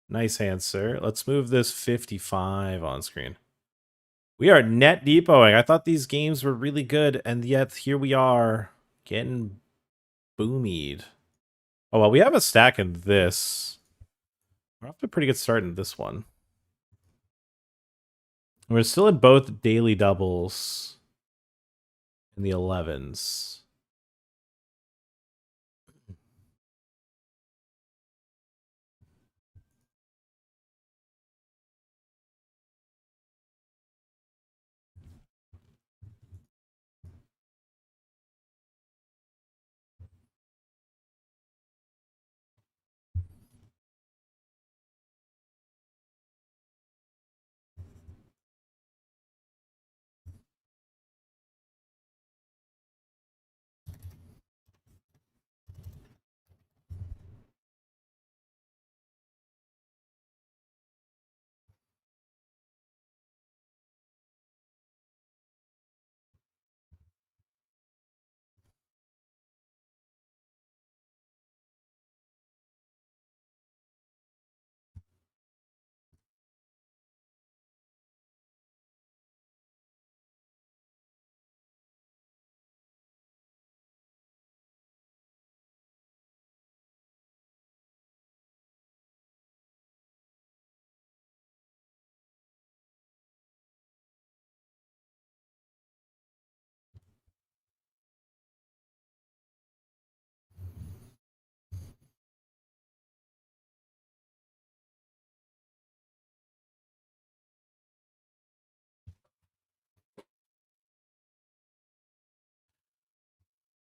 Nice hand, sir. Let's move this 55 on screen. We are net depoting. I thought these games were really good, and yet here we are getting boomied. Oh, well, we have a stack in this. We're off to a pretty good start in this one. We're still in both daily doubles in the 11s.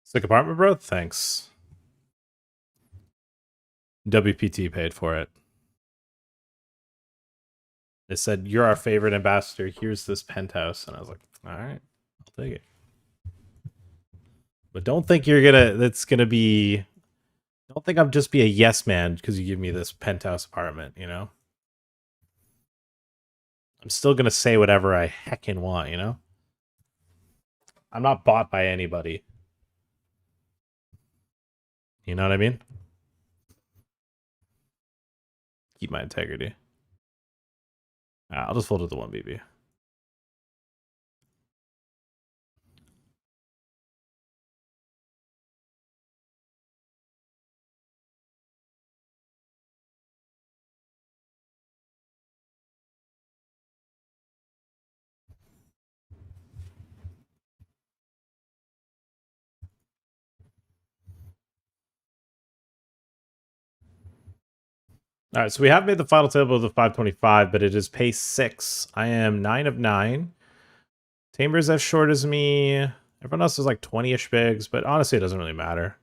Sick apartment, bro? Thanks. WPT paid for it. They said, you're our favorite ambassador. Here's this penthouse. And I was like, all right, I'll take it. But don't think that's gonna be, don't think I'm just be a yes man because you give me this penthouse apartment, you know? I'm still gonna say whatever I heckin' want, you know? I'm not bought by anybody. You know what I mean? Keep my integrity. I'll just fold it to 1BB. All right, so we have made the final table of the 525, but it is pace 6. I am 9 of 9. Tamer's as short as me. Everyone else is like 20-ish bigs, but honestly, it doesn't really matter.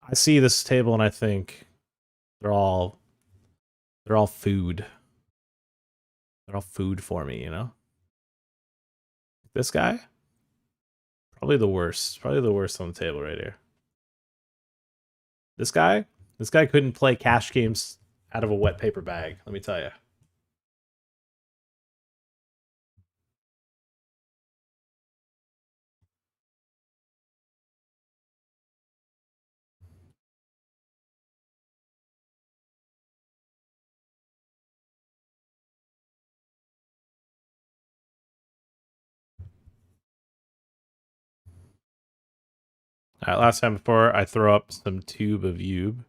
I see this table and I think they're all food. They're all food for me, you know? This guy? Probably the worst. Probably the worst on the table right here. This guy? This guy couldn't play cash games out of a wet paper bag, let me tell you. All right, last time before I throw up some tube of Ube.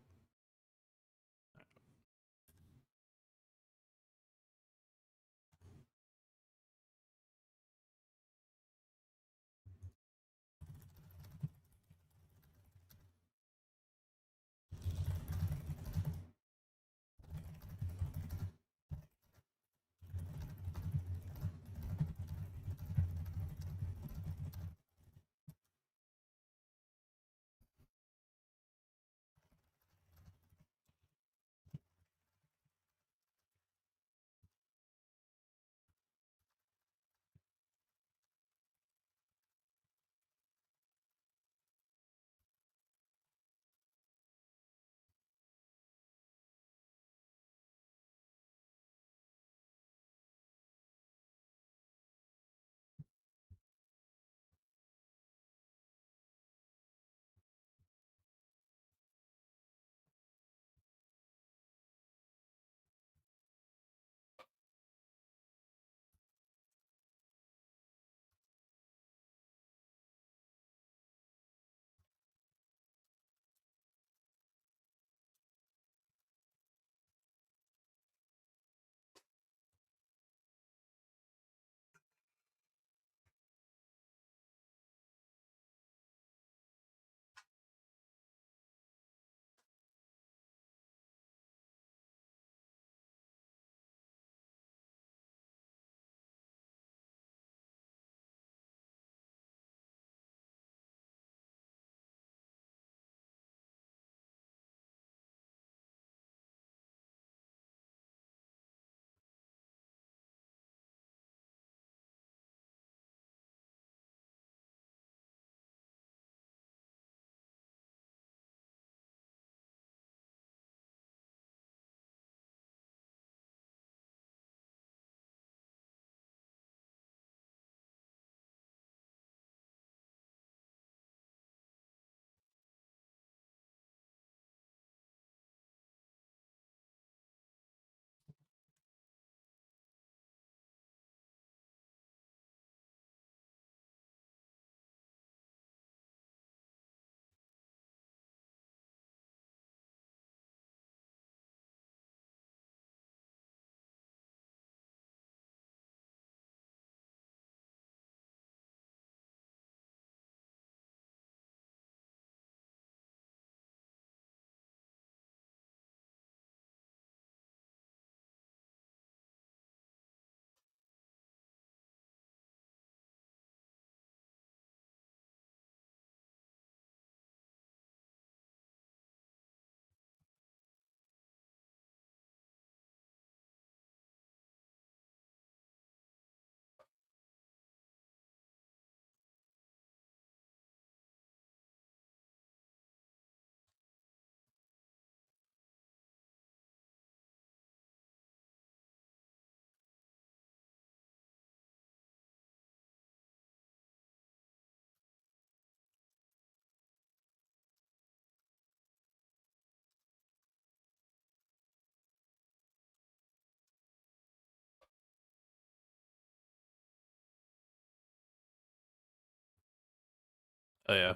Oh yeah.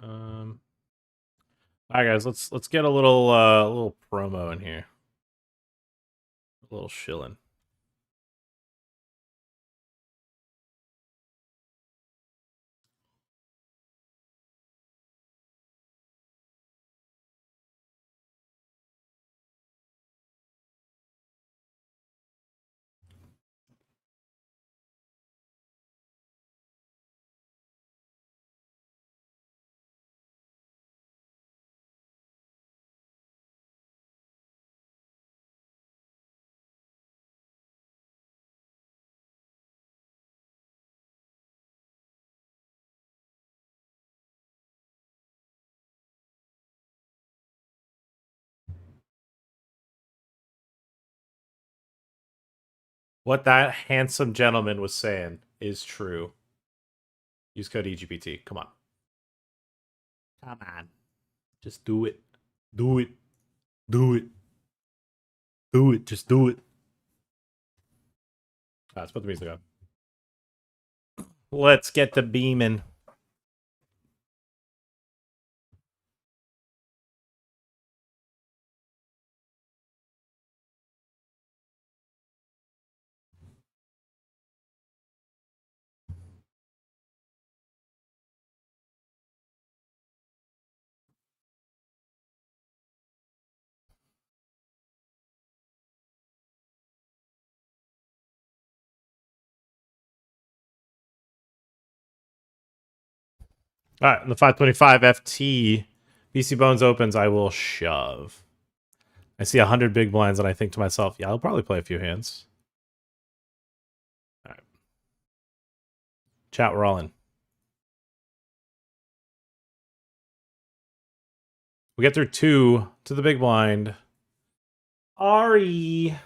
All right, guys, let's get a little promo in here. A little shilling. What that handsome gentleman was saying is true. Use code EGPT. Come on. Come on. Just do it. Do it. Do it. Do it. Just do it. Let's put the music on. Let's get the beaming. All right, in the 525 FT, BC Bones opens, I will shove. I see 100 big blinds, and I think to myself, yeah, I'll probably play a few hands. All right. Chat, we're all in. We get through 2 to the big blind. Ari,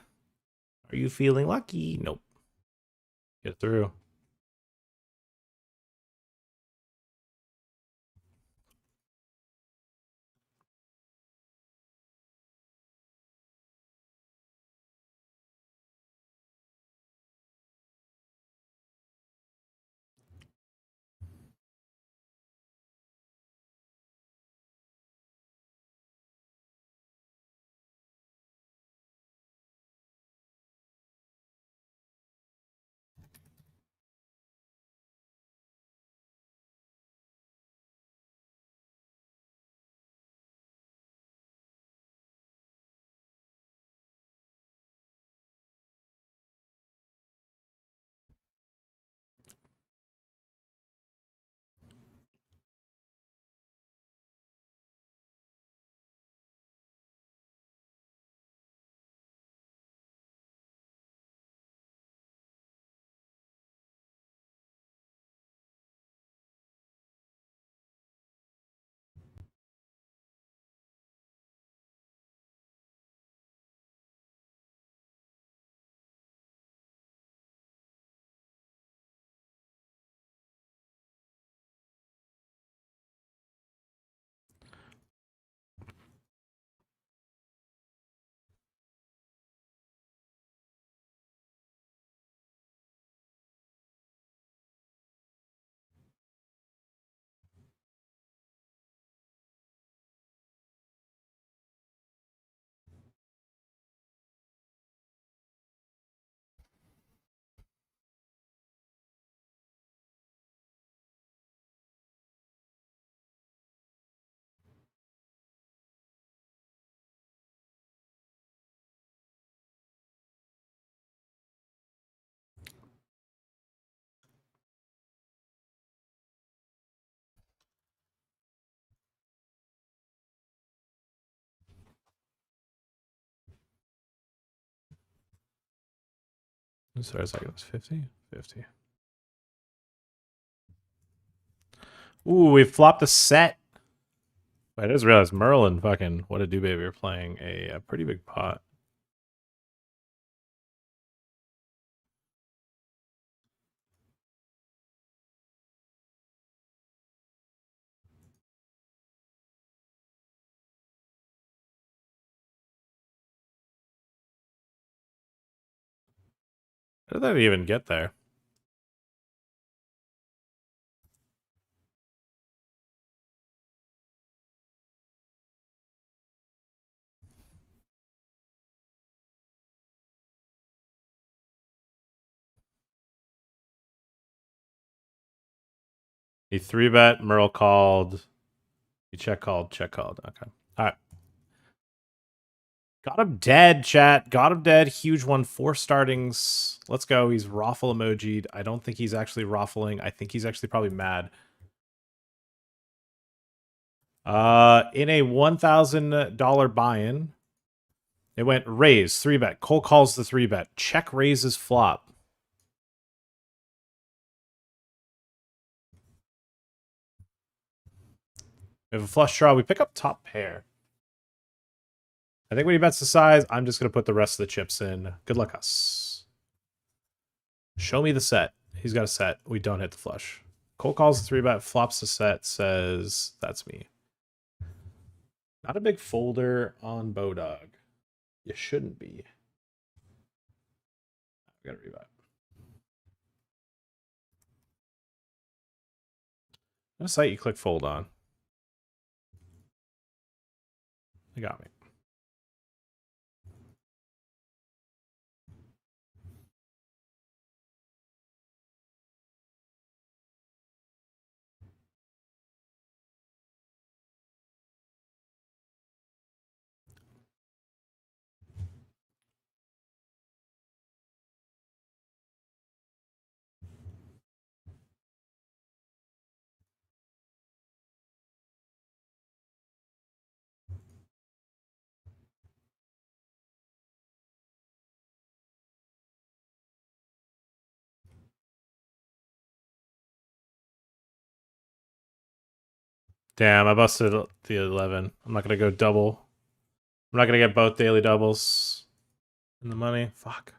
are you feeling lucky? Nope. Get through. Sorry, a second. It's 50? 50. Ooh, we flopped a set. I just realized Merlin fucking, what a do baby, are playing a pretty big pot. How did that even get there? He 3-bet, Merle called. He check called. Okay. All right. Got him dead, chat. Got him dead. Huge one. 4 startings. Let's go. He's raffle emojied. I don't think he's actually raffling. I think he's actually probably mad. In a $1,000 buy-in, it went raise, 3-bet. Cole calls the 3-bet. Check raises flop. We have a flush draw. We pick up top pair. I think when he bets the size, I'm just going to put the rest of the chips in. Good luck us. Show me the set. He's got a set. We don't hit the flush. Cole calls the 3-bet, flops the set, says, that's me. Not a big folder on Bodog. You shouldn't be. I gotta rebuy. What site you click fold on? They got me. Damn, I busted the 11. I'm not gonna go double. I'm not gonna get both daily doubles in the money. Fuck.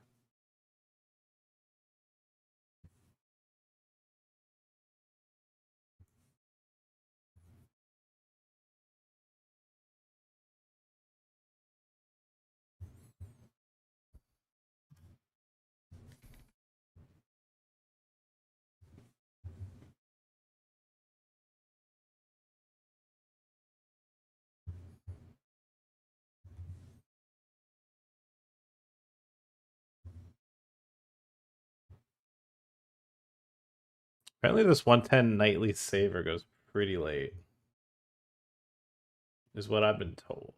Apparently this 110 nightly saver goes pretty late. Is what I've been told.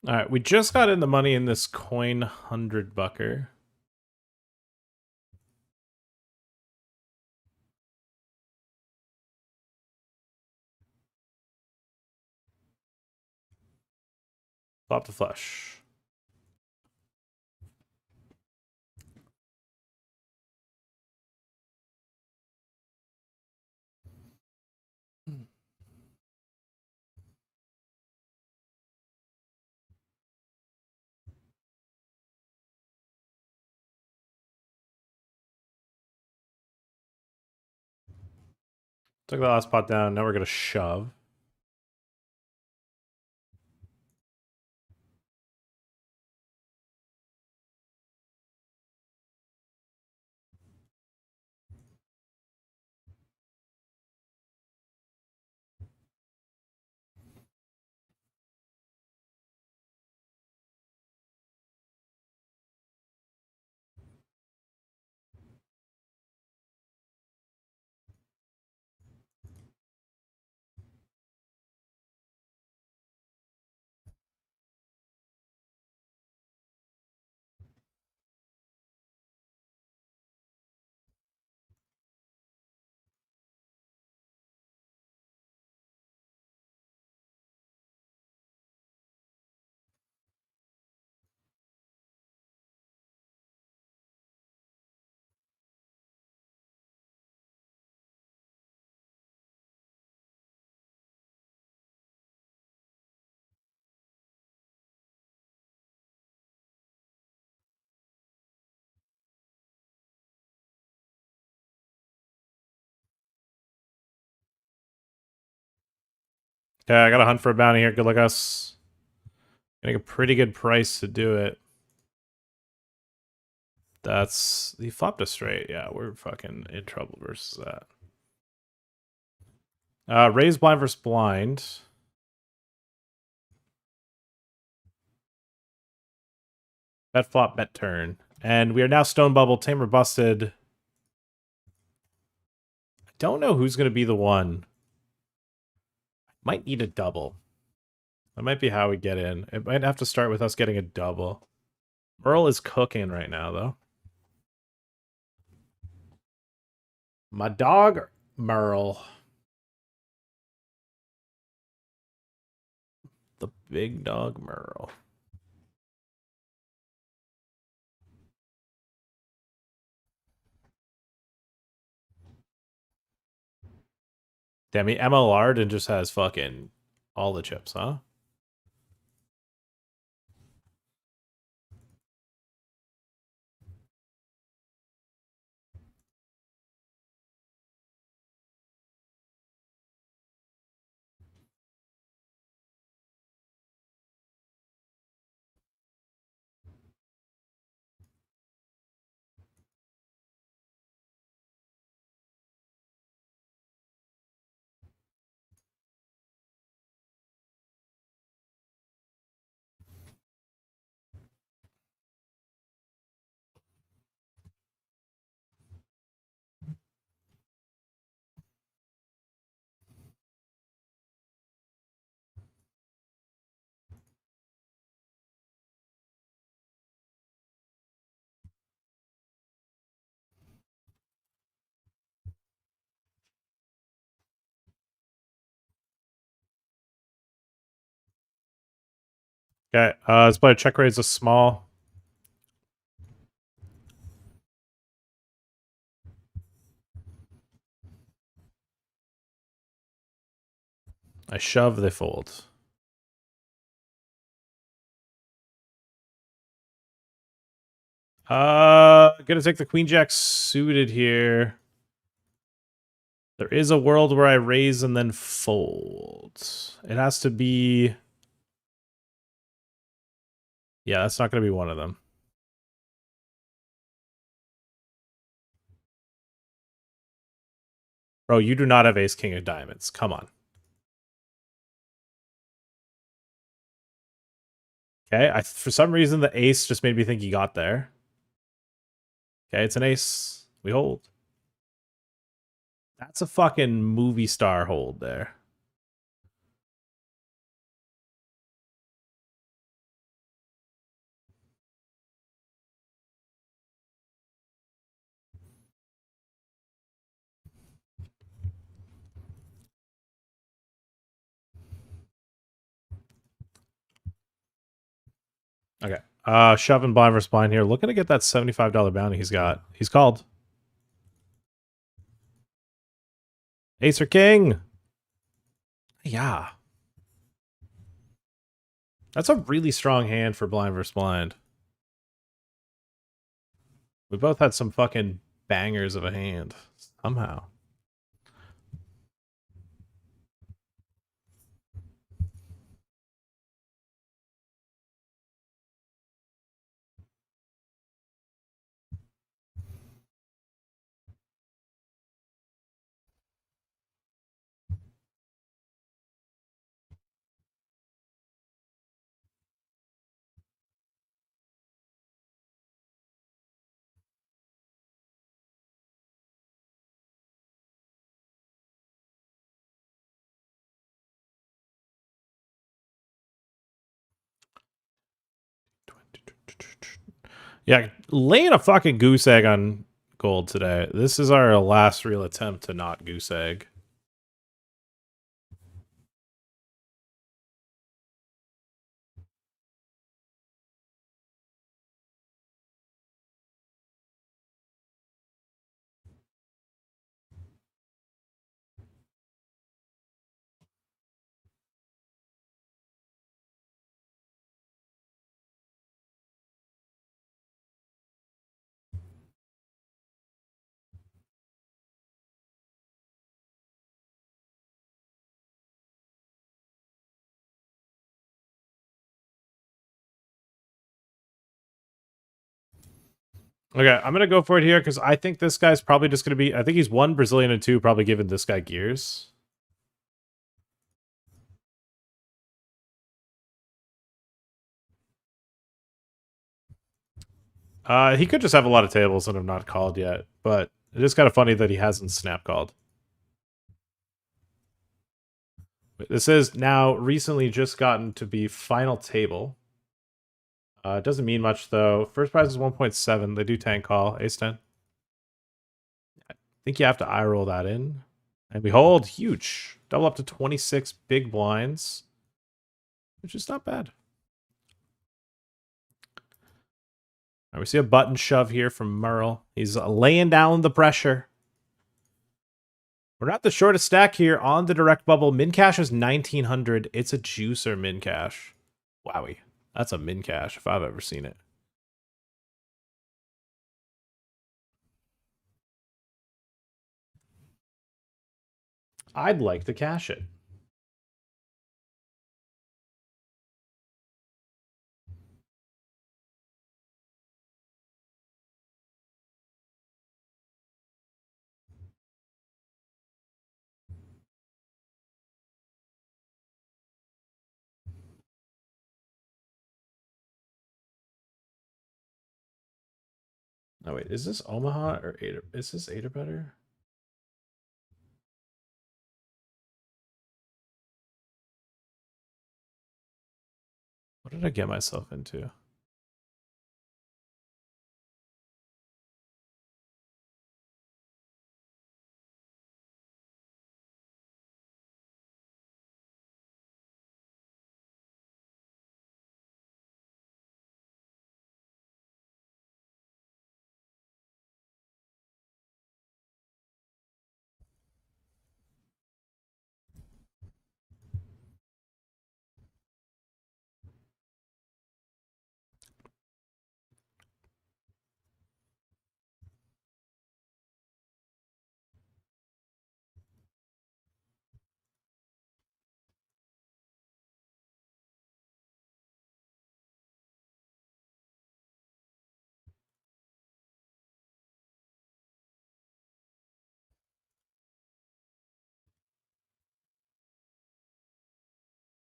All right, we just got in the money in this coin 100-bucker. Flop the flush. Took the last pot down. Now we're gonna shove. Okay, I gotta hunt for a bounty here. Good luck, us. Getting a pretty good price to do it. That's... He flopped us straight. Yeah, we're fucking in trouble versus that. Raise blind versus blind. Bet flop, bet turn. And we are now Stone Bubble, Tamer busted. I don't know who's going to be the one. Might need a double. That might be how we get in. It might have to start with us getting a double. Merle is cooking right now, though. My dog, Merle. The big dog, Merle. Damn, he MLR'd and just has fucking all the chips, huh? Okay, let's play a check raise a small. I shove, they fold. Gonna take the Queen Jack suited here. There is a world where I raise and then fold. It has to be... Yeah, that's not going to be one of them. Bro, you do not have ace king of diamonds. Come on. Okay, for some reason the ace just made me think he got there. Okay, it's an ace. We hold. That's a fucking movie star hold there. Okay. Shoving blind versus blind here. Looking to get that $75 bounty he's got. He's called. Ace or king? Yeah. That's a really strong hand for blind versus blind. We both had some fucking bangers of a hand. Somehow. Yeah, laying a fucking goose egg on gold today. This is our last real attempt to not goose egg. Okay, I'm gonna go for it here because I think this guy's probably just gonna be. I think he's 1 Brazilian and 2, probably giving this guy gears. He could just have a lot of tables that have not called yet, but it is kind of funny that he hasn't snap called. This is now recently just gotten to be final table. It doesn't mean much though. First prize is 1.7. They do tank call. Ace 10. I think you have to eye roll that in. And behold, huge. Double up to 26 big blinds, which is not bad. Right, we see a button shove here from Merle. He's laying down the pressure. We're not the shortest stack here on the direct bubble. Min cash is 1900. It's a juicer min cash. Wowie. That's a min cash if I've ever seen it. I'd like to cash it. Oh wait, is this Omaha or 8? Is this 8 or better? What did I get myself into?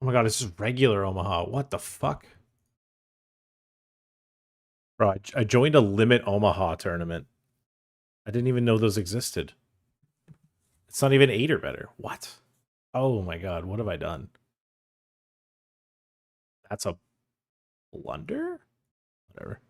Oh my god, this is regular Omaha. What the fuck? Bro, I joined a limit Omaha tournament. I didn't even know those existed. It's not even 8 or better. What? Oh my god, what have I done? That's a blunder? Whatever.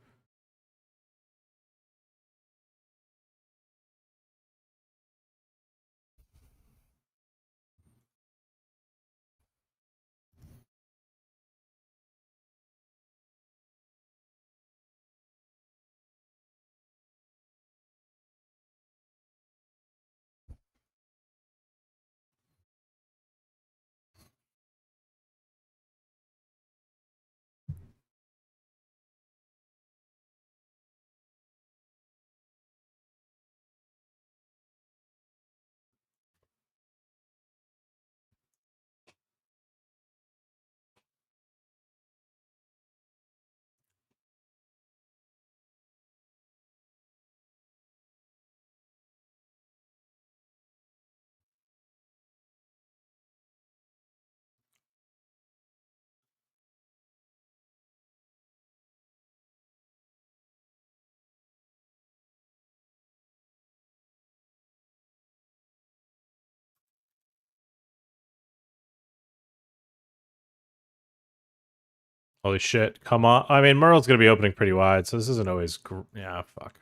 Holy shit, come on. I mean, Merle's going to be opening pretty wide, so this isn't always... yeah, fuck.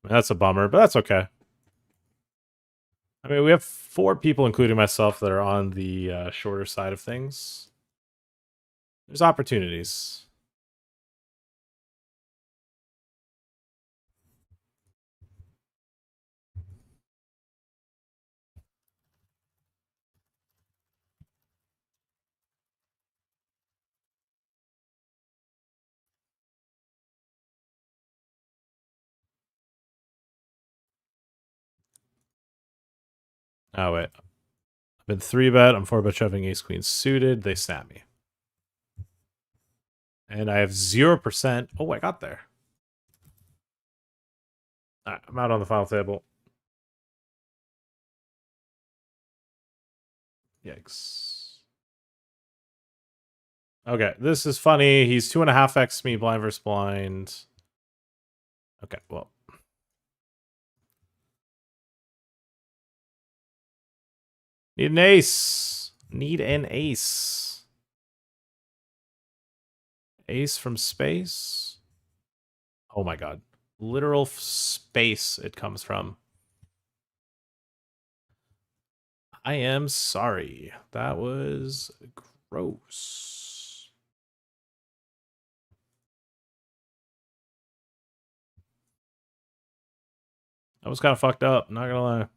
That's a bummer, but that's okay. I mean, we have 4 people, including myself, that are on the shorter side of things. There's opportunities. Oh, wait. I've been 3-bet. I'm 4-bet shoving ace queen suited. They snap me. And I have 0%. Oh, I got there. Right, I'm out on the final table. Yikes. Okay, this is funny. He's 2.5x me blind versus blind. Okay, well. Need an ace. Need an ace. Ace from space. Oh my god. Literal space it comes from. I am sorry. That was gross. That was kind of fucked up, not gonna lie.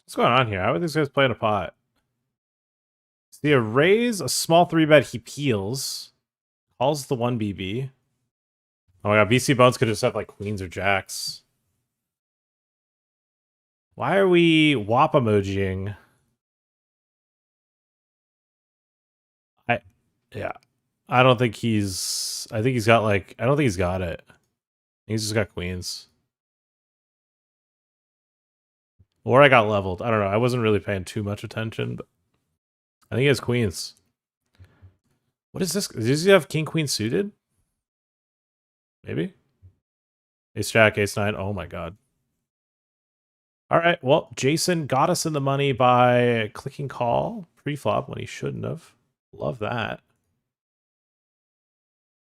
What's going on here? How are these guys playing a pot? See a raise, a small 3-bet, he peels. Calls the 1 BB. Oh my god, BC Bones could just have like queens or jacks. Why are we WAP emojiing? Yeah. I don't think he's I think he's got like I don't think he's got it. He's just got queens. Or I got leveled. I don't know. I wasn't really paying too much attention, but I think he has queens. What is this? Does he have king queen suited? Maybe. Ace jack, ace nine. Oh my god. All right. Well, Jason got us in the money by clicking call pre-flop when he shouldn't have. Love that.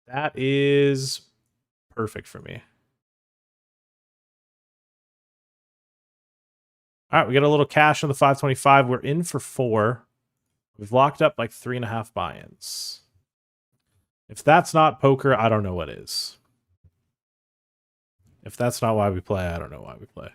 That is perfect for me. All right, we got a little cash on the 525. We're in for 4. We've locked up like 3.5 buy-ins. If that's not poker, I don't know what is. If that's not why we play, I don't know why we play.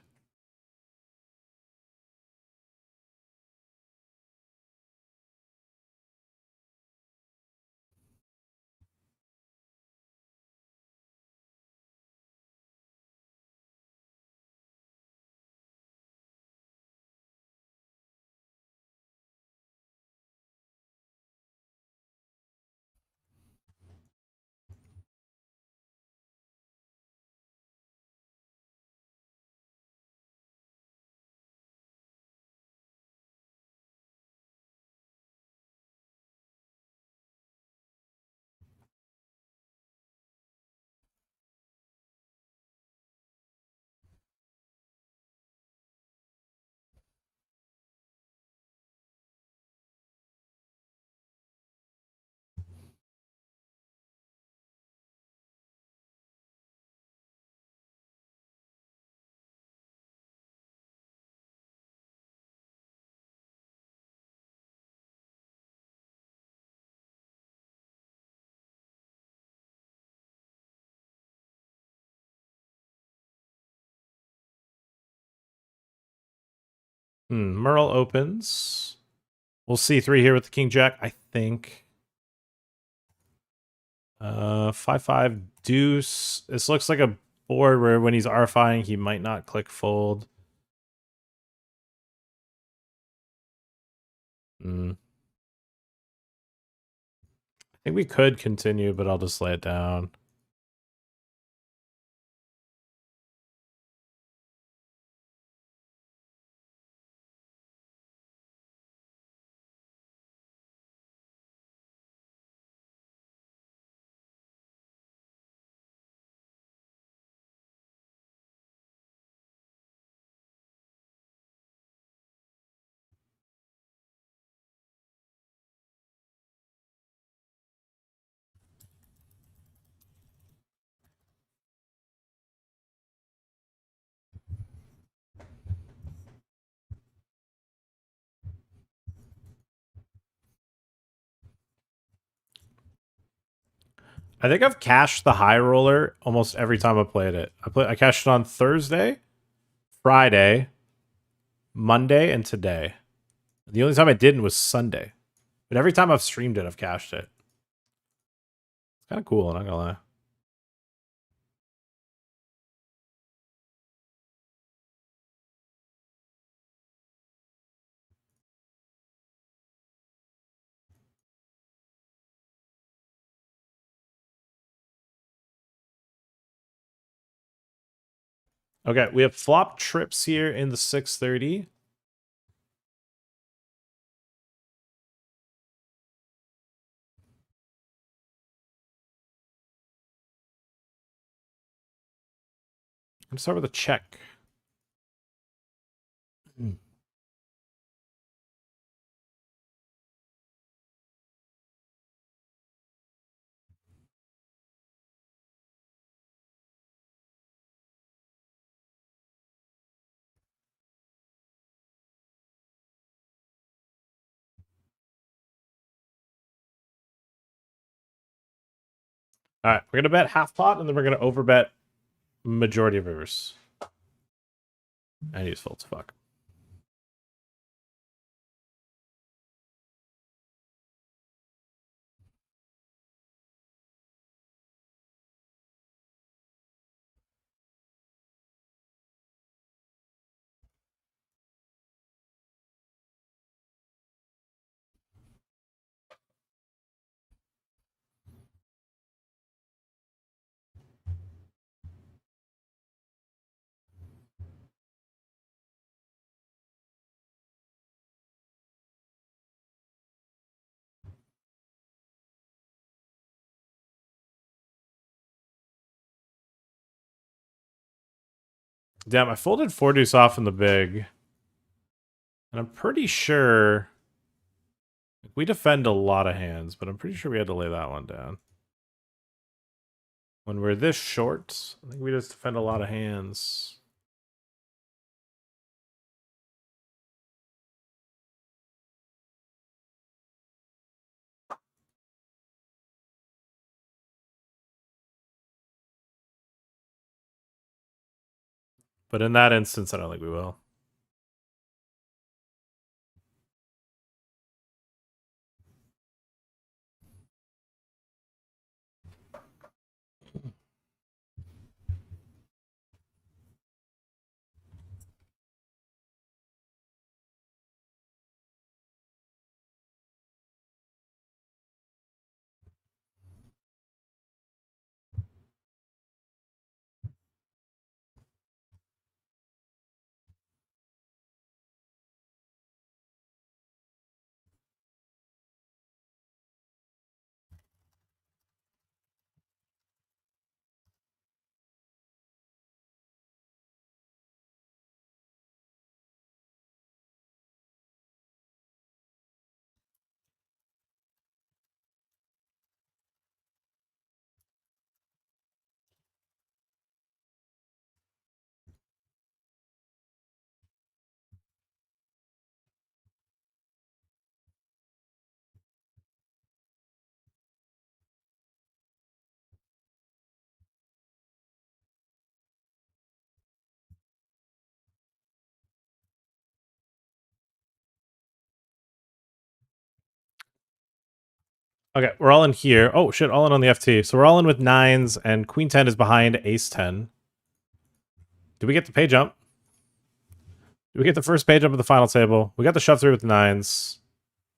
Merle opens. We'll see 3 here with the king jack, I think. 5-5 deuce. This looks like a board where when he's RFIing, he might not click fold. I think we could continue, but I'll just lay it down. I think I've cashed the high roller almost every time I played it. I cashed it on Thursday, Friday, Monday, and today. The only time I didn't was Sunday. But every time I've streamed it, I've cashed it. It's kind of cool, I'm not gonna lie. Okay, we have flop trips here in the 630. I'm gonna start with a check. All right, we're gonna bet half pot, and then we're gonna overbet majority of rivers. And he's full as fuck. Damn, I folded 4 deuce off in the big. And I'm pretty sure we defend a lot of hands, but I'm pretty sure we had to lay that one down. When we're this short, I think we just defend a lot of hands. But in that instance, I don't think we will. Okay, we're all in here. Oh shit, all in on the FT. So we're all in with 9s, and Queen 10 is behind Ace 10. Do we get the pay jump? Do we get the first pay jump of the final table? We got the shove through with 9s.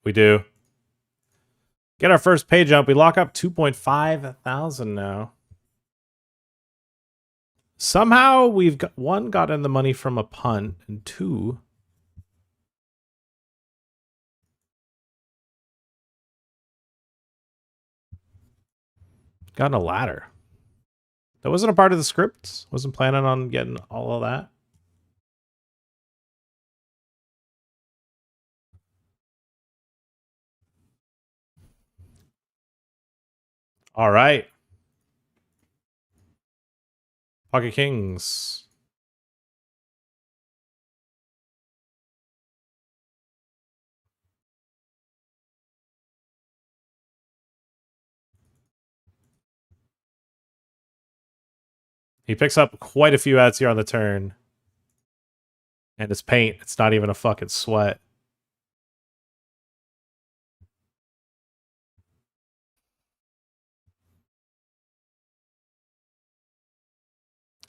We do. Get our first pay jump. We lock up 2.5 thousand now. Somehow we've got one, gotten the money from a punt, and two, gotten a ladder. That wasn't a part of the script. Wasn't planning on getting all of that. All right. Pocket Kings. He picks up quite a few ads here on the turn. And it's paint. It's not even a fucking sweat.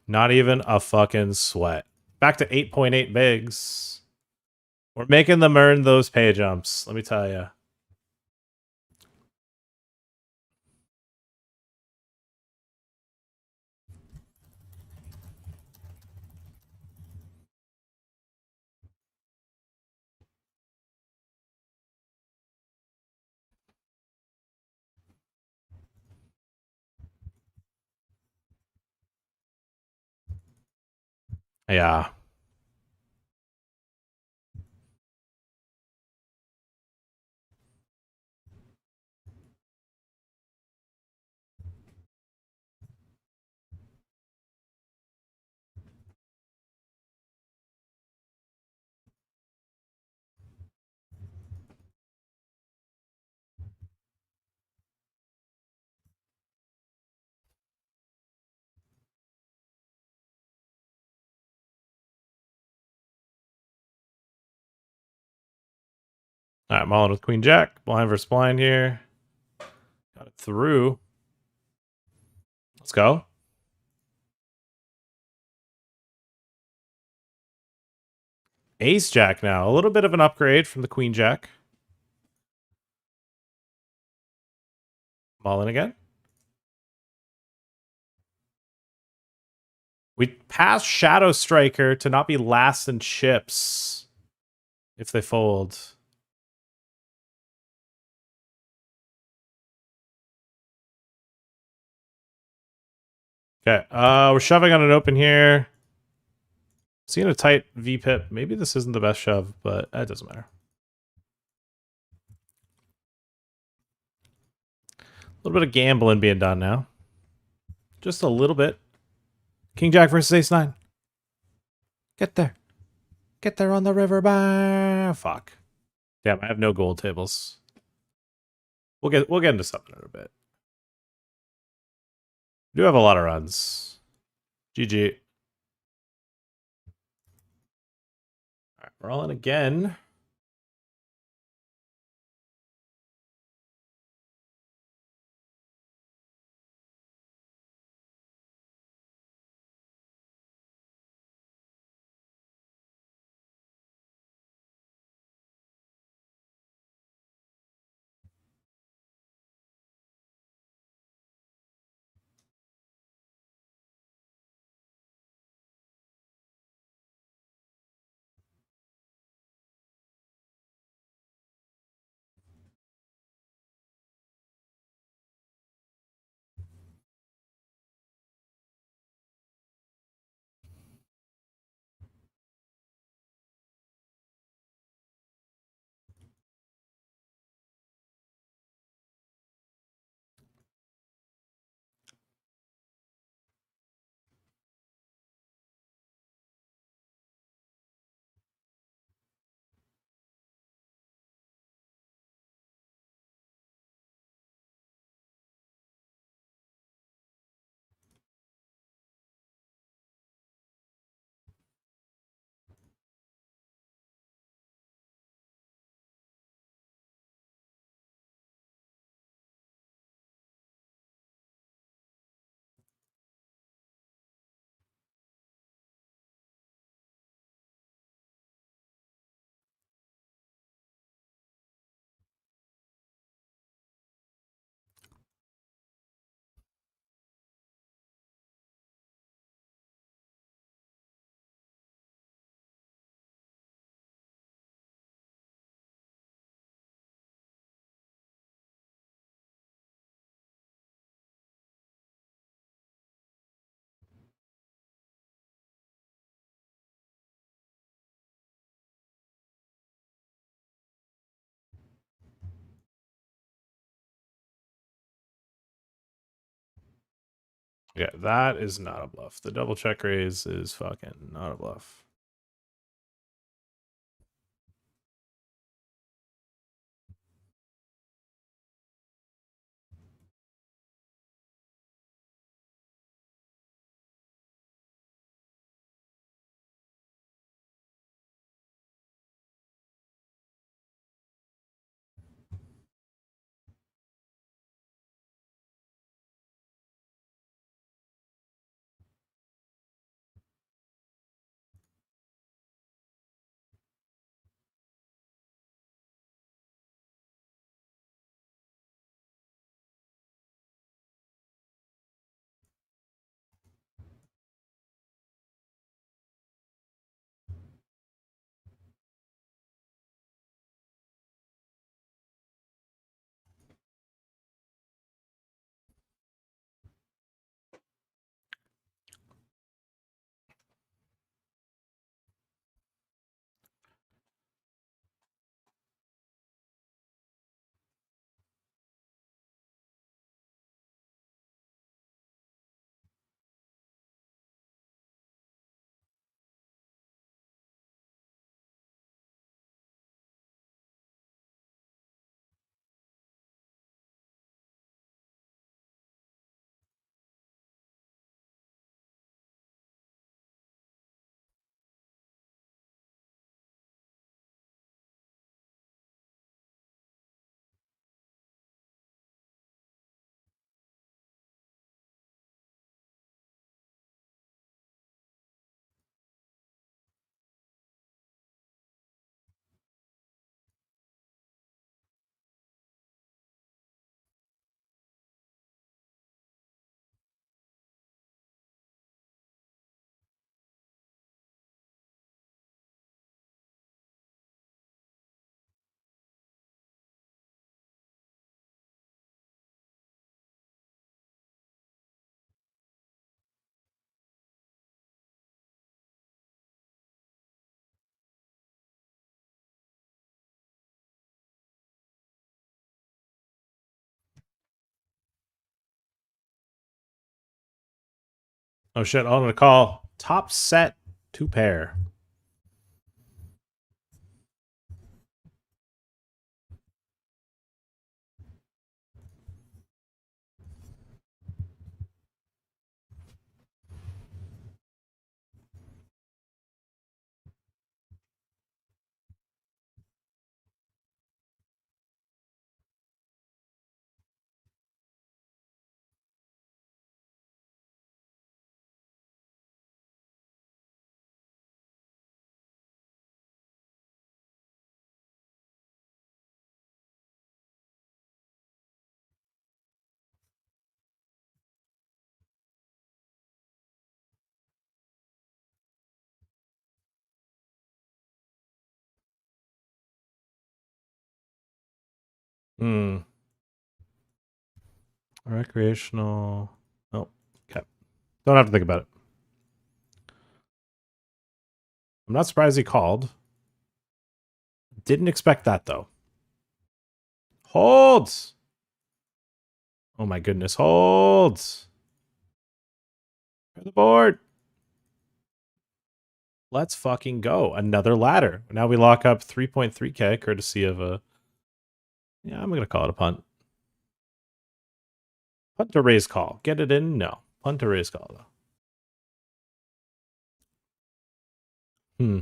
Not even a fucking sweat. Back to 8.8 bigs. We're making them earn those pay jumps, let me tell you. Yeah. All right, Mullen with Queen Jack. Blind versus blind here. Got it through. Let's go. Ace Jack now. A little bit of an upgrade from the Queen Jack. Mullen again. We pass Shadow Striker to not be last in chips if they fold. Okay, we're shoving on an open here. Seeing a tight VPIP. Maybe this isn't the best shove, but it doesn't matter. A little bit of gambling being done now. Just a little bit. King Jack versus Ace 9. Get there. Get there on the river. Bah. Fuck. Damn, I have no gold tables. We'll get into something in a bit. We do have a lot of runs. GG. All right, we're all in again. Yeah, that is not a bluff. The double check raise is fucking not a bluff. Oh shit, I'm gonna call top set 2 pair. Hmm. Recreational. Oh, okay. Don't have to think about it. I'm not surprised he called. Didn't expect that though. Holds. Oh my goodness, holds. For the board. Let's fucking go. Another ladder. Now we lock up 3.3k courtesy of a... Yeah, I'm going to call it a punt. Punt to raise call. Get it in? No. Punt to raise call, though. Hmm.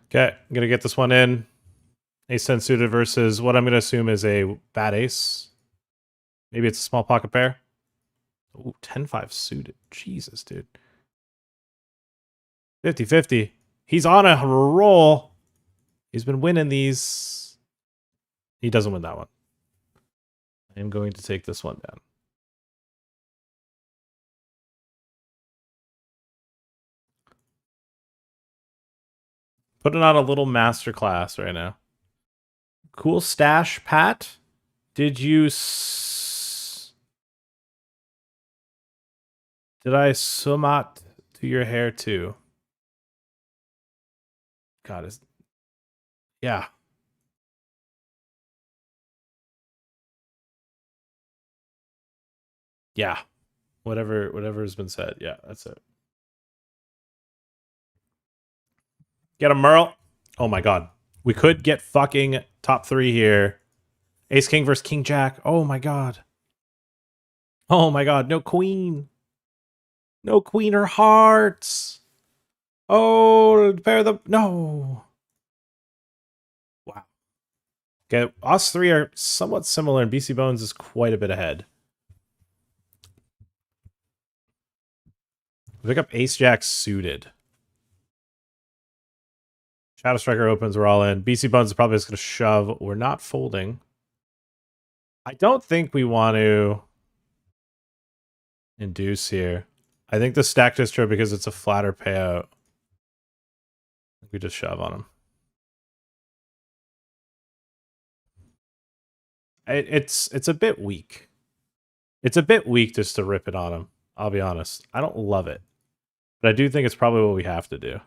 Okay, I'm going to get this one in. Ace 10 suited versus what I'm going to assume is a bad ace. Maybe it's a small pocket pair. Ooh, 10-5 suited. Jesus, dude. 50-50. He's on a roll. He's been winning these. He doesn't win that one. I am going to take this one down. Putting on a little masterclass right now. Cool stash, Pat. Did you Did I sumat to your hair too? God, is yeah. Yeah. Whatever has been said. Yeah, that's it. Get a Merle. Oh my god. We could get fucking top 3 here. Ace King versus King Jack. Oh my god. Oh my god. No queen. No queen or hearts. Oh, pair the no. Wow. Okay, us 3 are somewhat similar, and BC Bones is quite a bit ahead. Pick up Ace Jack suited. Shadow Striker opens, we're all in. BC Bones is probably just going to shove. We're not folding. I don't think we want to induce here. I think the stack distro, because it's a flatter payout, we just shove on him. It's a bit weak. It's a bit weak just to rip it on him. I'll be honest. I don't love it. But I do think it's probably what we have to do.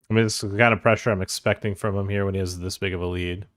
I mean, this is the kind of pressure I'm expecting from him here when he has this big of a lead.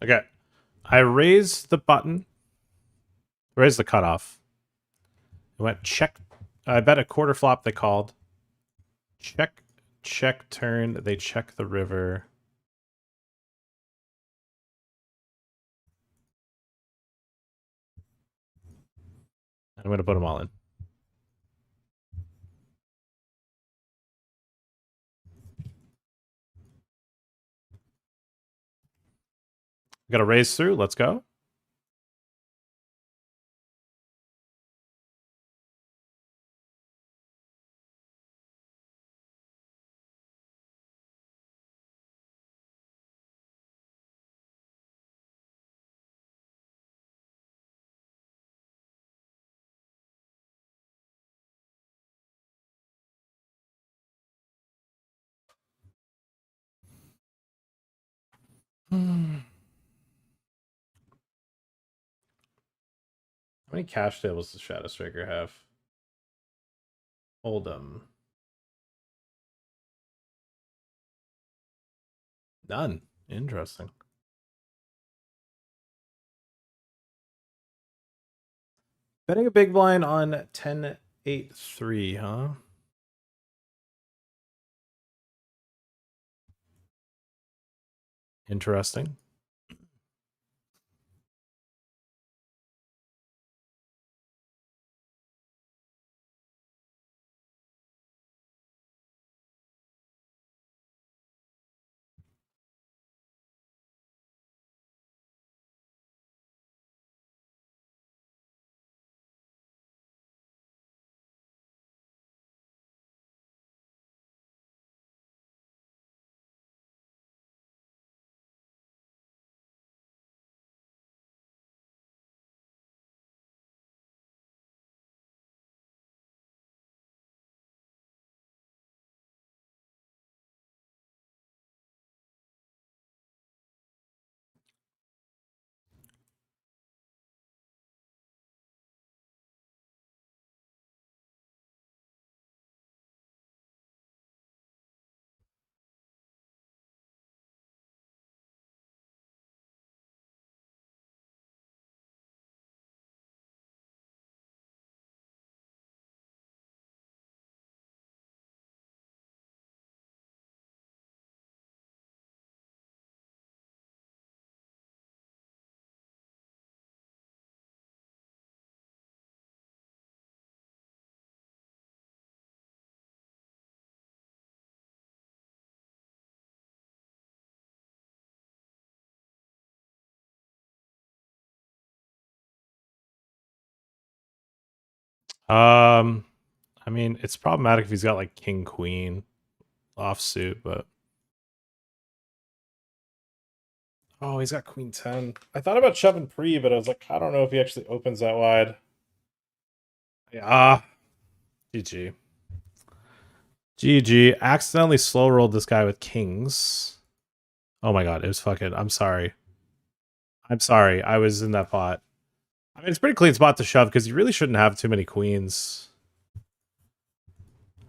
Okay. I raised the button. Raised the cutoff. I went check. I bet a quarter flop they called. Check, check, turn. They check the river. I'm going to put them all in. Got a raise through. Let's go. How many cash tables does Shadow Striker have? Hold 'em. None. Interesting. Betting a big blind on 10-8-3, huh? Interesting. I mean, it's problematic if he's got like king queen offsuit, but oh, he's got queen 10. I thought about shoving pre, but I was like, I don't know if he actually opens that wide. Yeah. GG. GG. Accidentally slow rolled this guy with kings. Oh my god, it was fucking. I'm sorry. I'm sorry. I was in that pot. I mean, it's a pretty clean spot to shove because you really shouldn't have too many queens.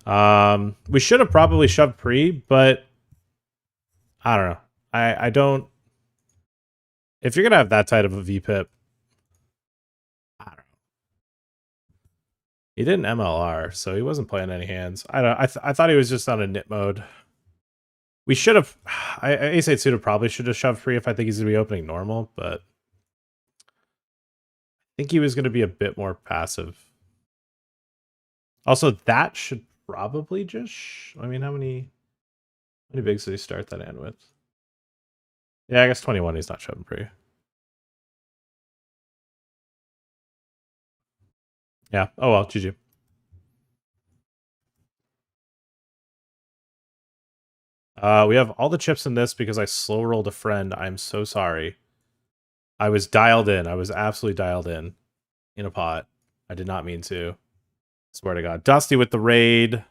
We should have probably shoved pre, but I don't know. I don't. If you're gonna have that tight of a VPIP, I don't know. He didn't MLR, so he wasn't playing any hands. I don't. I thought he was just on a knit mode. We should have. Ace 8 suited probably should have shoved free if I think he's gonna be opening normal, but I think he was gonna be a bit more passive. Also, that should probably just. I mean, how many bigs did he start that hand with? Yeah, I guess 21. He's not shoving free. Yeah. Oh well, GG. We have all the chips in this because I slow rolled a friend. I'm so sorry. I was dialed in. I was absolutely dialed in a pot. I did not mean to. Swear to God. Dusty with the raid.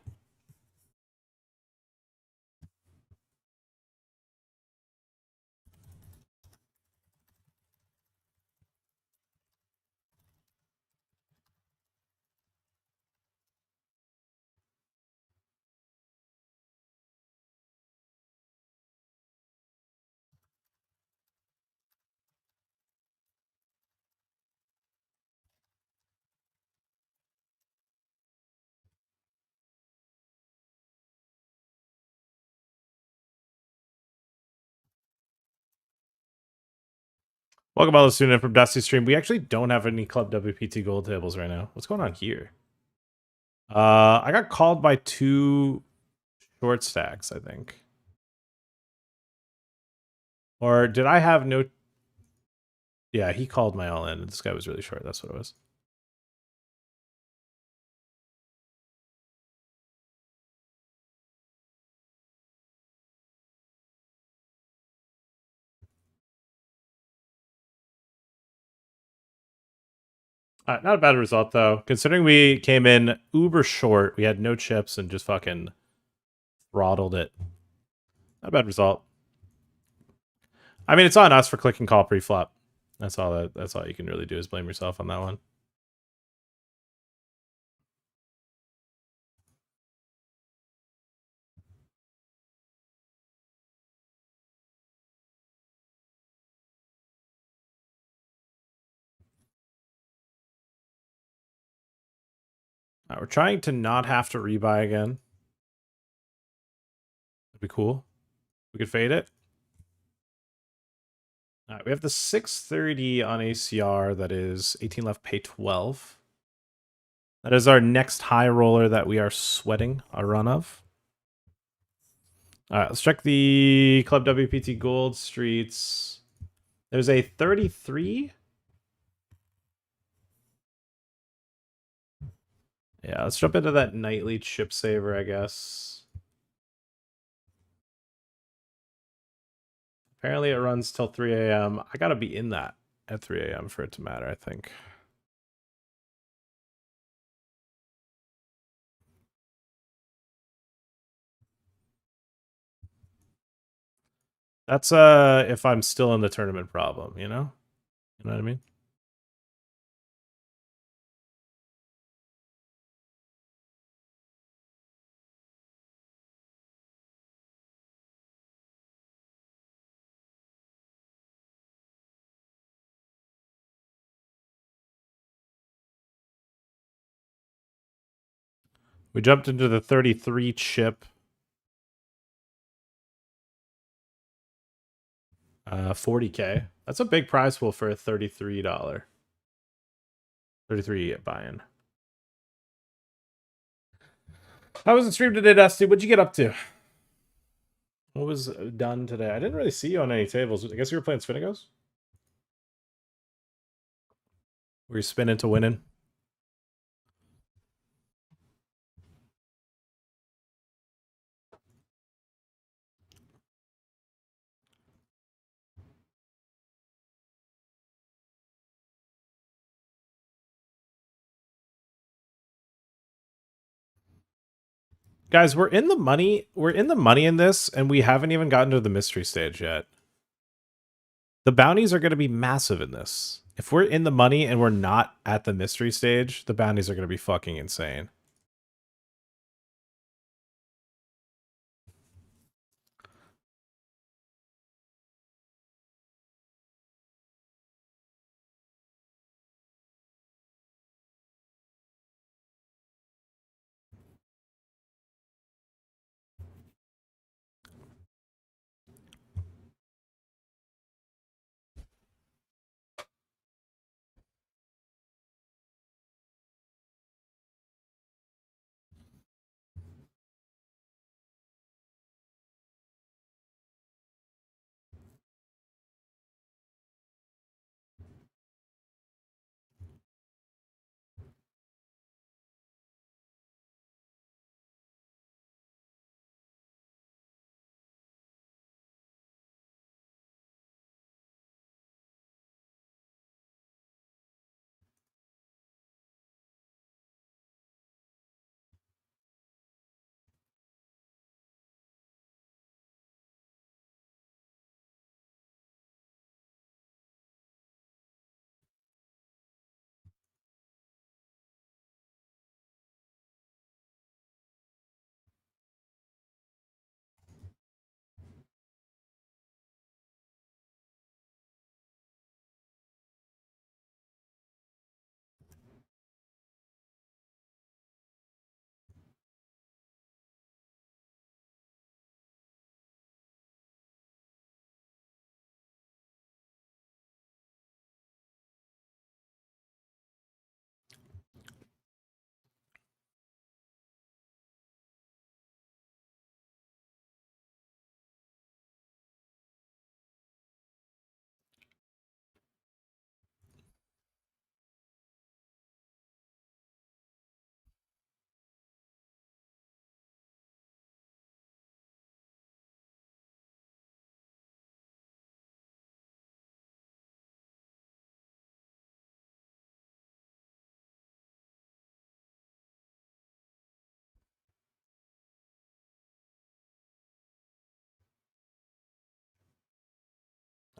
Welcome all the student from Dusty Stream. We actually don't have any Club WPT gold tables right now. What's going on here? I got called by 2 short stacks, I think. Or did I have no... Yeah, he called my all in. This guy was really short. That's what it was. Not a bad result, though. Considering we came in uber short, we had no chips and just fucking throttled it. Not a bad result. I mean, it's on us for clicking call pre-flop. That's all you can really do is blame yourself on that one. We're trying to not have to rebuy again. That'd be cool. We could fade it. All right, we have the 630 on ACR. That is 18 left, pay 12. That is our next high roller that we are sweating a run of. All right, let's check the Club WPT Gold Streets. There's a 33. Yeah, let's jump into that nightly chip saver, I guess. Apparently it runs till 3 a.m. I gotta be in that at 3 a.m. for it to matter, I think. That's if I'm still in the tournament problem, you know? You know what I mean? We jumped into the 33 chip. 40K. That's a big prize pool for a $33. 33 buy-in. How was the stream today, Dusty? What'd you get up to? What was done today? I didn't really see you on any tables. I guess you were playing Spinagos? Were you spinning to winning? Guys, we're in the money. We're in the money in this, and we haven't even gotten to the mystery stage yet. The bounties are going to be massive in this. If we're in the money and we're not at the mystery stage, the bounties are going to be fucking insane.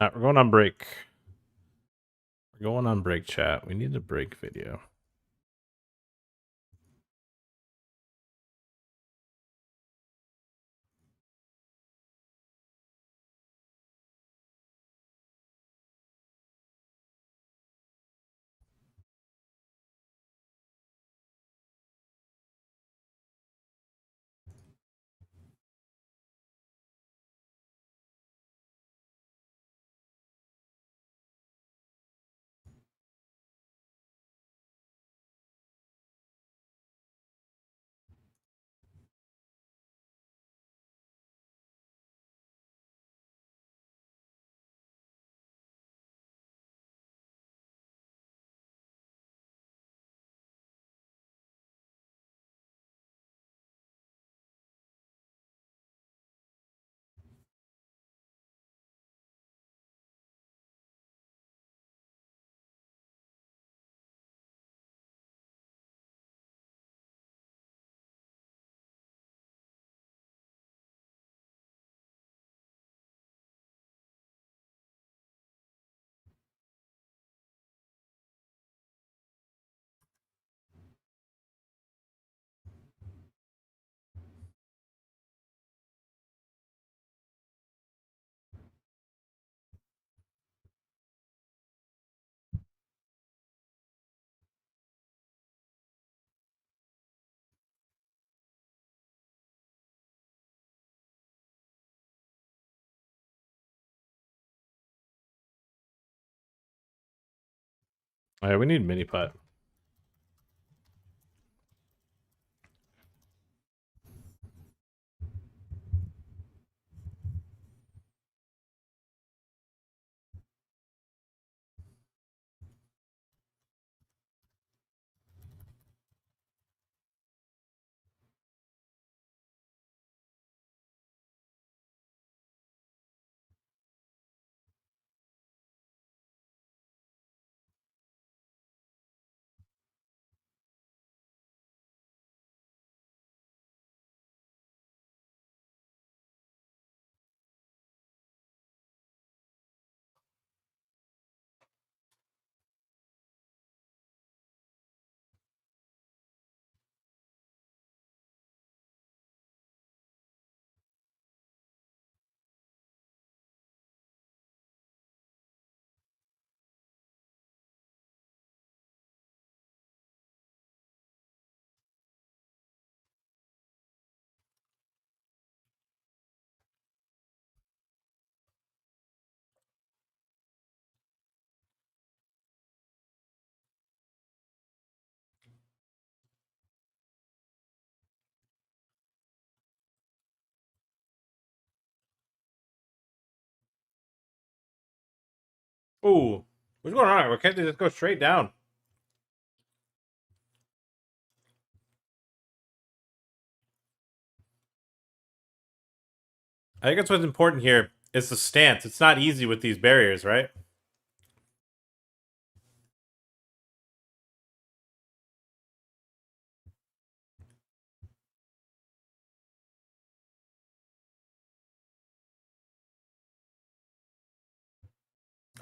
All right, we're going on break. We're going on break, chat. We need a break video. All right, we need mini putt. Ooh, what's going on? Why can't they just go straight down? I think that's what's important here is the stance. It's not easy with these barriers, right?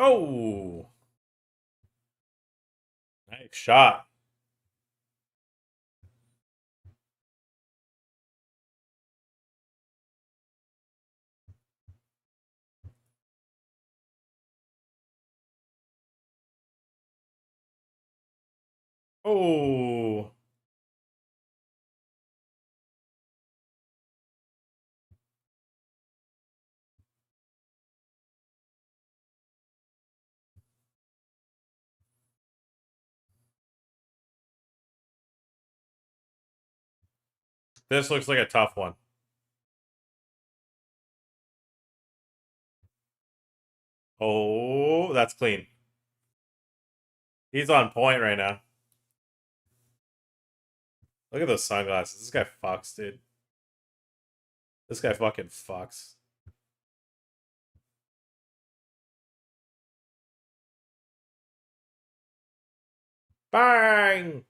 Oh, nice shot. Oh, this looks like a tough one. Oh, that's clean. He's on point right now. Look at those sunglasses. This guy fucks, dude. This guy fucking fucks. Bang!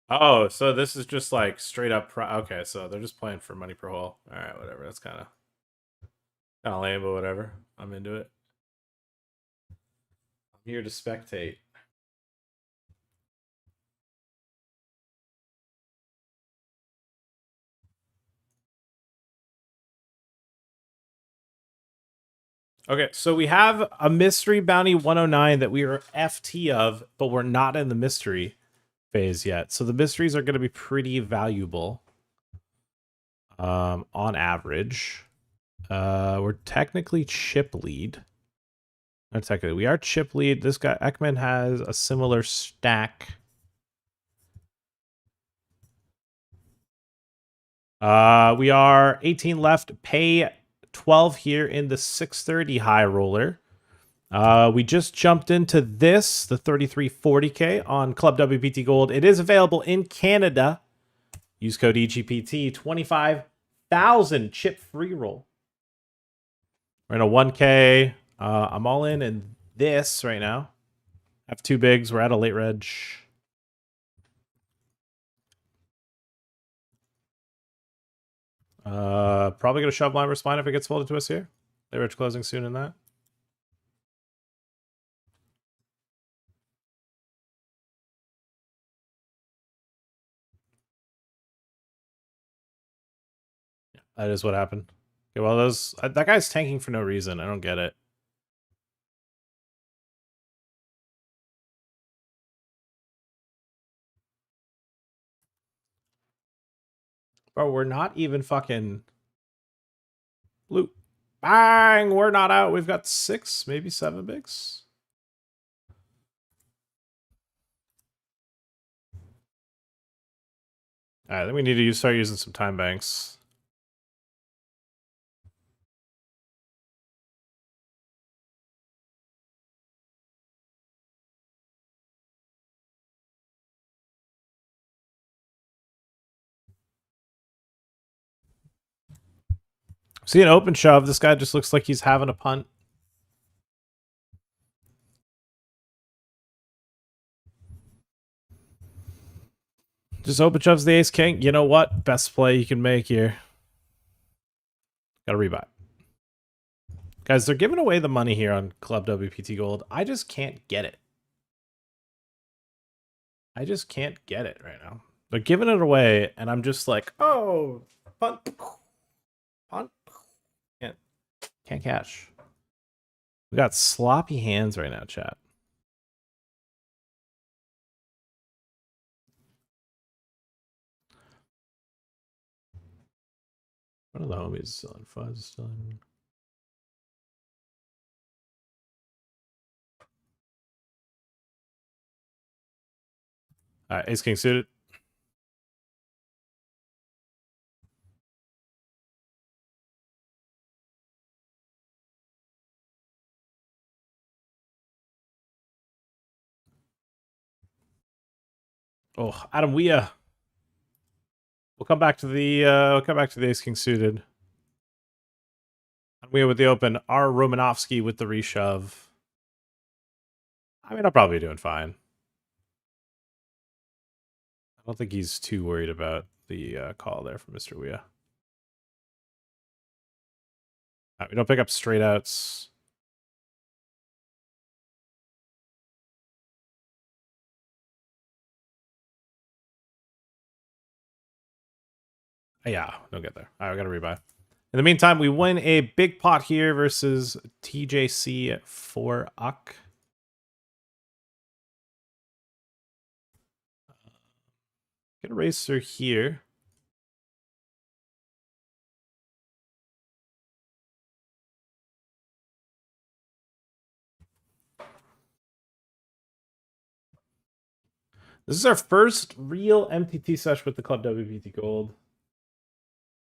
Oh, so this is just like straight up. Okay, so they're just playing for money per hole. All right, whatever. That's kind of lame, but whatever. I'm into it. I'm here to spectate. Okay, so we have a mystery bounty 109 that we are FT of, but we're not in the mystery phase yet. So the mysteries are going to be pretty valuable on average. We're technically chip lead. Not technically. We are chip lead. This guy, Ekman, has a similar stack. We are 18 left. Pay 12 here in the 630 high roller. We just jumped into this, the 3340K on Club WPT Gold. It is available in Canada. Use code EGPT. 25,000 chip free roll. We're in a 1K. I'm all in this right now. Have two bigs. We're at a late reg. Probably gonna shove line versus spine if it gets folded to us here. Late reg closing soon in that. That is what happened. Okay, well, that guy's tanking for no reason. I don't get it. Bro, we're not even fucking loot. Bang! We're not out. We've got 6, maybe 7 bigs. All right, then we need to start using some time banks. See an open shove. This guy just looks like he's having a punt. Just open shoves the ace king. You know what? Best play you can make here. Got to rebuy. Guys, they're giving away the money here on Club WPT Gold. I just can't get it. I just can't get it right now. They're giving it away, and I'm just like, oh, punt. Punt. Can't cash. We got sloppy hands right now, chat. One of the homies is still in fuzz. Still in... All right, ace king suited. Oh, Adam Weah. We'll come back to the Ace King suited. Weah with the open. R. Romanovsky with the reshove. I mean, I'll probably be doing fine. I don't think he's too worried about the call there from Mr. Weah. We don't pick up straight outs. Yeah, don't get there. All right, we got to rebuy. In the meantime, we win a big pot here versus TJC at 4 Uck. Get a racer here. This is our first real MTT sesh with the Club WPT Gold.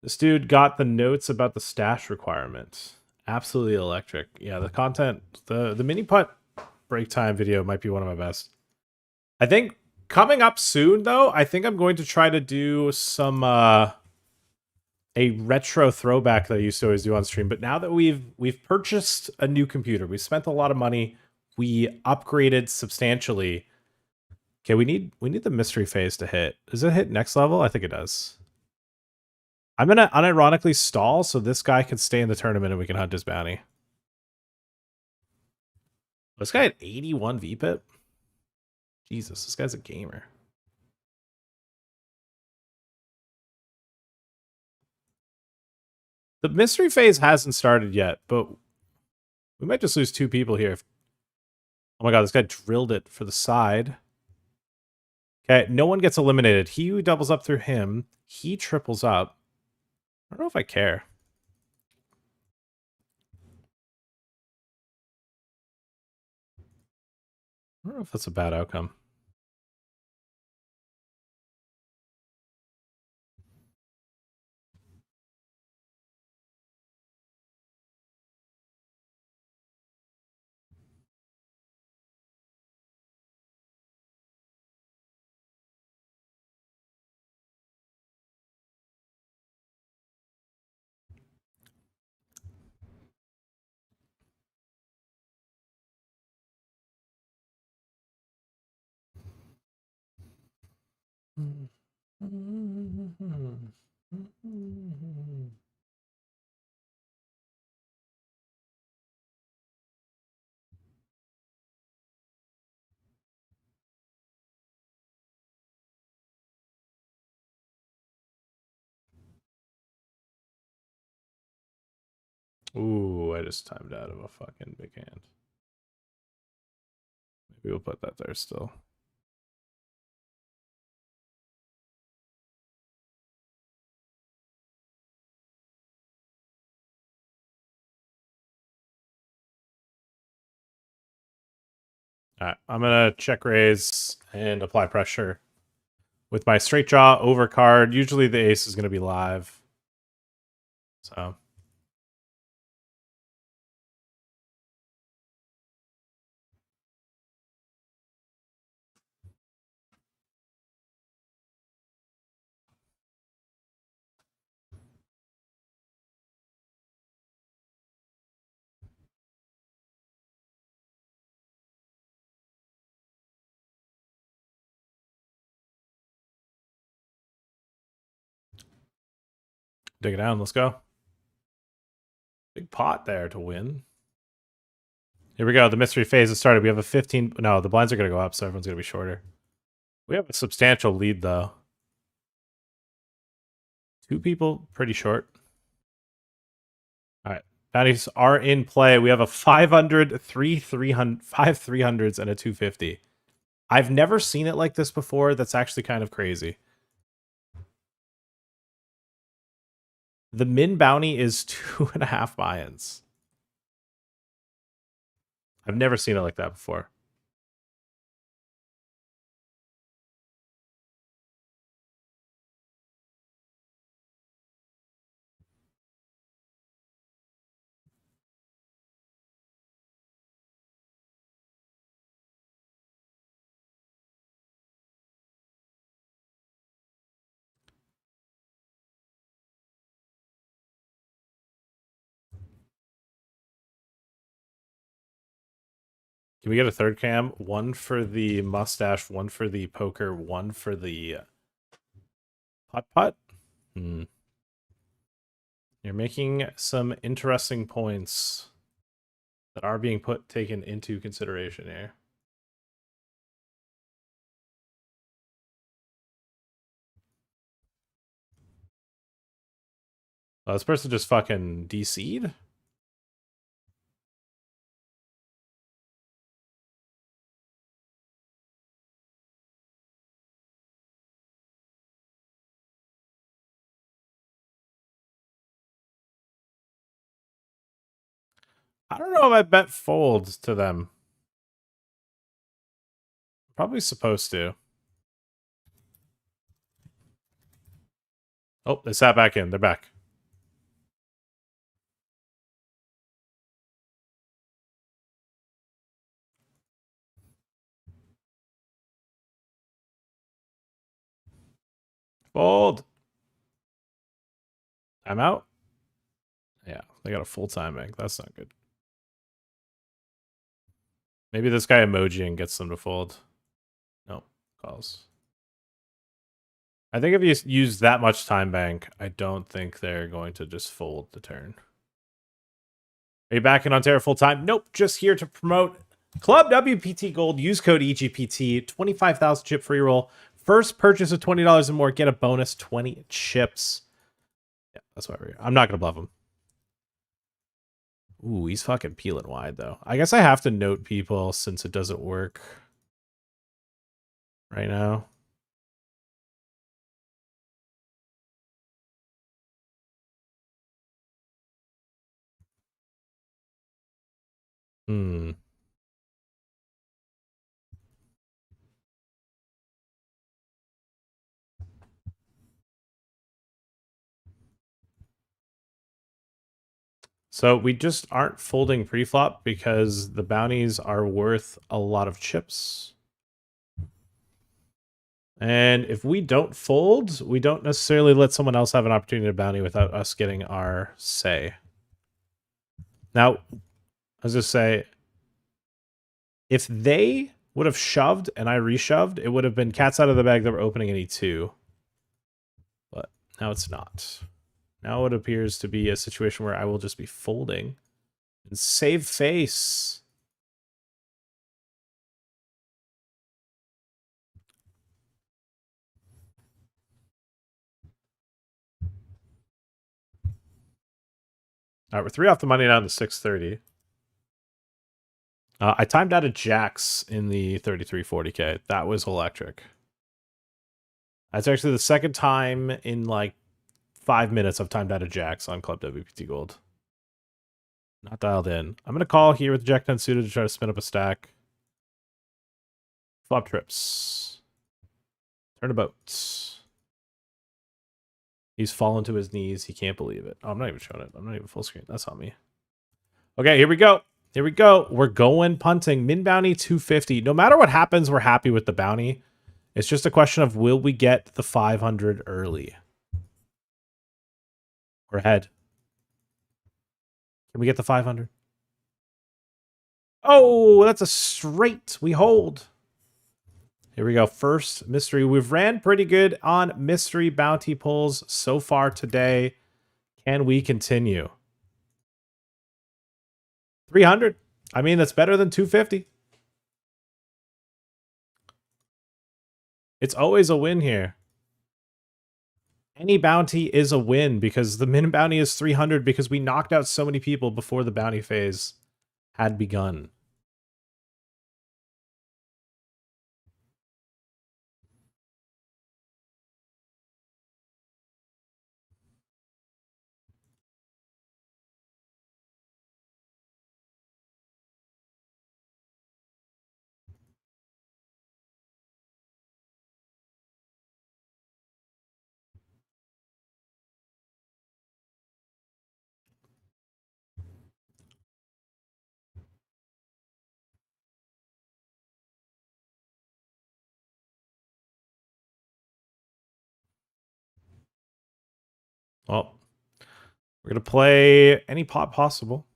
This dude got the notes about the stash requirement. Absolutely electric. Yeah, the content, the mini putt break time video might be one of my best. I think coming up soon, though, I think I'm going to try to do some a retro throwback that I used to always do on stream. But now that we've purchased a new computer, we spent a lot of money, we upgraded substantially. Okay, we need the mystery phase to hit. Does it hit next level? I think it does. I'm gonna unironically stall so this guy can stay in the tournament and we can hunt his bounty. This guy had 81 VPIP. Jesus, this guy's a gamer. The mystery phase hasn't started yet, but we might just lose 2 people here. Oh my god, this guy drilled it for the side. Okay, no one gets eliminated. He who doubles up through him, he triples up. I don't know if I care. I don't know if that's a bad outcome. Ooh, I just timed out of a fucking big hand. Maybe we'll put that there still. All right, I'm gonna check raise and apply pressure with my straight draw over card. Usually the ace is gonna be live, so dig it down. Let's go. Big pot there to win. Here we go. The mystery phase has started. We have a 15. No, the blinds are gonna go up, so everyone's gonna be shorter. We have a substantial lead though. 2 people pretty short. All right. Bounties are in play. We have a 500, 300, 5 300s, and a 250. I've never seen it like this before. That's actually kind of crazy. The min bounty is 2.5 buy-ins. I've never seen it like that before. Can we get a third cam? One for the mustache, one for the poker, one for the putt-putt? Hmm. You're making some interesting points that are being taken into consideration here. Oh, this person just fucking DC'd? I don't know if I bet folds to them. Probably supposed to. Oh, they sat back in. They're back. Fold. I'm out. Yeah, they got a full timing. That's not good. Maybe this guy emojiing gets them to fold. No, calls. I think if you use that much time bank, I don't think they're going to just fold the turn. Are you back in Ontario full time? Nope, just here to promote Club WPT Gold. Use code EGPT. 25,000 chip free roll. First purchase of $20 or more, get a bonus 20 chips. Yeah, that's why we're here. I'm not going to bluff him. Ooh, he's fucking peeling wide, though. I guess I have to note people since it doesn't work right now. Hmm. So we just aren't folding pre-flop because the bounties are worth a lot of chips. And if we don't fold, we don't necessarily let someone else have an opportunity to bounty without us getting our say. Now, I was just say, if they would have shoved and I reshoved, it would have been cats out of the bag that were opening any two. But now it's not. Now it appears to be a situation where I will just be folding and save face. All right, we're 3 off the money down to 630. I timed out a jacks in the 3340K. That was electric. That's actually the second time in like 5 minutes I've timed out a jacks on Club WPT Gold. Not dialed in. I'm going to call here with Jack 10 suited to try to spin up a stack. Flop trips. Turnabout. He's fallen to his knees. He can't believe it. Oh, I'm not even showing it. I'm not even full screen. That's on me. Okay, here we go. Here we go. We're going punting. Min bounty 250. No matter what happens, we're happy with the bounty. It's just a question of will we get the 500 early? We're ahead. Can we get the 500? Oh, that's a straight. We hold. Here we go. First mystery. We've ran pretty good on mystery bounty pulls so far today. Can we continue? 300. I mean, that's better than 250. It's always a win here. Any bounty is a win because the min bounty is 300 because we knocked out so many people before the bounty phase had begun. Well, we're going to play any pot possible.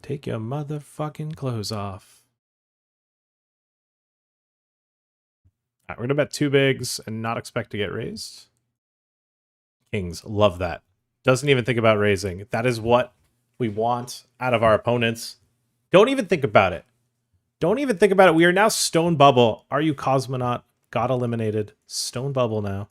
Take your motherfucking clothes off. All right, we're gonna bet 2 bigs and not expect to get raised. Kings, love that. Doesn't even think about raising. That is what we want out of our opponents. Don't even think about it. Don't even think about it. We are now Stone Bubble. Are you Cosmonaut? Got eliminated. Stone Bubble now.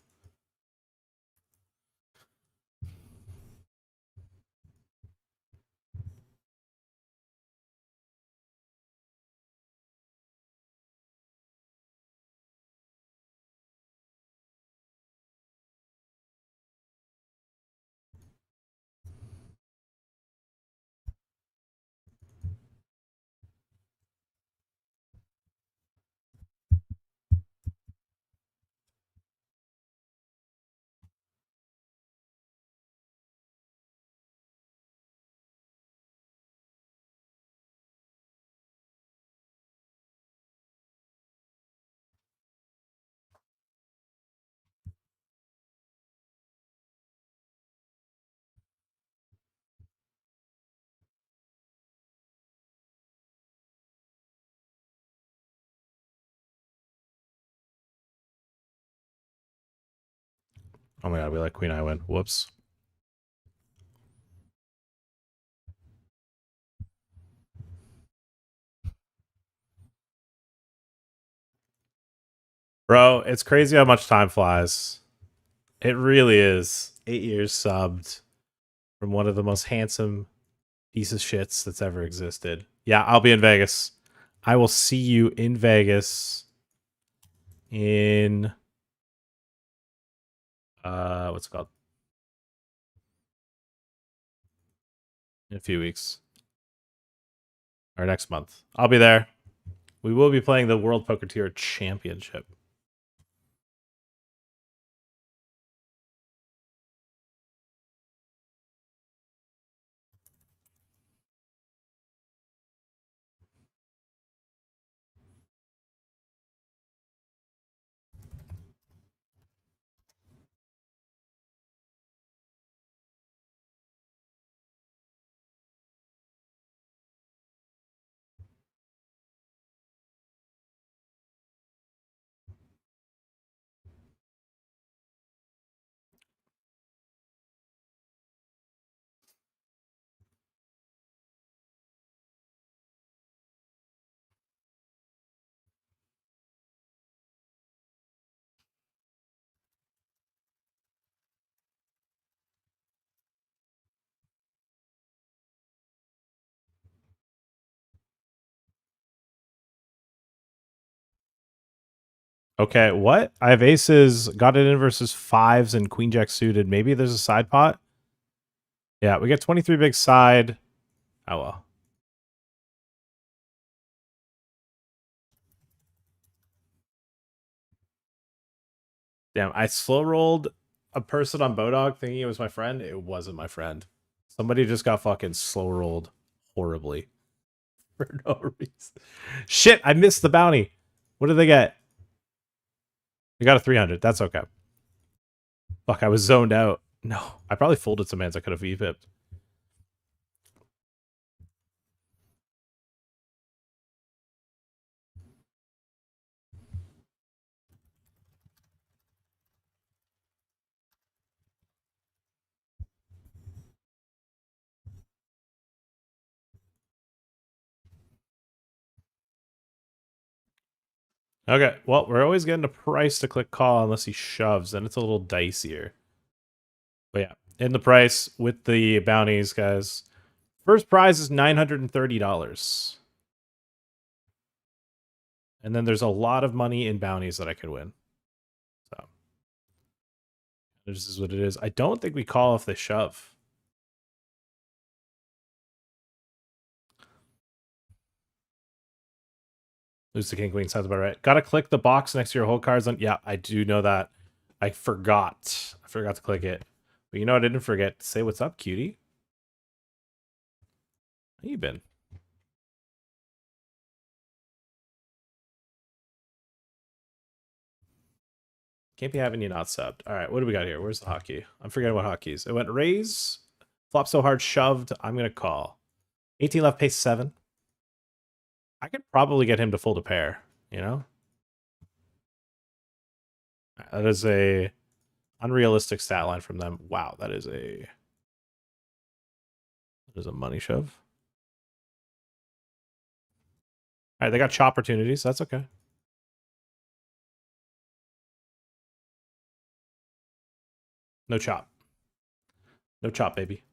Oh my god, we let Queen Eye win. Whoops. Bro, it's crazy how much time flies. It really is. 8 years subbed from one of the most handsome piece of shits that's ever existed. Yeah, I'll be in Vegas. I will see you in Vegas in what's it called? In a few weeks. Or next month. I'll be there. We will be playing the World Poker Tour Championship. Okay, what? I have aces, got it in versus 5s and Queen Jack suited. Maybe there's a side pot? Yeah, we get 23 big side. Oh well. Damn, I slow rolled a person on Bodog thinking it was my friend. It wasn't my friend. Somebody just got fucking slow rolled horribly for no reason. Shit, I missed the bounty. What did they get? They got a 300. That's okay. Fuck, I was zoned out. No, I probably folded some hands I could have VPIP'd. Okay, well, we're always getting a price to click call unless he shoves, then it's a little dicier. But yeah, in the price with the bounties, guys. First prize is $930. And then there's a lot of money in bounties that I could win. So this is what it is. I don't think we call if they shove. Lose the king queen sounds about right. Gotta click the box next to your whole cards on. Yeah, I do know that. I forgot. I forgot to click it. But you know what I didn't forget? Say what's up, cutie. How you been? Can't be having you not subbed. All right, what do we got here? Where's the hockey? I'm forgetting what hockey is. It went raise, flop so hard, shoved. I'm going to call. 18 left, pace 7. I could probably get him to fold a pair, you know? That is a unrealistic stat line from them. Wow, that is a money shove. All right, they got chop opportunities. That's okay. No chop. No chop, baby.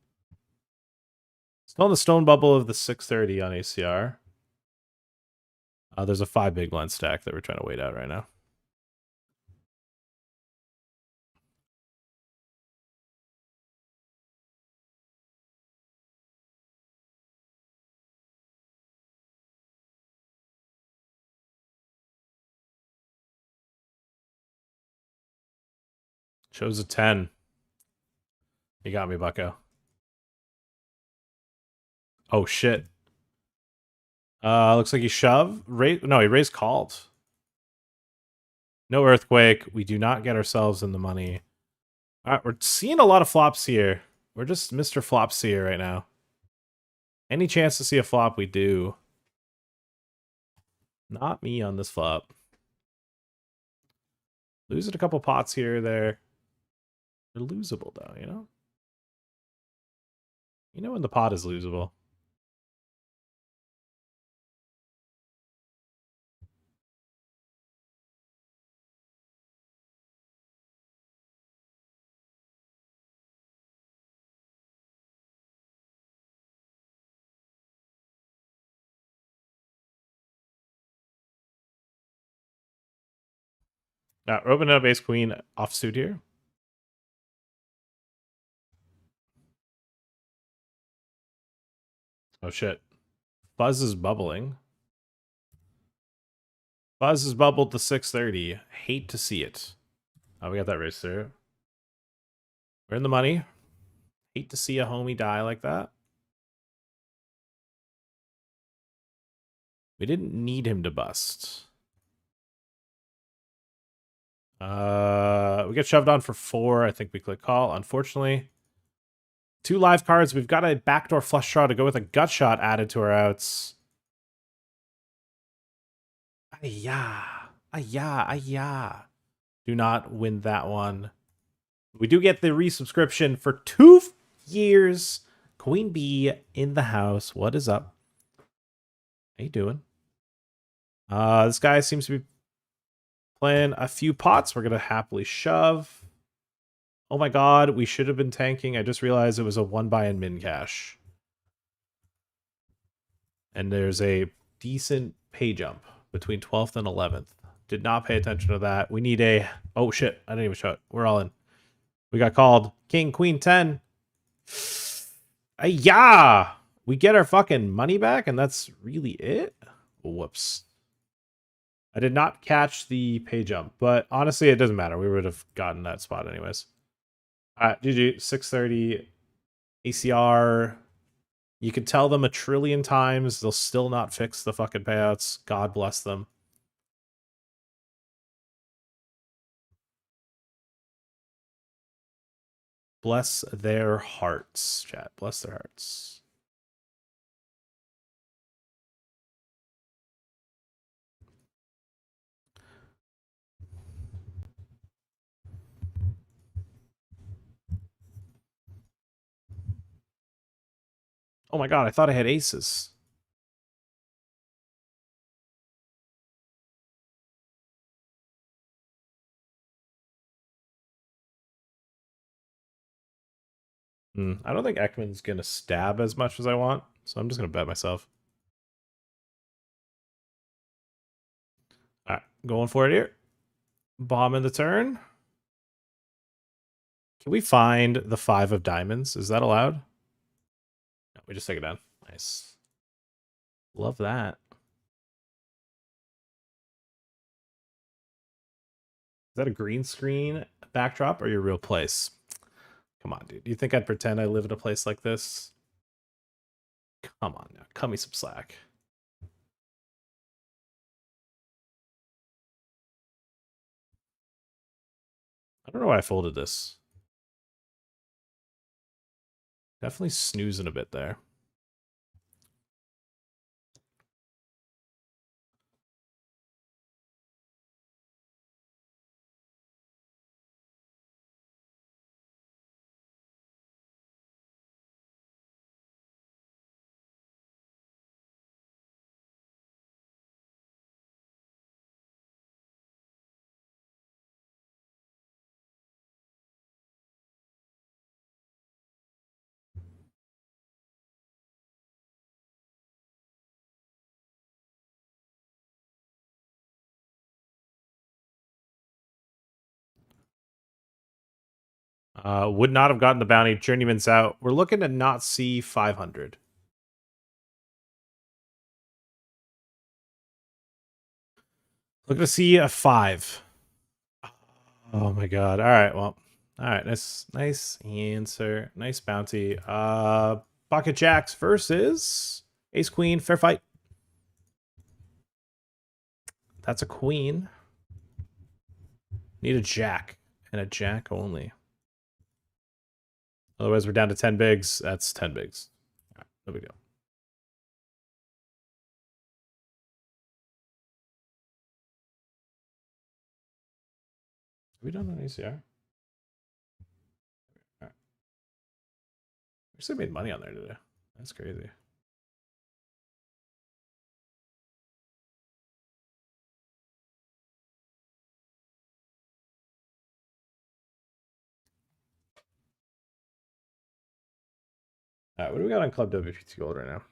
Still in the stone bubble of the 630 on ACR. There's a 5 big blind stack that we're trying to wait out right now. Shows a 10. You got me, bucko. Oh, shit. Looks like he shoved. No, he raised called. No earthquake. We do not get ourselves in the money. All right, we're seeing a lot of flops here. We're just Mr. Flop Seer right now. Any chance to see a flop, we do. Not me on this flop. Losing a couple pots here or there. They're losable, though, you know? You know when the pot is losable. Now, we're opening up ace queen offsuit here. Oh, shit. Buzz is bubbling. Buzz is bubbled to 630. Hate to see it. Oh, we got that race through. We're in the money. Hate to see a homie die like that. We didn't need him to bust. We get shoved on for 4. I think we click call. Unfortunately, 2 live cards. We've got a backdoor flush draw to go with a gut shot added to our outs. Ayah. Ayah. Ayah. Do not win that one. We do get the resubscription for 2 years. Queen Bee in the house. What is up? How you doing? This guy seems to be playing a few pots. We're going to happily shove. Oh my god, we should have been tanking. I just realized it was a 1-buy and min cash. And there's a decent pay jump between 12th and 11th. Did not pay attention to that. We need a... Oh shit, I didn't even show it. We're all in. We got called. King, queen, 10. Yeah! We get our fucking money back and that's really it? Whoops. I did not catch the pay jump, but honestly, it doesn't matter. We would have gotten that spot anyways. GG, 630 ACR. You could tell them a trillion times. They'll still not fix the fucking payouts. God bless them. Bless their hearts, chat. Bless their hearts. Oh my god, I thought I had aces. I don't think Ekman's going to stab as much as I want, so I'm just going to bet myself. All right, going for it here. Bomb in the turn. Can we find the 5 of diamonds? Is that allowed? No, we just take it down. Nice. Love that. Is that a green screen backdrop or your real place? Come on, dude. Do you think I'd pretend I live in a place like this? Come on now. Cut me some slack. I don't know why I folded this. Definitely snoozing a bit there. Would not have gotten the bounty. Journeyman's out. We're looking to not see 500. Looking to see a 5. Oh my god. All right, well. All right, nice answer. Nice bounty. Pocket Jacks versus Ace Queen. Fair fight. That's a queen. Need a jack. And a jack only. Otherwise, we're down to 10 bigs. That's 10 bigs. All right, no big deal. Have we done an ACR? All right. We actually made money on there today. That's crazy. All right, what do we got on Club WPT Gold right now?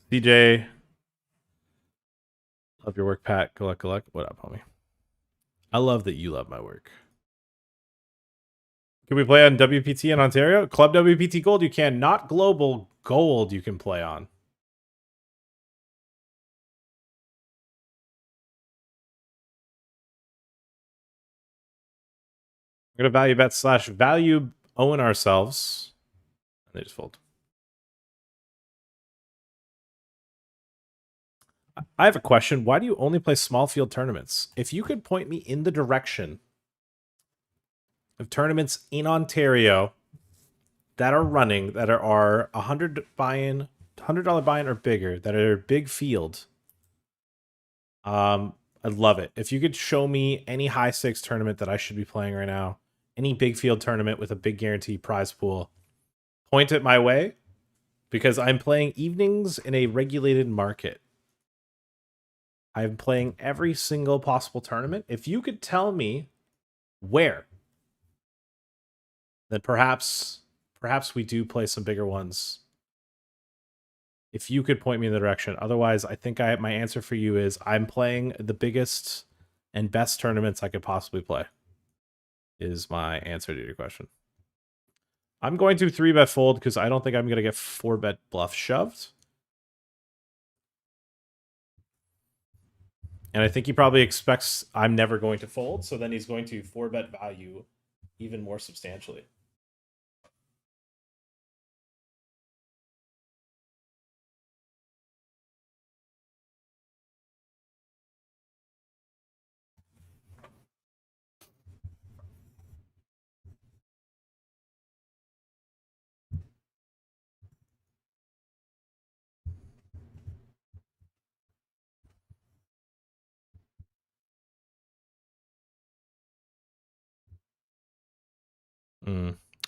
DJ, love your work, Pat. Collect. What up, homie? I love that you love my work. Can we play on WPT in Ontario? Club WPT Gold, you can. Not Global Gold, you can play on. We're going to value bet / value own ourselves. And they just fold. I have a question. Why do you only play small field tournaments? If you could point me in the direction of tournaments in Ontario that are running, that are $100 buy-in or bigger, that are big field, I'd love it. If you could show me any high stakes tournament that I should be playing right now, any big field tournament with a big guaranteed prize pool, point it my way, because I'm playing evenings in a regulated market. I'm playing every single possible tournament. If you could tell me where, then perhaps we do play some bigger ones. If you could point me in the direction. Otherwise, I think my answer for you is I'm playing the biggest and best tournaments I could possibly play. Is my answer to your question. I'm going to 3-bet fold because I don't think I'm going to get 4-bet bluff shoved. And I think he probably expects I'm never going to fold, so then he's going to 4-bet value even more substantially.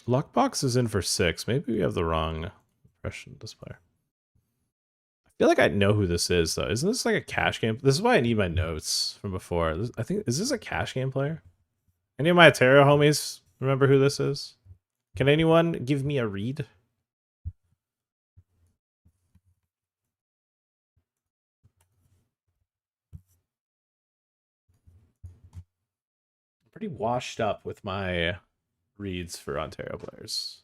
Lockbox is in for 6. Maybe we have the wrong impression of this player. I feel like I know who this is, though. Isn't this like a cash game? This is why I need my notes from before. I think, is this a cash game player? Any of my Ontario homies remember who this is? Can anyone give me a read? I'm pretty washed up with my reads for Ontario players.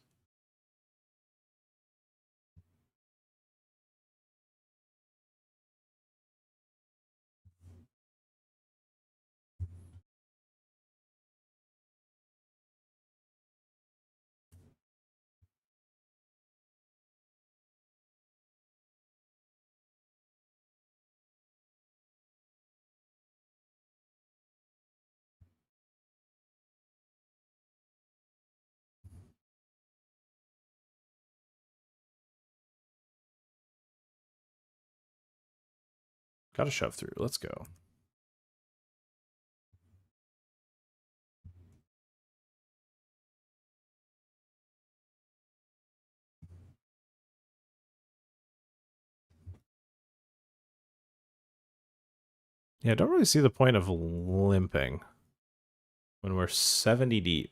Gotta shove through. Let's go. Yeah, I don't really see the point of limping when we're 70 deep.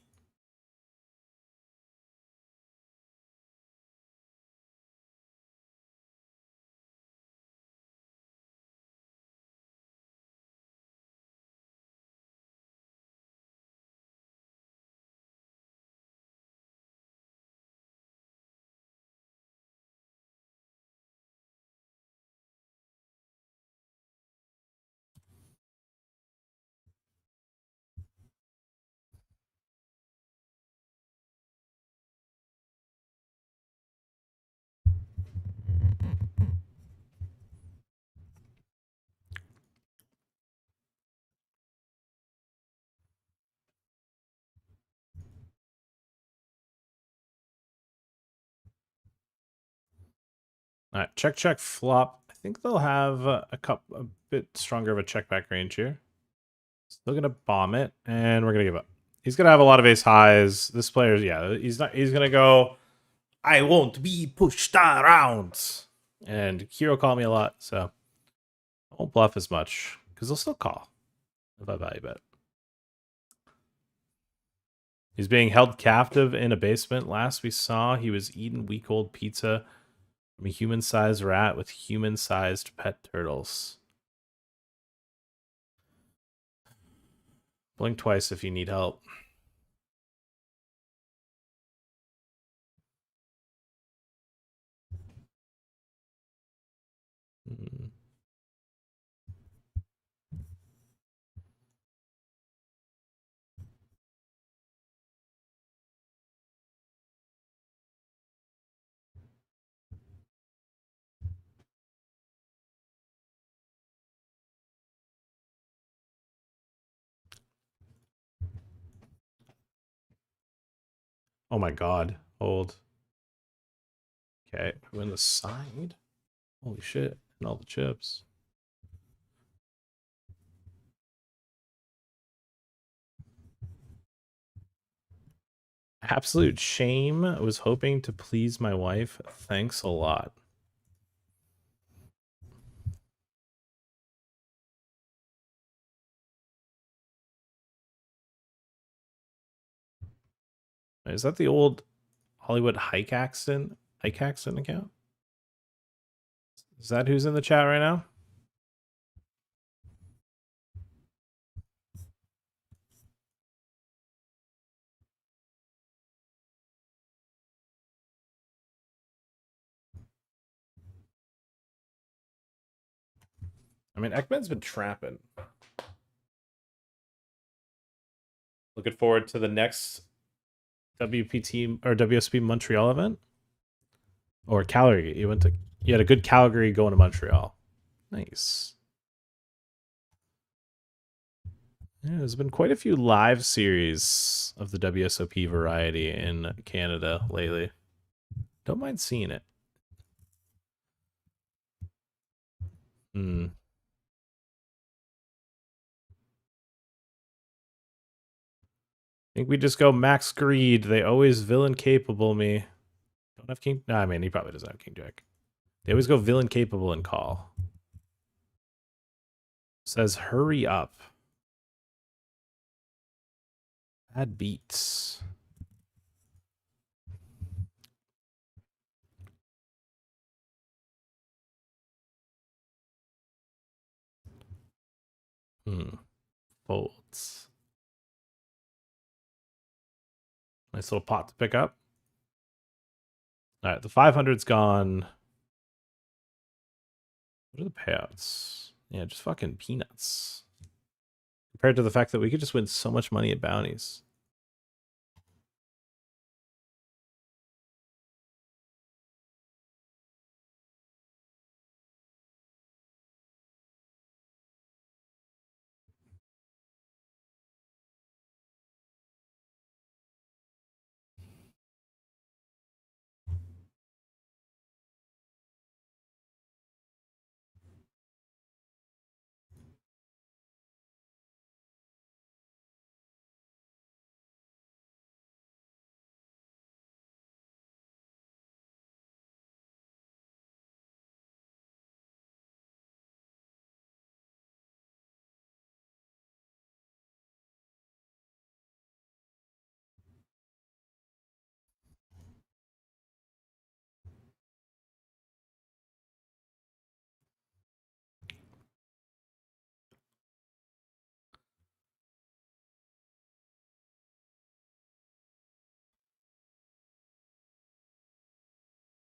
All right, check, check, flop. I think they'll have a bit stronger of a check back range here. Still gonna bomb it, and we're gonna give up. He's gonna have a lot of ace highs. This player, yeah, he's not. He's gonna go. I won't be pushed around. And Hero called me a lot, so I won't bluff as much because they'll still call if I value bet. He's being held captive in a basement. Last we saw, he was eating week-old pizza from a human-sized rat with human-sized pet turtles. Blink twice if you need help. Oh my god. Hold. Okay, win the side. Holy shit. And all the chips. Absolute shame. I was hoping to please my wife. Thanks a lot. Is that the old Hollywood hike accident account? Is that who's in the chat right now? I mean, Ekman's been trapping. Looking forward to the next WPT or WSP Montreal event. Or Calgary. You had a good Calgary going to Montreal. Nice. Yeah, there's been quite a few live series of the WSOP variety in Canada lately. Don't mind seeing it. I think we just go max greed. They always villain capable me. Don't have king. No, I mean, he probably doesn't have king jack. They always go villain capable and call. Says hurry up. Bad beats. Folds. Nice little pot to pick up. All right, the 500's gone. What are the payouts? Yeah, just fucking peanuts. Compared to the fact that we could just win so much money at bounties.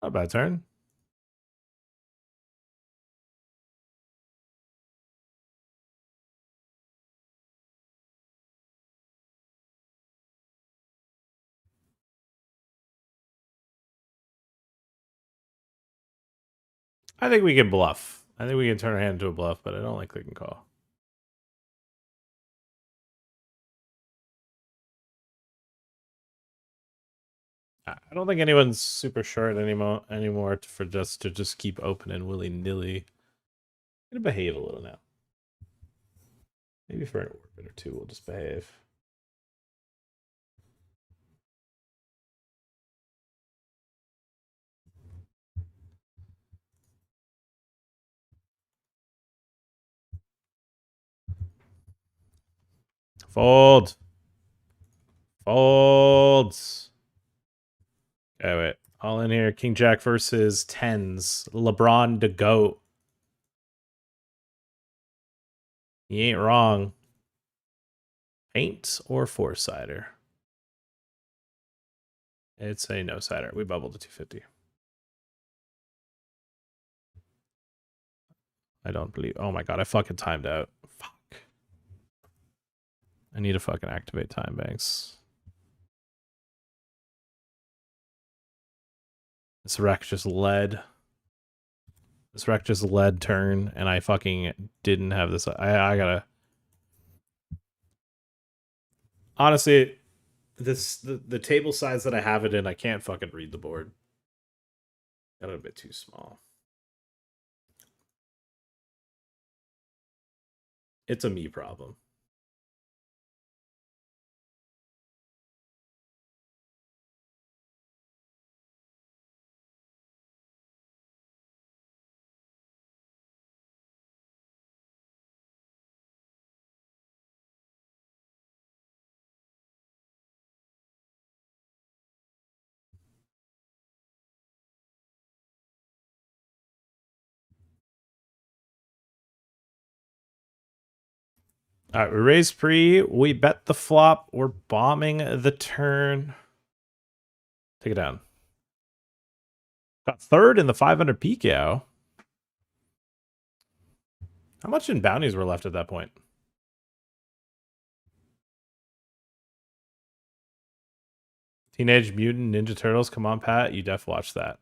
Not a bad turn. I think we can bluff. I think we can turn our hand into a bluff, but I don't like click and call. I don't think anyone's super short anymore for just to just keep opening willy-nilly. I'm gonna behave a little now. Maybe for an orbit or two, we'll just behave. Fold. Folds. Okay, wait. All in here. King Jack versus tens. LeBron to GOAT. He ain't wrong. Paint or four-sider? It's a no-sider. We bubbled to 250. I don't believe. Oh my god, I fucking timed out. Fuck. I need to fucking activate time banks. This wreck just led. This wreck just led turn, and I fucking didn't have this. I gotta. Honestly, the table size that I have it in, I can't fucking read the board. Got it a bit too small. It's a me problem. All right, we raise pre. We bet the flop. We're bombing the turn. Take it down. Got third in the 500 PKO. How much in bounties were left at that point? Teenage Mutant Ninja Turtles. Come on, Pat. You def watch that.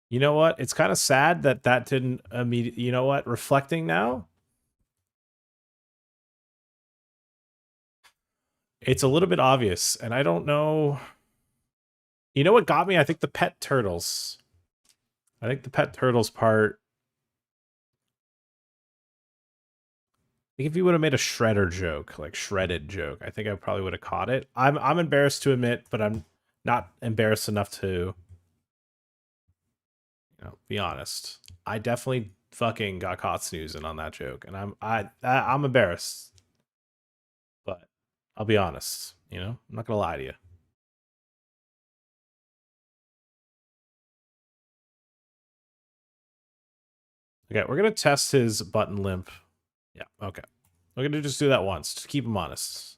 You know what? It's kind of sad that that didn't immediately. You know what? Reflecting now, it's a little bit obvious, and I don't know. You know what got me? I think the pet turtles. I think the pet turtles part. I think if you would have made a shredder joke, like shredded joke, I think I probably would have caught it. I'm embarrassed to admit, but I'm not embarrassed enough to, be honest. I definitely fucking got caught snoozing on that joke, and I'm embarrassed. But I'll be honest, I'm not gonna lie to you. Okay, we're gonna test his button limp. Yeah, okay. We're gonna just do that once to keep him honest.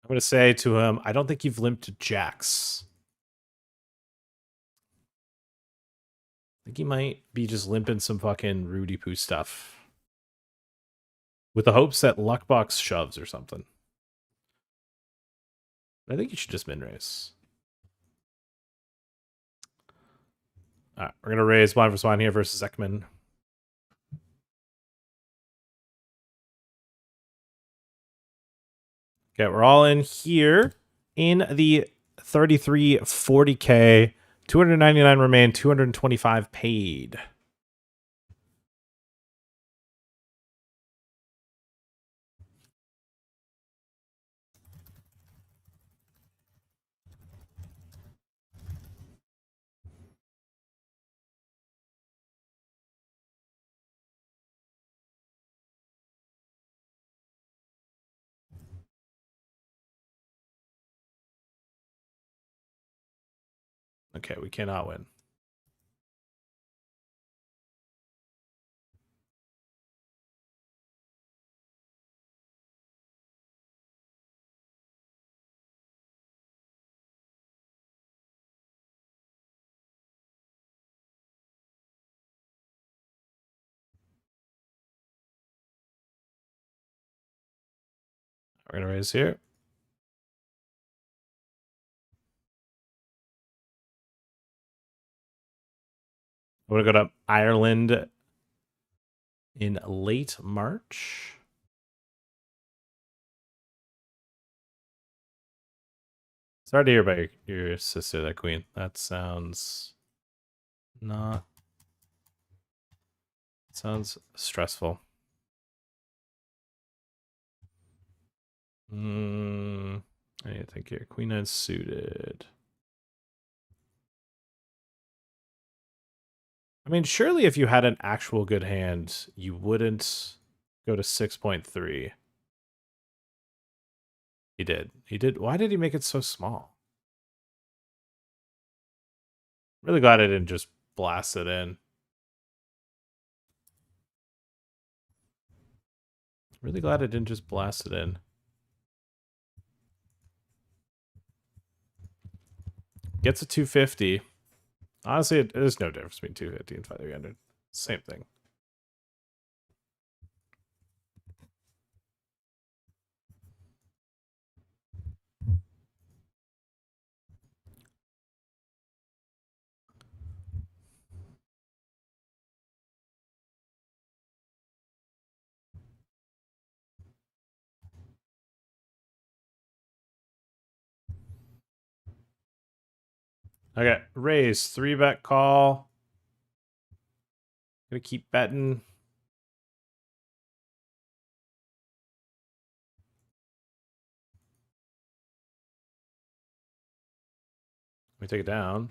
I'm gonna say to him, I don't think you've limped jacks. I think he might be just limping some fucking Rudy Poo stuff. With the hopes that Luckbox shoves or something. I think you should just min raise. Alright, we're gonna raise blind for swine here versus Ekman. Okay, we're all in here in the 33 40k, 299 remain, 225 paid. Okay, we cannot win. We're gonna raise here. We're gonna go to Ireland in late March. Sorry to hear about your sister, that queen. That sounds not... Sounds stressful. I need to think here. Queen 9 suited. I mean, surely if you had an actual good hand, you wouldn't go to 6.3. He did. He did. Why did he make it so small? Really glad I didn't just blast it in. Really glad I didn't just blast it in. Gets a 250. Honestly, there's no difference between 250 and 300. Same thing. Okay, raise, 3-bet call. Gonna keep betting. Let me take it down.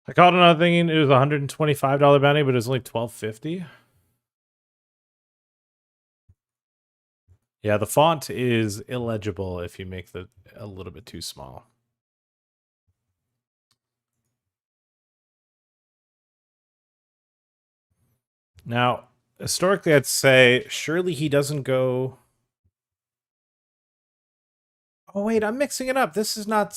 I called another thinking it was $125 bounty, but it was only $12.50. Yeah, the font is illegible if you make the a little bit too small. Now, historically, I'd say surely he doesn't go. Oh wait, I'm mixing it up. This is not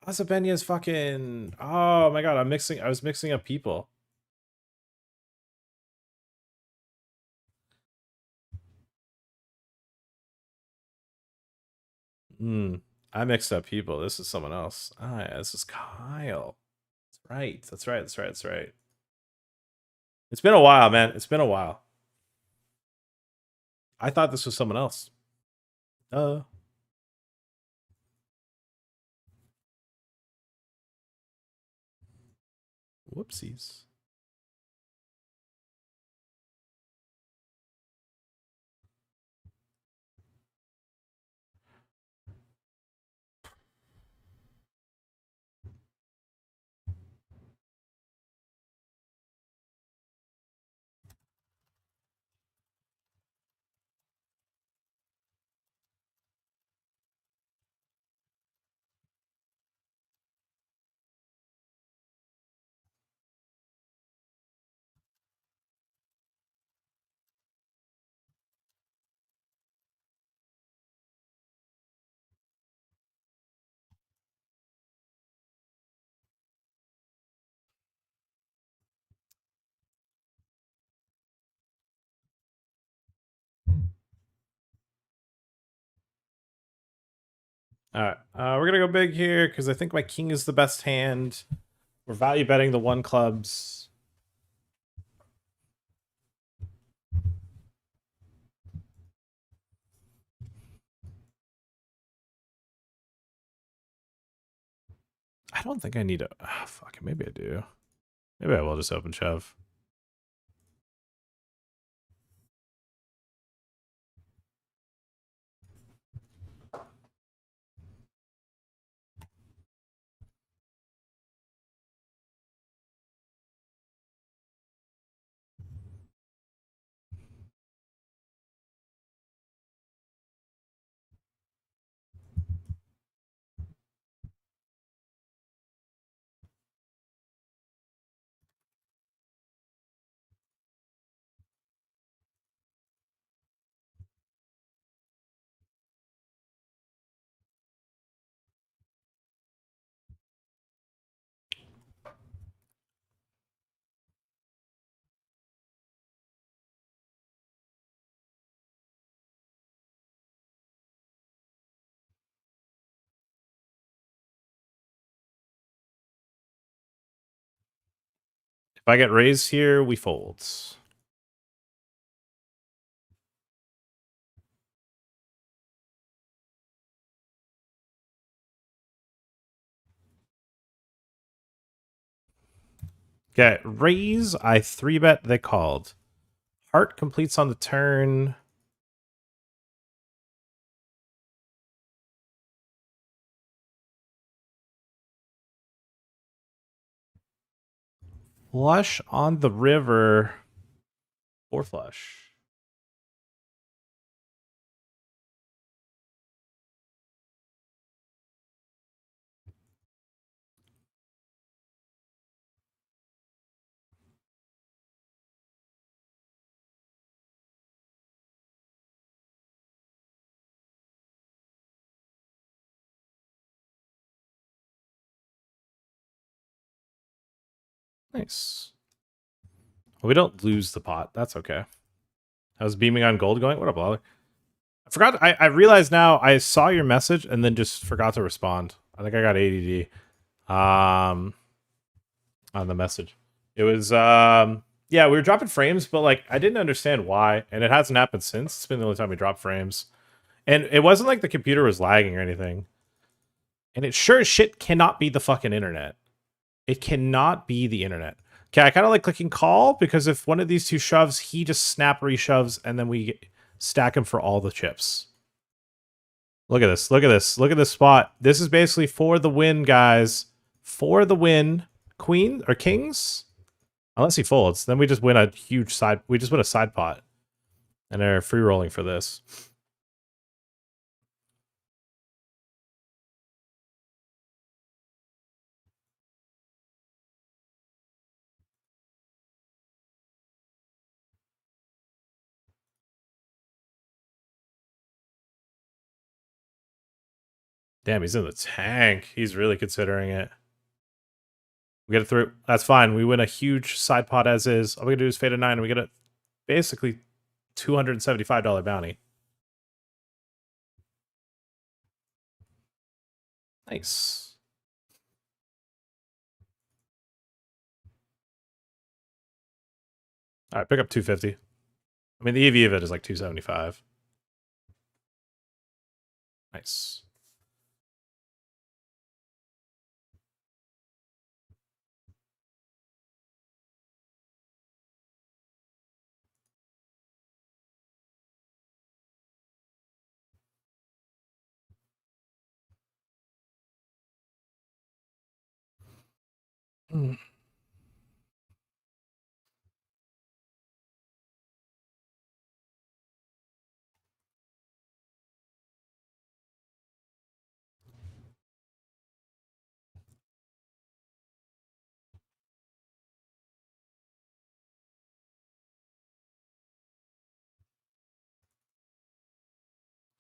Azabenya's fucking. Oh my god, I was mixing up people. I mixed up people. This is someone else. Ah, yeah, this is Kyle. That's right. That's right. That's right. That's right. It's been a while, man. It's been a while. I thought this was someone else. Whoopsies. All right, we're gonna go big here because I think my king is the best hand. We're value betting the 1 clubs. I don't think I need a... fuck it, maybe I do. Maybe I will just open shove. If I get raised here, we fold. Okay, raise. I 3-bet. They called. Heart completes on the turn. Flush on the river. 4 flush. Nice. Well, we don't lose the pot. That's okay. I was beaming on gold going. What up, Lolly? I forgot. I realized now I saw your message and then just forgot to respond. I think I got ADD on the message. It was yeah, we were dropping frames, but like I didn't understand why, and it hasn't happened since. It's been the only time we dropped frames. And it wasn't like the computer was lagging or anything. And it sure as shit cannot be the fucking internet. It cannot be the internet. Okay, I kind of like clicking call because if one of these two shoves, he just snap reshoves and then we stack him for all the chips. Look at this. Look at this. Look at this spot. This is basically for the win, guys. For the win. Queen or kings? Unless he folds. Then we just win a huge side. We just win a side pot. And they're free rolling for this. Damn, he's in the tank. He's really considering it. We get it through. That's fine. We win a huge side pot as is. All we gotta do is fade a 9 and we get a basically $275 bounty. Nice. All right, pick up 250. I mean, the EV of it is like 275. Nice.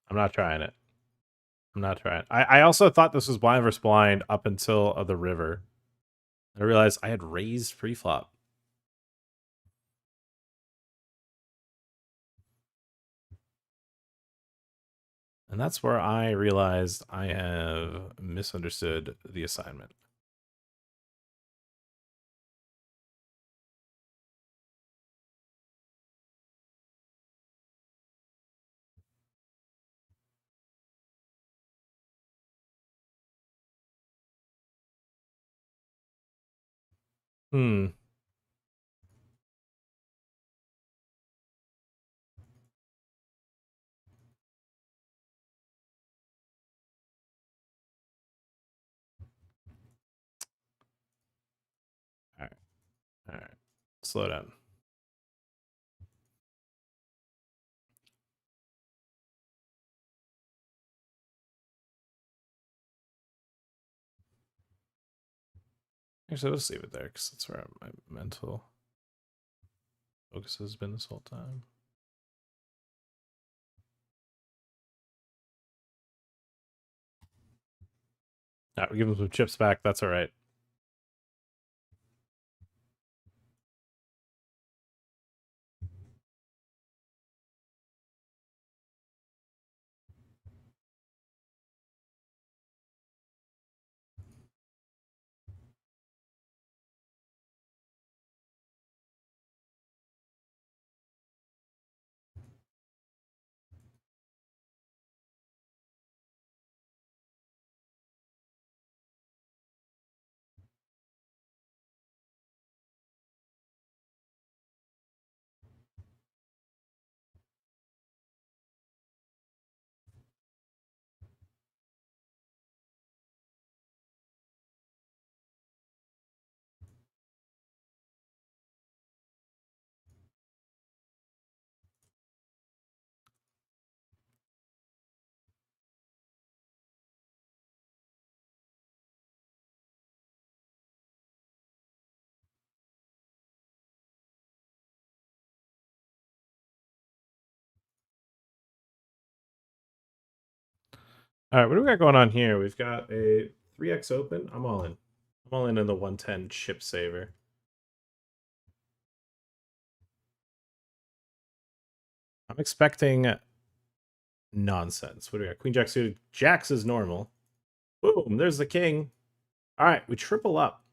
I'm not trying it. I'm not trying. I also thought this was blind versus blind up until the river. I realized I had raised pre-flop. And that's where I realized I have misunderstood the assignment. Hmm. All right. All right. Slow down. Actually, let's leave it there because that's where my mental focus has been this whole time. All right, we give him some chips back. That's all right. All right, what do we got going on here? We've got a 3x open. I'm all in. I'm all in the 110 chip saver. I'm expecting nonsense. What do we got? Queen Jack suited. Jacks is normal. Boom, there's the king. All right, we triple up.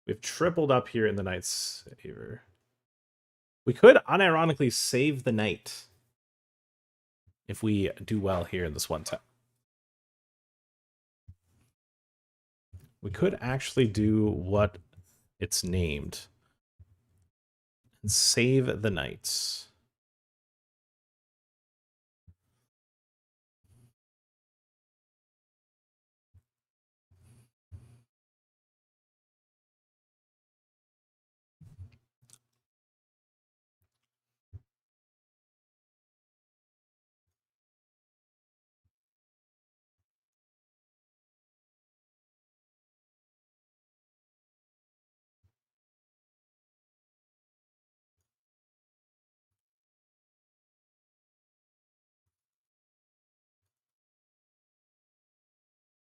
We've tripled up here in the Knight Saver. We could unironically save the knight if we do well here in this 110. We could actually do what it's named and save the knights.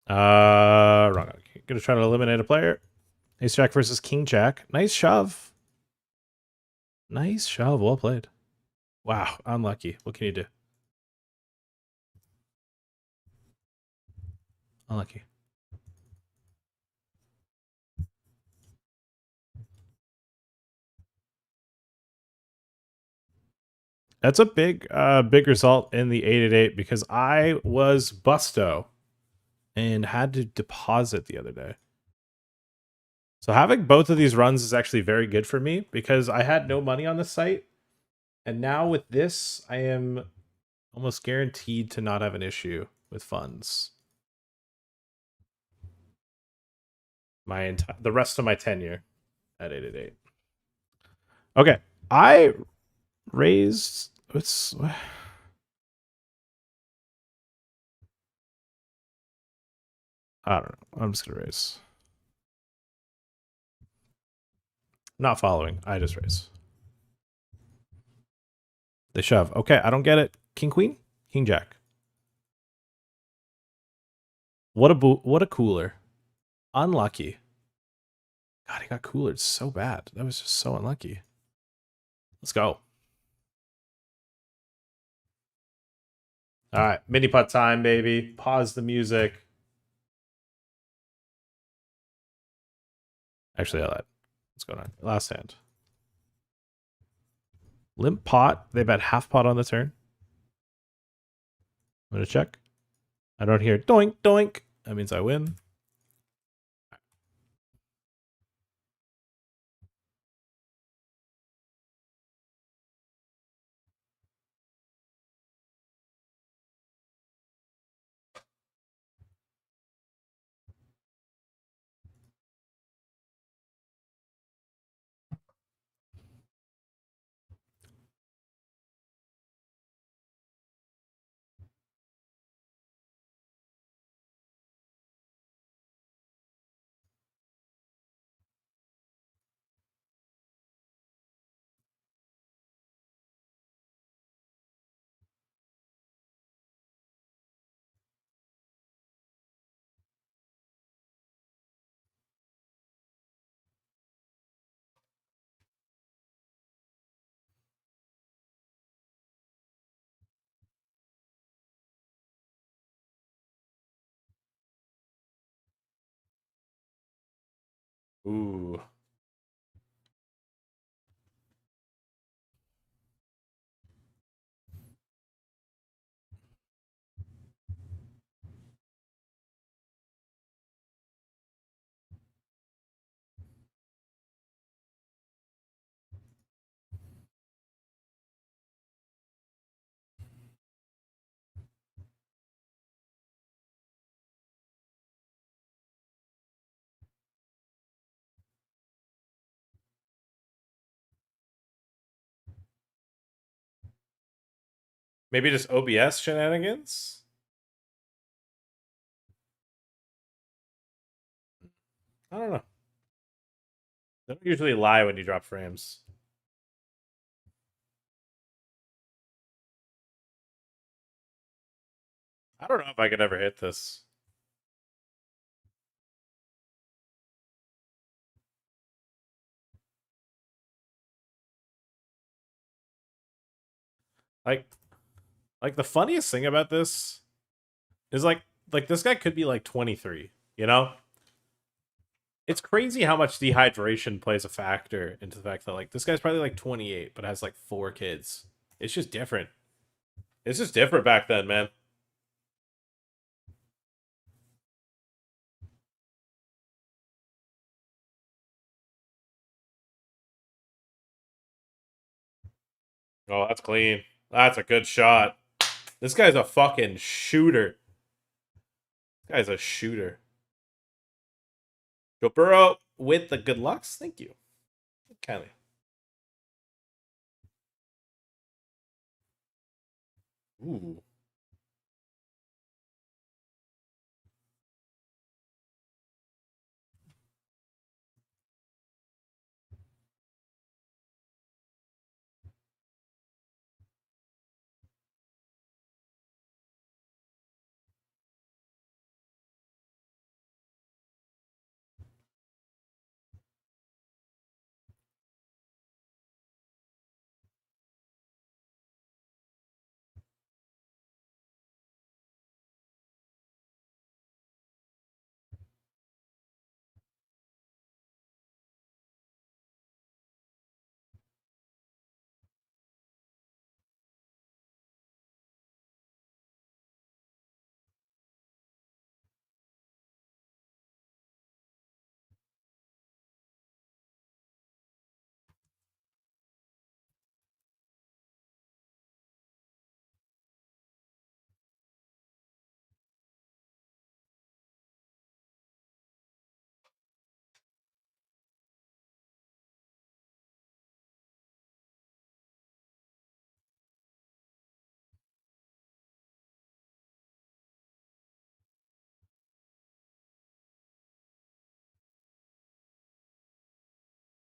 Wrong. Gonna try to eliminate a player. Ace Jack versus King Jack. Nice shove. Nice shove. Well played. Wow, unlucky. What can you do? Unlucky. That's a big result in the 888 because I was busto and had to deposit the other day. So having both of these runs is actually very good for me because I had no money on the site. And now with this, I am almost guaranteed to not have an issue with funds. The rest of my tenure at 888. Okay. I raised I don't know. I'm just gonna raise. Not following. I just raise. They shove. Okay, I don't get it. King Queen? King Jack. What a cooler. Unlucky. God, he got coolered so bad. That was just so unlucky. Let's go. All right, mini putt time, baby. Pause the music. Actually, I lied. What's going on? Last hand. Limp pot. They bet half pot on the turn. I'm gonna check. I don't hear doink doink. That means I win. Ooh. Maybe just OBS shenanigans? I don't know. They don't usually lie when you drop frames. I don't know if I could ever hit this. Like the funniest thing about this is like this guy could be like 23, you know? It's crazy how much dehydration plays a factor into the fact that like this guy's probably like 28 but has like 4 kids. It's just different. It's just different back then, man. Oh, that's clean. That's a good shot. This guy's a fucking shooter. This guy's a shooter. Joe Burrow with the good lucks. Thank you. Kylie. Ooh.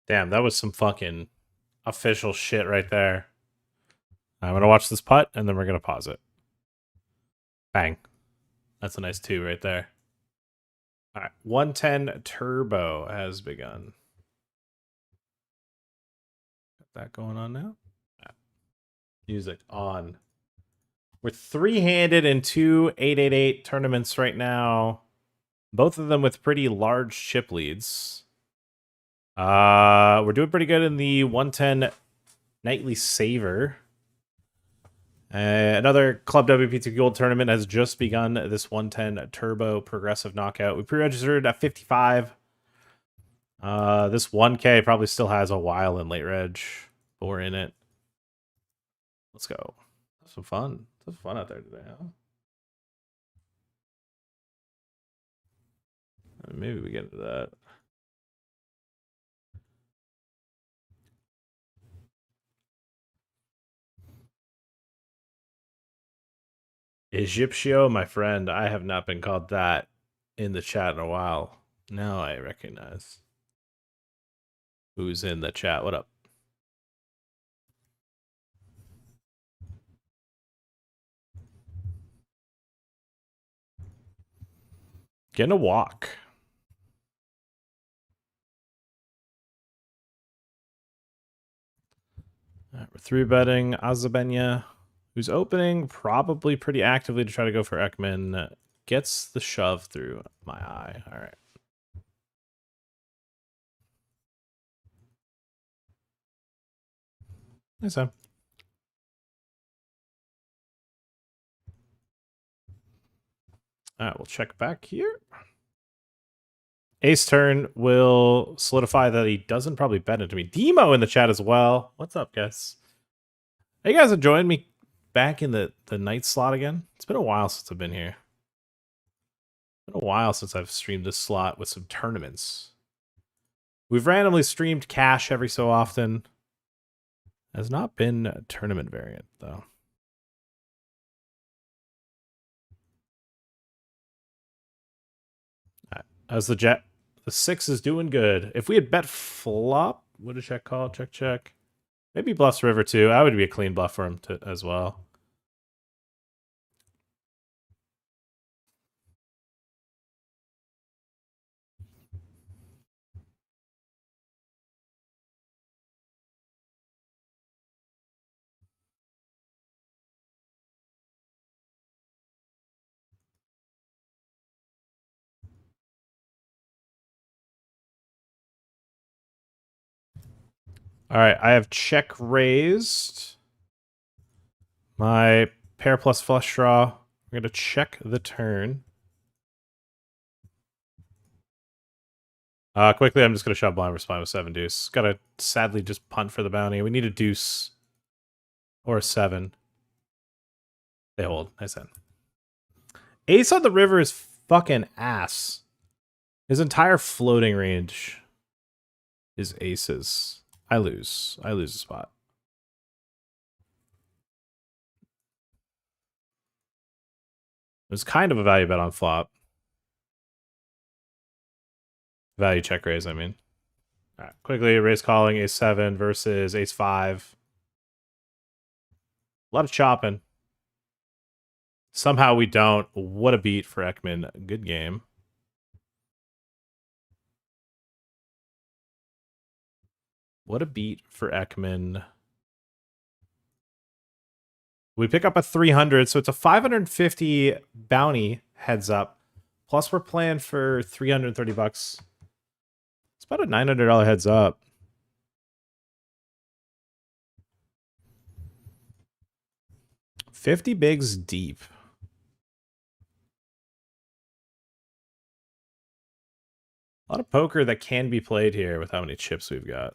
Damn, that was some fucking official shit right there. I'm gonna watch this putt and then we're gonna pause it. Bang. That's a nice 2 right there. All right, 110 turbo has begun. Got that going on now. Music on. We're 3-handed in 2 888 tournaments right now. Both of them with pretty large chip leads. We're doing pretty good in the 110 nightly saver. Another Club WPT Gold tournament has just begun. This 110 Turbo Progressive Knockout. We pre-registered at 55. This 1K probably still has a while in late reg, but we're in it. Let's go. Have some fun. Have some fun out there today, huh? Maybe we get into that. Egyptio, my friend. I have not been called that in the chat in a while. Now I recognize who's in the chat. What up? Getting a walk. All right, we're 3-betting Azabenya, who's opening probably pretty actively to try to go for Ekman. Gets the shove through my eye. All right. Nice, Sam. All right, we'll check back here. Ace turn will solidify that he doesn't probably bet into me. Demo in the chat as well. What's up, guys? Are you guys enjoying me back in the night slot again? It's been a while since I've been here. It's been a while since I've streamed this slot with some tournaments. We've randomly streamed cash every so often. Has not been a tournament variant, though. As the jet, the 6 is doing good. If we had bet flop, would a check call? Check, check. Maybe bluffs river too. I would be a clean bluff for him as well. All right, I have check raised. My pair plus flush draw. I'm going to check the turn. Quickly, I'm just going to shove blind respond with 7 deuce. Got to sadly just punt for the bounty. We need a deuce or a 7. They hold. Nice end. Ace on the river is fucking ass. His entire floating range is aces. I lose. I lose a spot. There's kind of a value bet on flop. Value check raise, I mean. All right, quickly, raise calling, ace 7 versus ace 5. A lot of chopping. Somehow we don't. What a beat for Ekman. Good game. What a beat for Ekman. We pick up a 300, so it's a 550 bounty heads up. Plus we're playing for 330 bucks. It's about a $900 heads up. $50 bigs deep. A lot of poker that can be played here with how many chips we've got.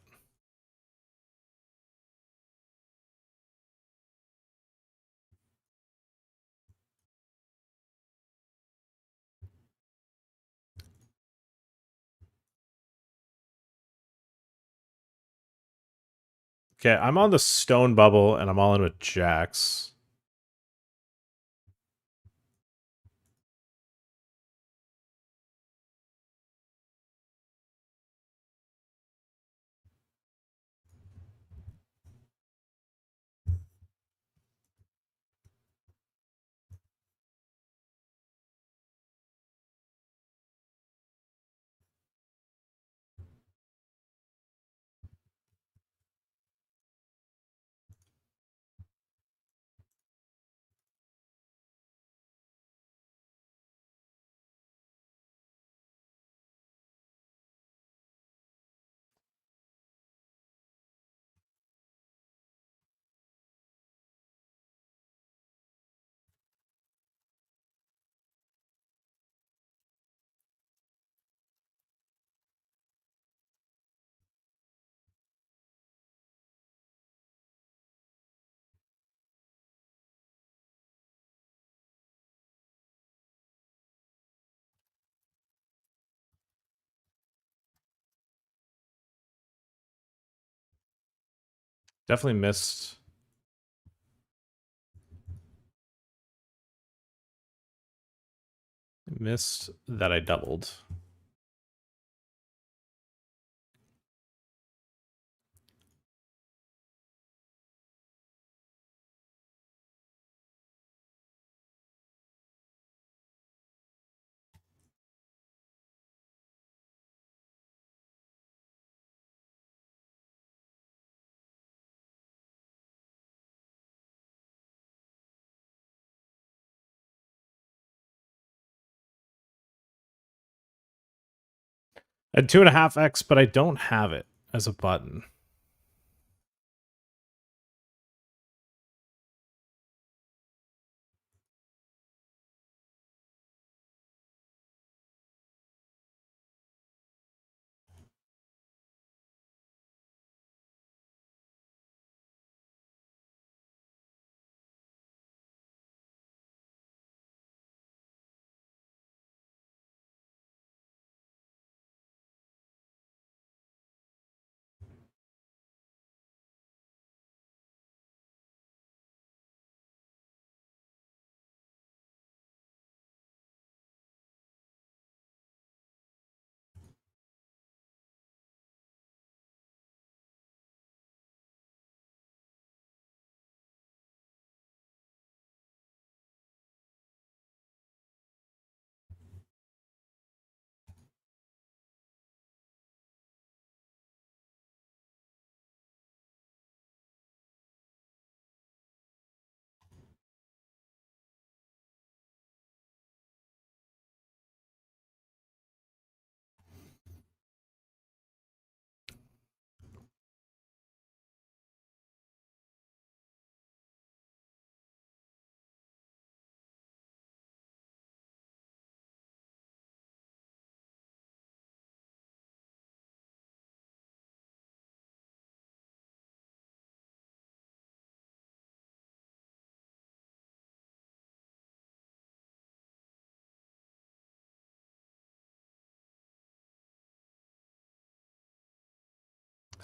Okay, I'm on the stone bubble, and I'm all in with jacks. Definitely missed. Missed that I doubled. I had 2.5x, but I don't have it as a button.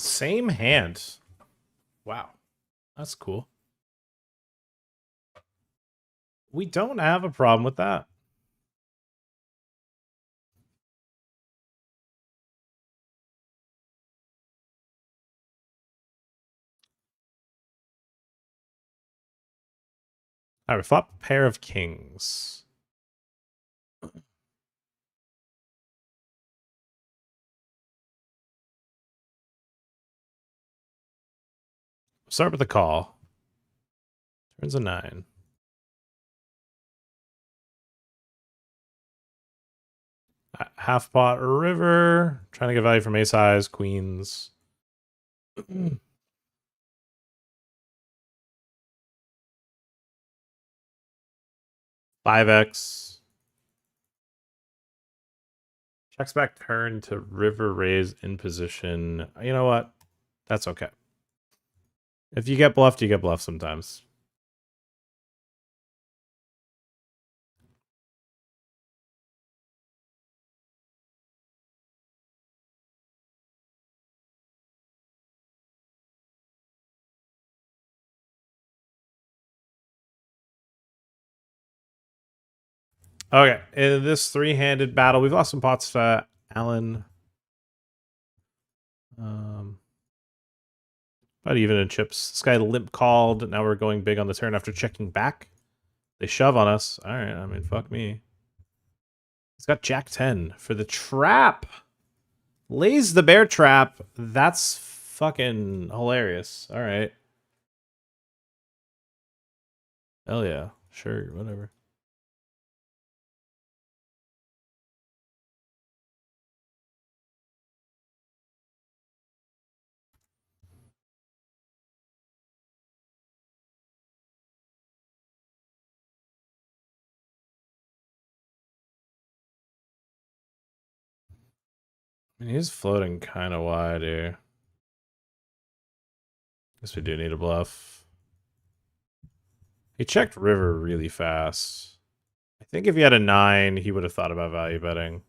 Same hand. Wow. That's cool. We don't have a problem with that. All right, we flop a pair of kings. Start with the call. Turns a 9. Half pot river. Trying to get value from ace highs, queens. 5x. Checks back turn to river raise in position. You know what? That's okay. If you get bluffed, you get bluffed sometimes. Okay, in this three-handed battle, we've lost some pots to Alan. But even in chips, this guy limp called. Now we're going big on the turn after checking back. They shove on us. All right, I mean, fuck me. He's got Jack 10 for the trap. Lays the bear trap. That's fucking hilarious. All right. Hell yeah. Sure, whatever. I mean, he's floating kind of wide here. Guess we do need a bluff. He checked river really fast. I think if he had a 9, he would have thought about value betting.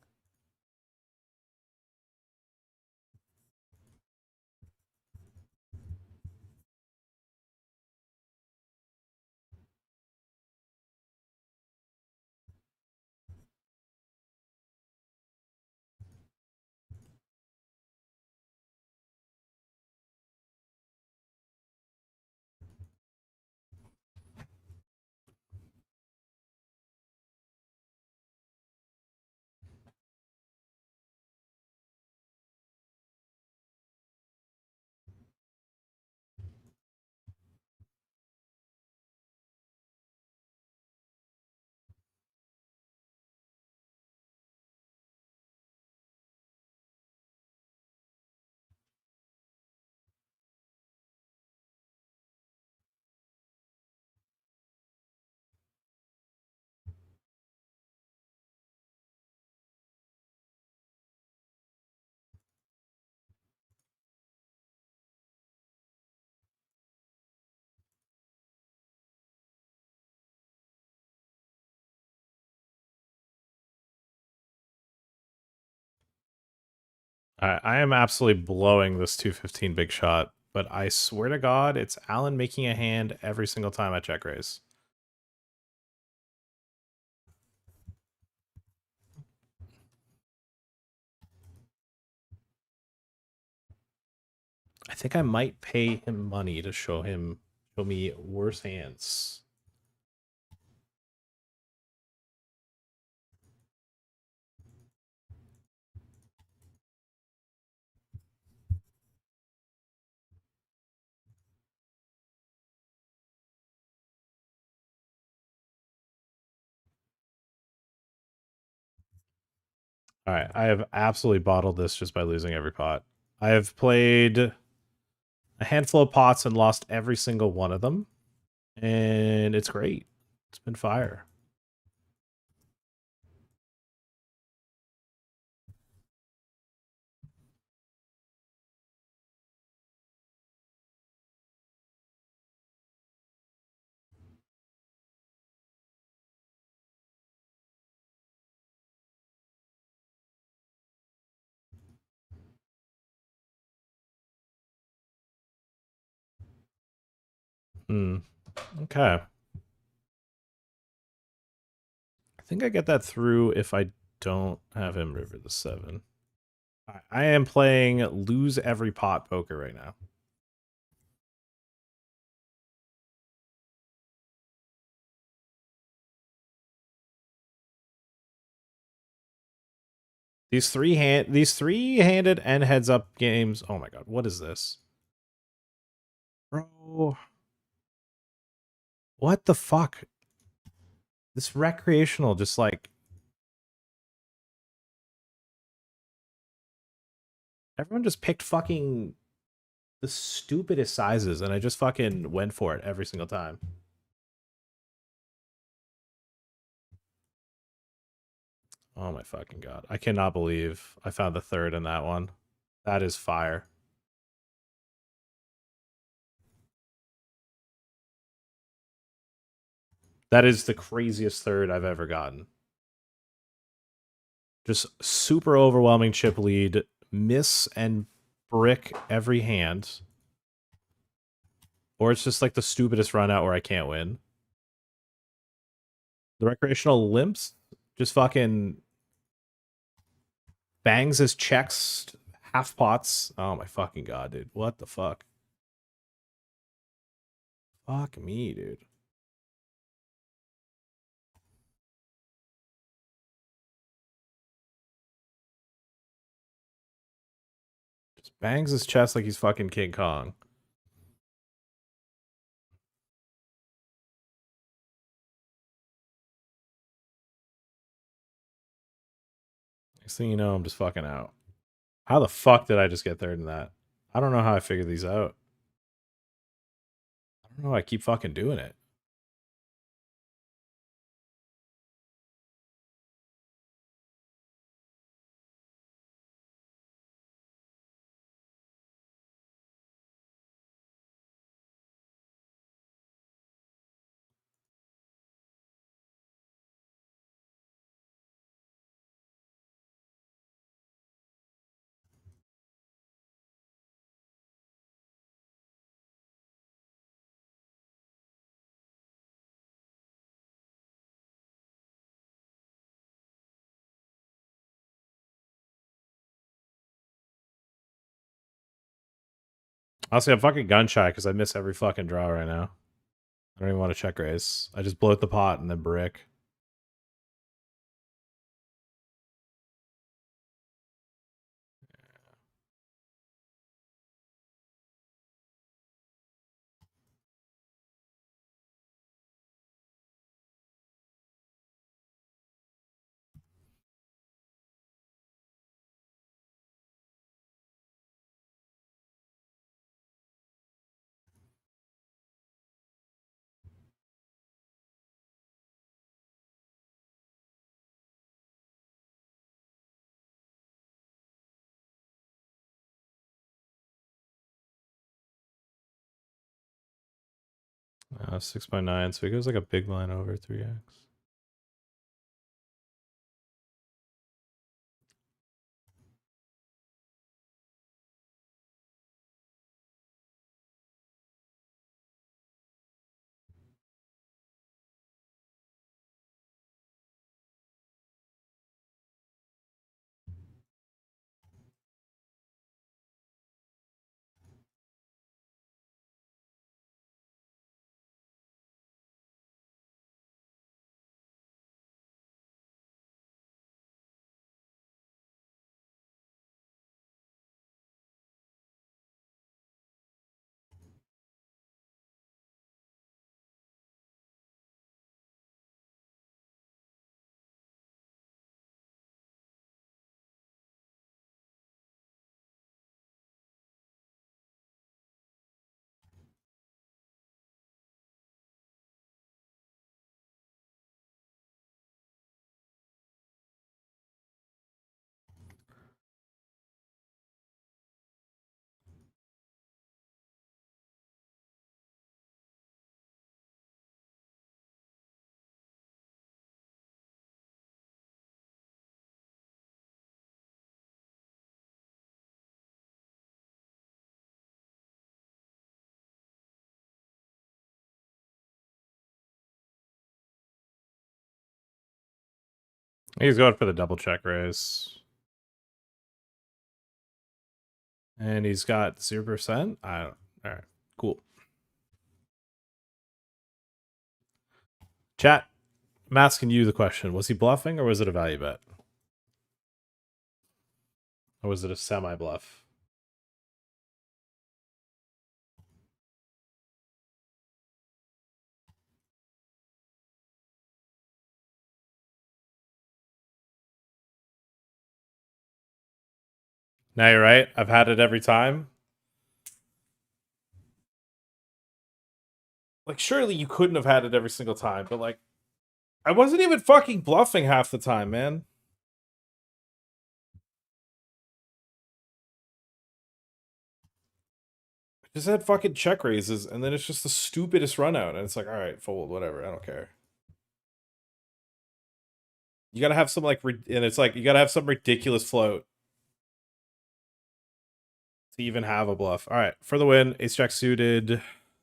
I am absolutely blowing this 215 big shot, but I swear to God, it's Alan making a hand every single time I check raise. I think I might pay him money to show me worse hands. All right, I have absolutely bottled this just by losing every pot. I have played a handful of pots and lost every single one of them, and it's great. It's been fire. Okay. I think I get that through if I don't have him river the 7. I am playing lose every pot poker right now. These three-handed and heads up games. Oh my god, what is this? Bro. What the fuck? This recreational just like everyone just picked fucking the stupidest sizes and I just fucking went for it every single time. Oh my fucking god. I cannot believe I found the 3rd in that one. That is fire. That is the craziest 3rd I've ever gotten. Just super overwhelming chip lead, miss and brick every hand. Or it's just like the stupidest run out where I can't win. The recreational limps just fucking bangs his checks, half pots. Oh my fucking god, dude. What the fuck? Fuck me, dude. Just bangs his chest like he's fucking King Kong. Next thing you know, I'm just fucking out. How the fuck did I just get 3rd in that? I don't know how I figured these out. I don't know. I keep fucking doing it. Honestly, I'm fucking gun shy because I miss every fucking draw right now. I don't even want to check raise. I just bloat the pot and then brick. Uh, 6x9, so he goes like a big line over 3x. He's going for the double check raise. And he's got 0%. I don't. All right, cool. Chat, I'm asking you the question. Was he bluffing or was it a value bet? Or was it a semi-bluff? Now you're right. I've had it every time. Like, surely you couldn't have had it every single time, but like, I wasn't even fucking bluffing half the time, man. I just had fucking check raises, and then it's just the stupidest run out, and it's like, all right, fold, whatever, I don't care. You gotta have some like, and it's like you gotta have some ridiculous float to even have a bluff. All right, for the win, ace jack suited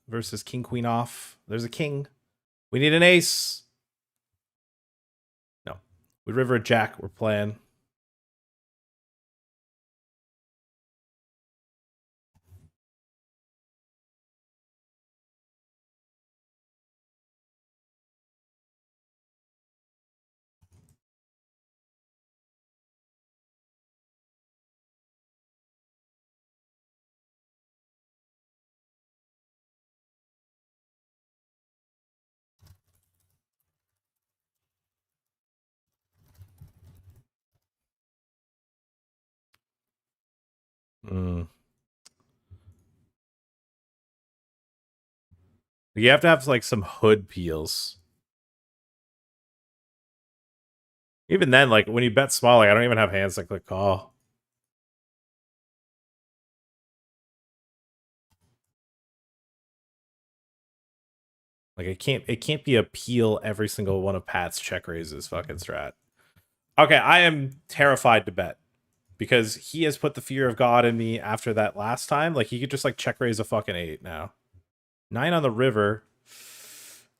versus king queen off. There's a king. We need an ace. No, we river a jack. We're playing. Mm. You have to have like some hood peels. Even then, like when you bet small, like I don't even have hands that click call. Like it can't be a peel every single one of Pat's check raises fucking strat. Okay, I am terrified to bet because he has put the fear of God in me after that last time. Like he could just like check raise a fucking 8 now. 9 on the river.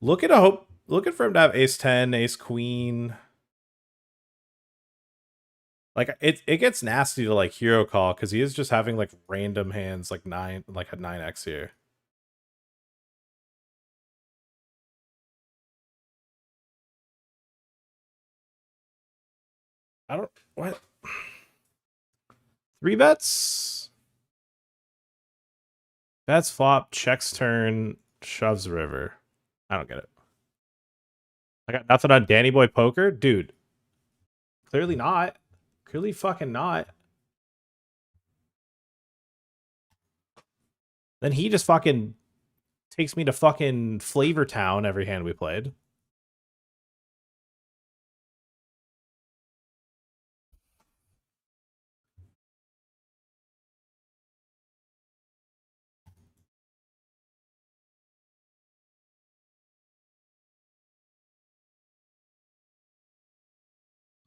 Looking for him to have ace 10, ace queen. Like it gets nasty to like hero call because he is just having like random hands like 9, like a 9x here. I don't what 3 bets? Bets flop, checks turn, shoves river. I don't get it. I got nothing on Danny Boy Poker? Dude. Clearly not. Clearly fucking not. Then he just fucking takes me to fucking Flavor Town every hand we played.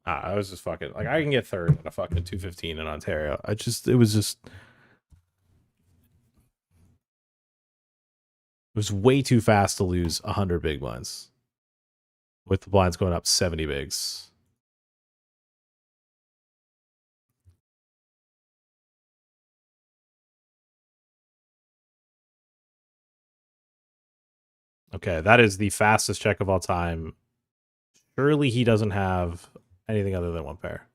I was just fucking like I can get third in a fucking 215 in Ontario. It was way too fast to lose 100 big blinds with the blinds going up 70 bigs. Okay, that is the fastest check of all time. Surely he doesn't have anything other than one pair.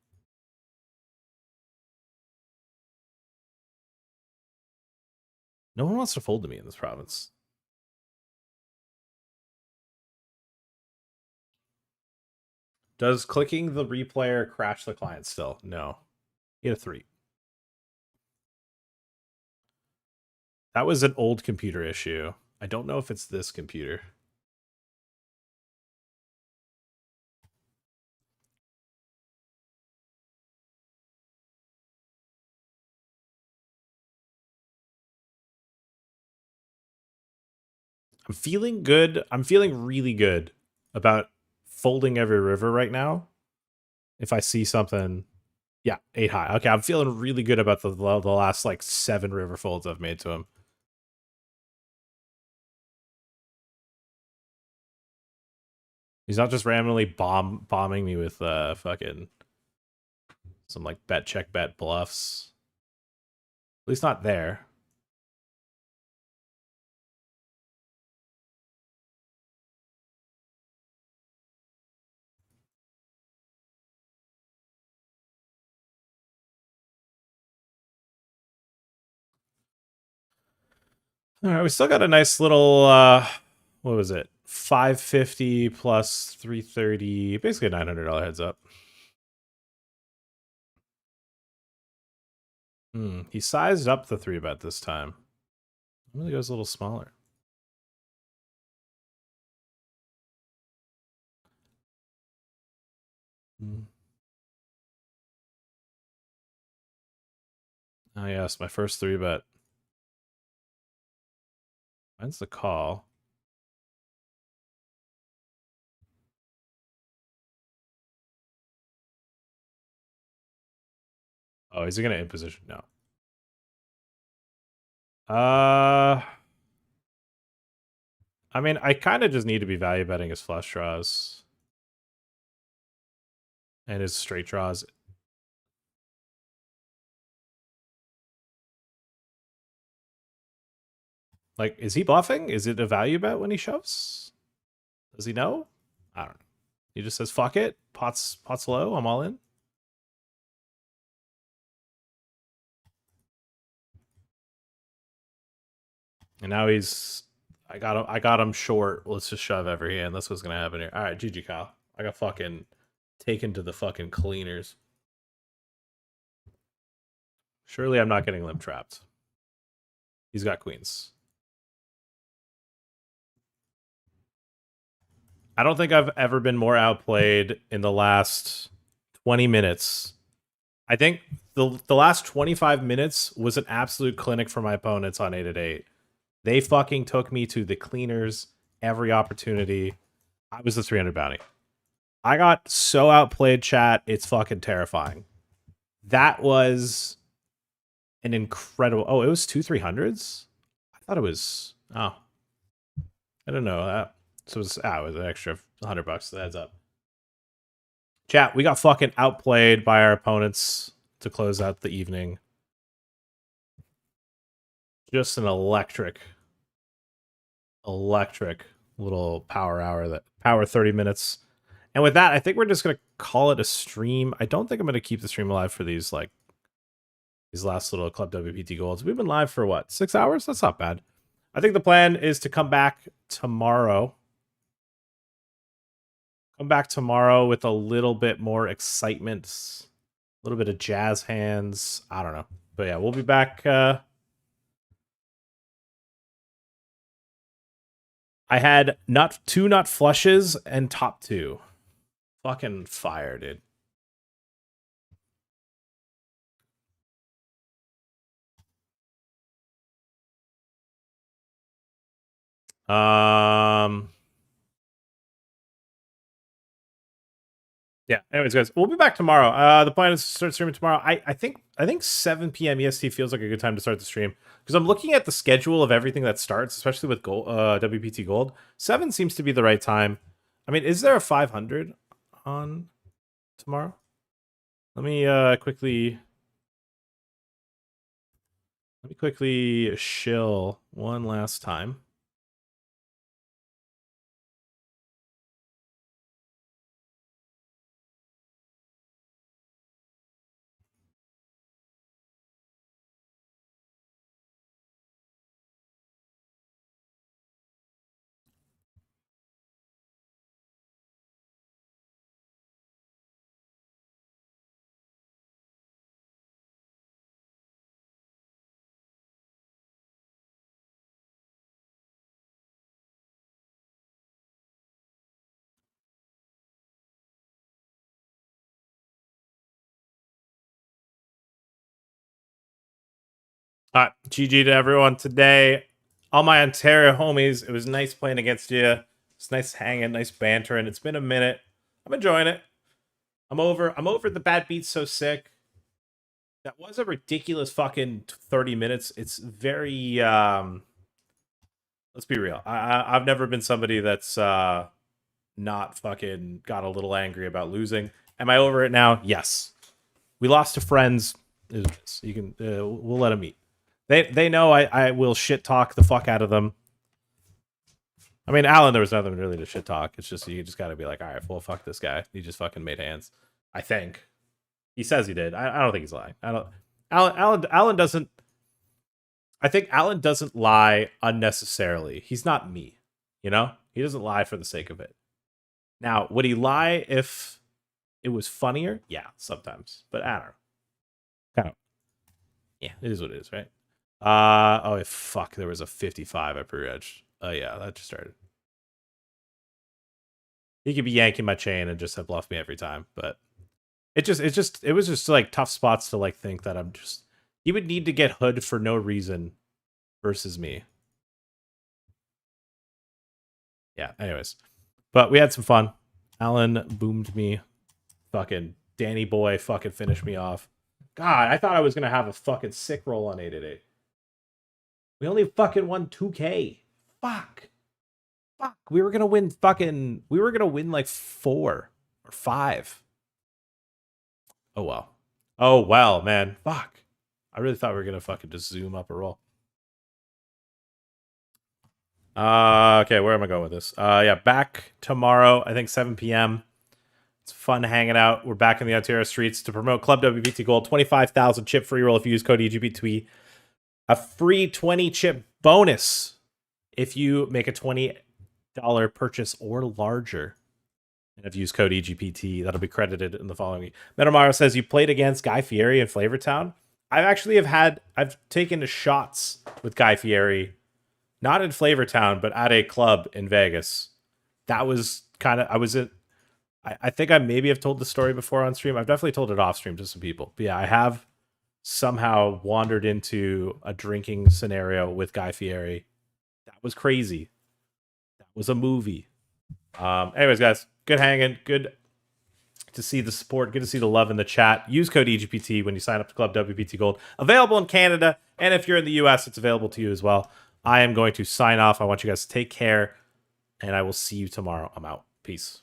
No one wants to fold to me in this province. Does clicking the replayer crash the client still? No. He had a 3. That was an old computer issue. I don't know if it's this computer. I'm feeling good. I'm feeling really good about folding every river right now. If I see something, yeah, 8 high. Okay, I'm feeling really good about the last like 7 river folds I've made to him. He's not just randomly bombing me with fucking some like bet check bet bluffs. At least not there. All right, we still got a nice little what was it? 550 plus 330, basically a $900 heads up. He sized up the 3-bet this time. It really goes a little smaller. Oh yes, my first 3-bet. When's the call? Oh, is he gonna in position? No. I mean, I kind of just need to be value betting his flush draws and his straight draws. Like, is he bluffing? Is it a value bet when he shoves? Does he know? I don't know. He just says, fuck it. Pot's low. I'm all in. And now he's... I got him short. Let's just shove every hand. That's what's going to happen here. All right, GG, Kyle. I got fucking taken to the fucking cleaners. Surely I'm not getting limp trapped. He's got queens. I don't think I've ever been more outplayed in the last 20 minutes. I think the last 25 minutes was an absolute clinic for my opponents on 8-8. They fucking took me to the cleaners every opportunity. I was the 300 bounty. I got so outplayed, chat. It's fucking terrifying. That was an incredible... Oh, it was 2 300s? I thought it was... Oh. I don't know that. So it was an extra $100. The heads up. Chat, we got fucking outplayed by our opponents to close out the evening. Just an electric little power hour, that power 30 minutes. And with that, I think we're just going to call it a stream. I don't think I'm going to keep the stream alive for these last little Club WPT golds. We've been live for what, 6 hours? That's not bad. I think the plan is to come back tomorrow. Come back tomorrow with a little bit more excitement, a little bit of jazz hands. I don't know. But yeah, we'll be back. I had two nut flushes and top 2. Fucking fire, dude. Yeah. Anyways, guys, we'll be back tomorrow. The plan is to start streaming tomorrow. I think 7 p.m. EST feels like a good time to start the stream because I'm looking at the schedule of everything that starts, especially with gold, WPT Gold. 7 seems to be the right time. I mean, is there a 500 on tomorrow? Let me quickly shill one last time. All right, GG to everyone today. All my Ontario homies, it was nice playing against you. It's nice hanging, nice bantering. It's been a minute. I'm enjoying it. I'm over the bad beats so sick. That was a ridiculous fucking 30 minutes. It's very let's be real. I've never been somebody that's not fucking got a little angry about losing. Am I over it now? Yes. We lost to friends. You can we'll let them eat. They know I will shit talk the fuck out of them. I mean, Alan, there was nothing really to shit talk. It's just you just got to be like, all right, well, fuck this guy. He just fucking made hands. I think he says he did. I don't think he's lying. I don't. Alan doesn't. I think Alan doesn't lie unnecessarily. He's not me. You know, he doesn't lie for the sake of it. Now, would he lie if it was funnier? Yeah, sometimes. But I don't know. Kind of. Yeah, it is what it is, right? Oh fuck, there was a 55 I pre-regged. Oh yeah, that just started. He could be yanking my chain and just have bluffed me every time, but it was just like tough spots to like think that I'm just he would need to get hood for no reason versus me. Yeah, anyways. But we had some fun. Alan boomed me. Fucking Danny boy fucking finished me off. God, I thought I was gonna have a fucking sick roll on 888. We only fucking won 2K. Fuck. We were gonna win like 4 or 5. Oh well. Oh well, man. Fuck. I really thought we were gonna fucking just zoom up a roll. Okay, where am I going with this? Yeah, back tomorrow, I think 7 p.m. It's fun hanging out. We're back in the Ontario streets to promote Club WPT Gold. 25,000 chip free roll if you use code EGPT. A free 20 chip bonus if you make a $20 purchase or larger. And if you use code EGPT, that'll be credited in the following week. Metamaro says you played against Guy Fieri in Flavortown. I've taken shots with Guy Fieri, not in Flavortown, but at a club in Vegas. That was kind of, I think I maybe have told the story before on stream. I've definitely told it off stream to some people. But yeah, I have somehow wandered into a drinking scenario with Guy Fieri. That was crazy. That was a movie. Anyways, guys, good hanging. Good to see the support. Good to see the love in the chat. Use code EGPT when you sign up to Club WPT Gold. Available in Canada. And if you're in the US, it's available to you as well. I am going to sign off. I want you guys to take care. And I will see you tomorrow. I'm out. Peace.